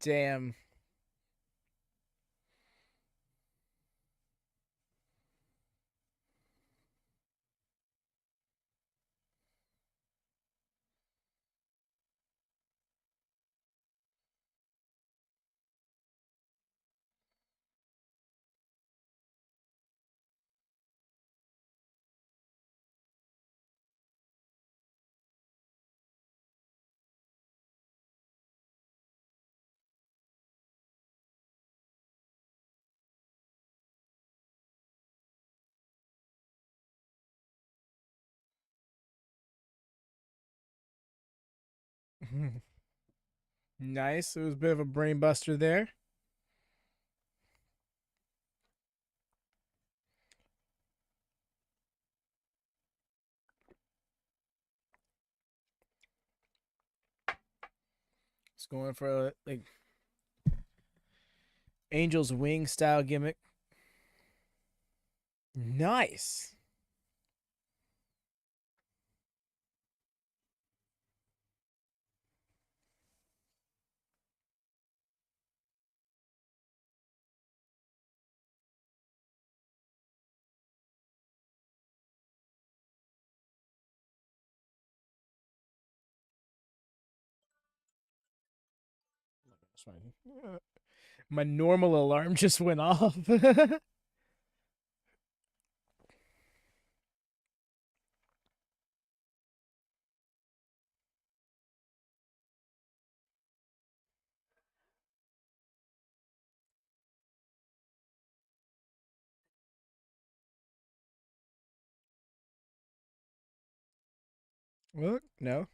Damn. Nice. It was a bit of a brain buster there. It's going for a like Angel's Wing style gimmick. Nice. My normal alarm just went off. What? No.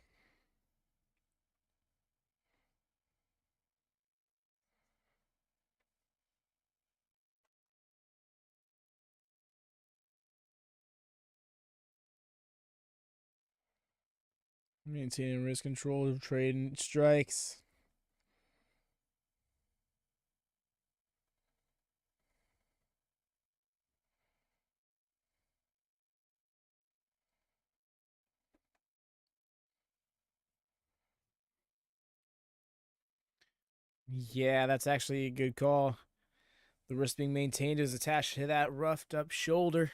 Maintaining risk control of trade and strikes. Yeah, that's actually a good call. The wrist being maintained is attached to that roughed up shoulder.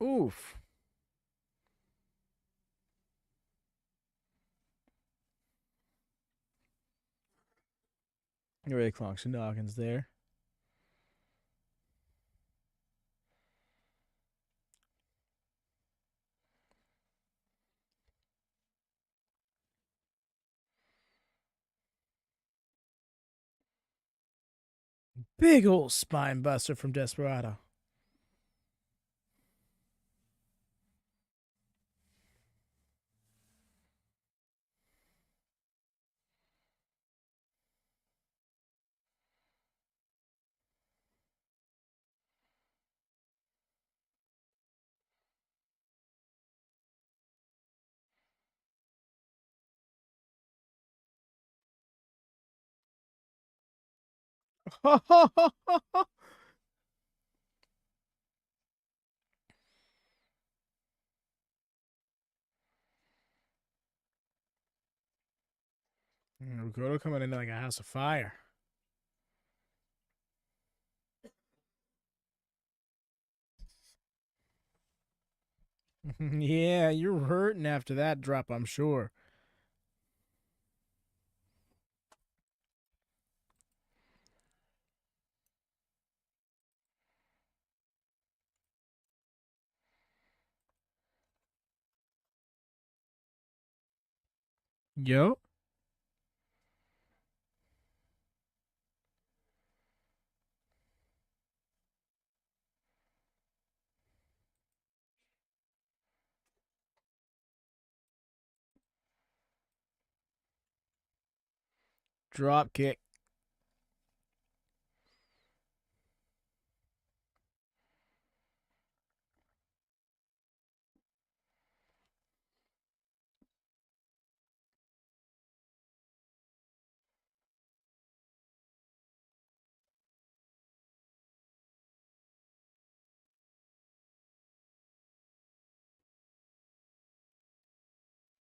Oof. Really clonks and noggins there. Big old spine buster from Desperado. Rigoto coming in like a house of fire. Yeah, you're hurting after that drop, I'm sure. Yo. Drop kick.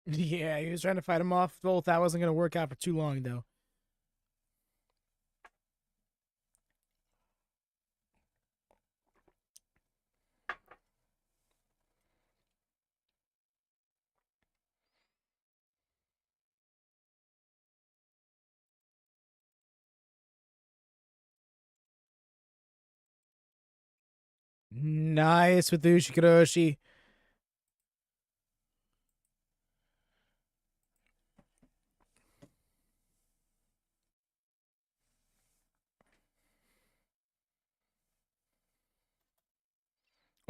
Yeah, he was trying to fight him off. Both that wasn't gonna work out for too long though. Nice with the Ushikoroshi.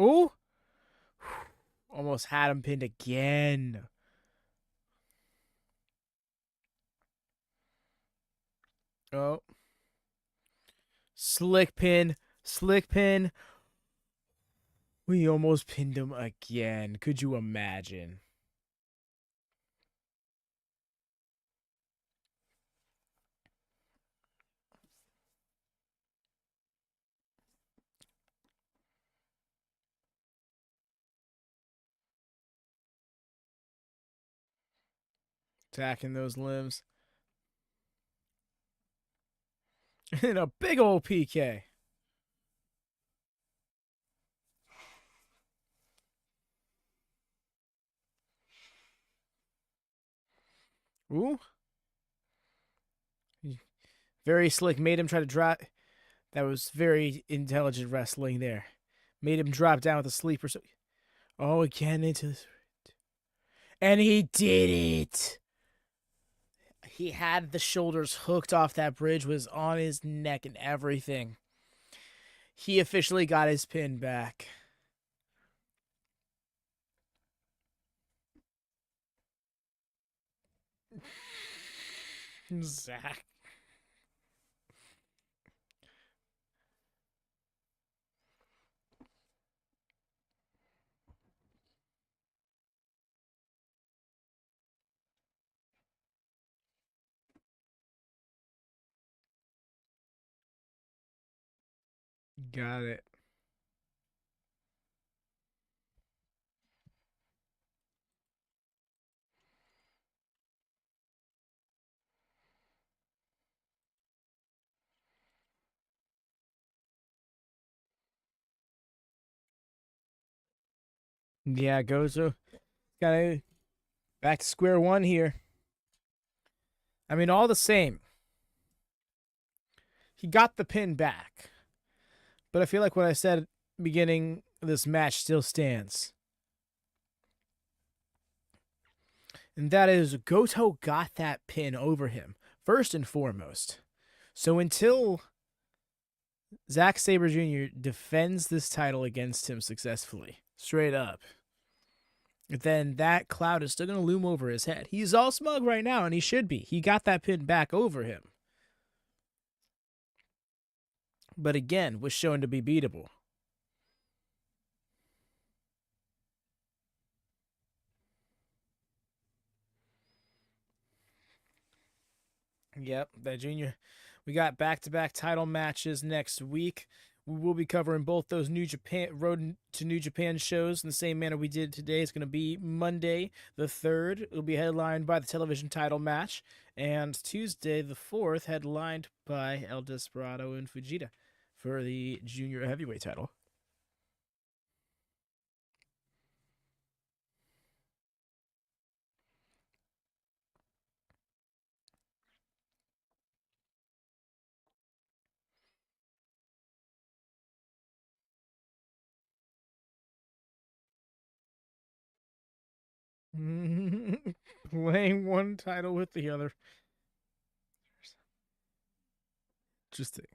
Ooh. Almost had him pinned again. Oh. Slick pin. Slick pin. We almost pinned him again. Could you imagine? Attacking those limbs. And a big old PK. Ooh. Very slick. Made him try to drop. That was very intelligent wrestling there. Made him drop down with a sleeper. So, oh, again into this. And he did it. He had the shoulders hooked off that bridge, was on his neck and everything. He officially got his pin back. Zach. Got it. Yeah, Gozo. Gotta back to square one here. I mean, all the same. He got the pin back. But I feel like what I said beginning of this match still stands. And that is Goto got that pin over him, first and foremost. So until Zack Sabre Jr. defends this title against him successfully, straight up, then that cloud is still going to loom over his head. He's all smug right now, and he should be. He got that pin back over him. But again, was shown to be beatable. Yep, that junior. We got back-to-back title matches next week. We will be covering both those New Japan Road to New Japan shows in the same manner we did today. It's going to be Monday the 3rd. It'll be headlined by the television title match, and Tuesday the 4th headlined by El Desperado and Fujita for the junior heavyweight title. Playing one title with the other. Interesting.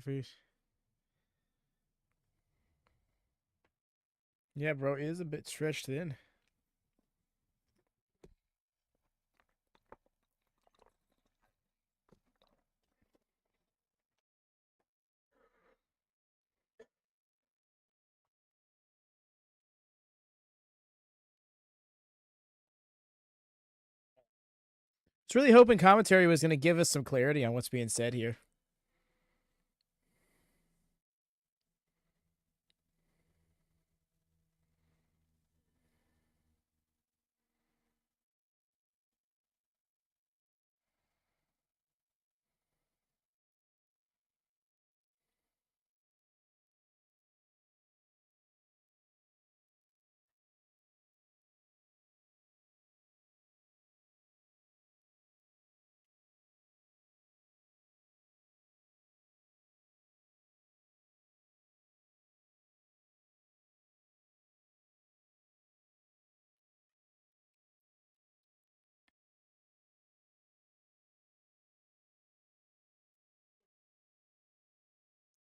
Fish. Yeah, bro, it is a bit stretched thin. It's really hoping commentary was going to give us some clarity on what's being said here.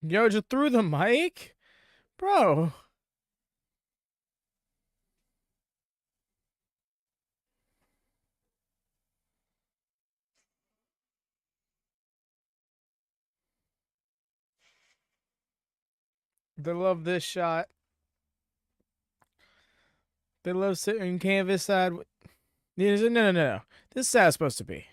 Yo, just threw the mic? Bro. They love this shot. They love sitting canvas side. No. This is how it's supposed to be.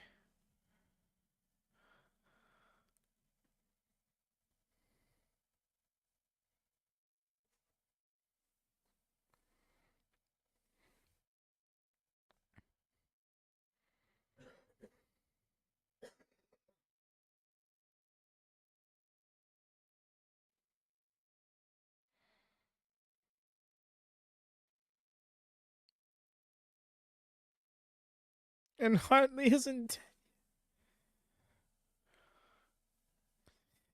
And Hartley isn't.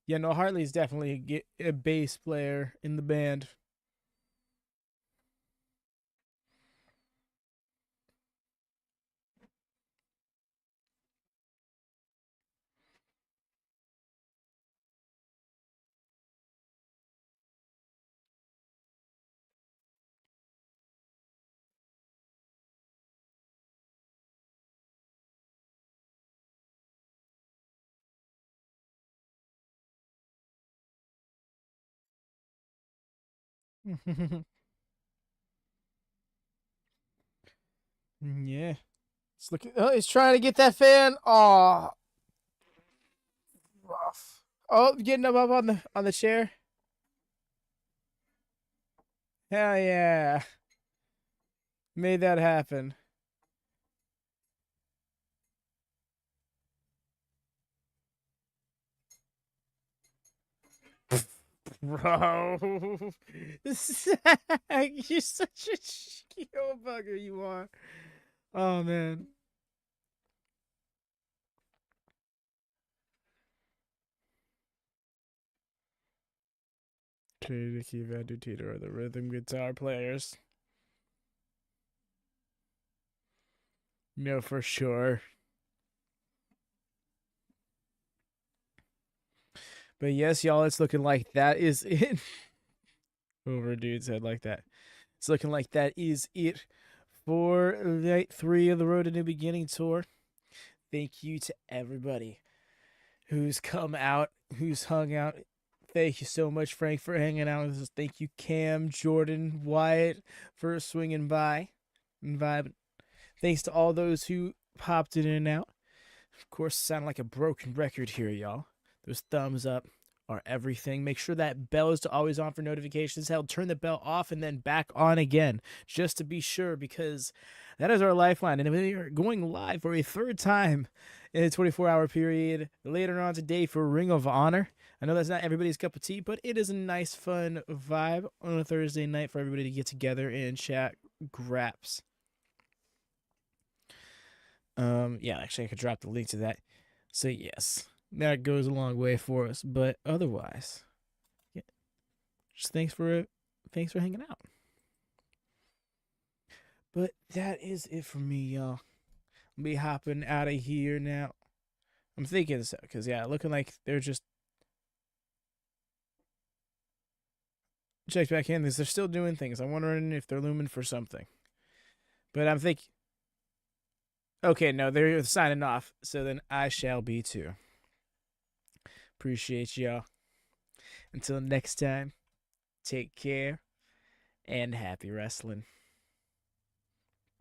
Yeah, no, Hartley's definitely a bass player in the band. Yeah. It's looking. Oh, he's trying to get that fan. Oh, rough. Oh, getting up on the chair. Hell yeah. Made that happen. Bro. You're such a skill bugger, you are. Oh, man. Katie, Vadu, Teeter are the rhythm guitar players. No, for sure. But yes, y'all, it's looking like that is it. Over a dude's head like that. It's looking like that is it for night 3 of the Road to New Beginning tour. Thank you to everybody who's come out, who's hung out. Thank you so much, Frank, for hanging out with us. Thank you, Cam, Jordan, Wyatt, for swinging by and vibing. Thanks to all those who popped in and out. Of course, sound like a broken record here, y'all. Those thumbs up are everything. Make sure that bell is always on for notifications. Hell, turn the bell off and then back on again, just to be sure, because that is our lifeline. And we are going live for a third time in a 24-hour period later on today for Ring of Honor. I know that's not everybody's cup of tea, but it is a nice, fun vibe on a Thursday night for everybody to get together and chat graps. Yeah, actually I could drop the link to that. So yes, that goes a long way for us. But otherwise, yeah, just thanks for hanging out. But that is it for me, y'all. I'll be hopping out of here now. I'm thinking so, because yeah, looking like they're just checked back in. They're still doing things. I'm wondering if they're looming for something. But I'm thinking, okay, no, they're signing off. So then I shall be too. Appreciate y'all. Until next time, take care and happy wrestling.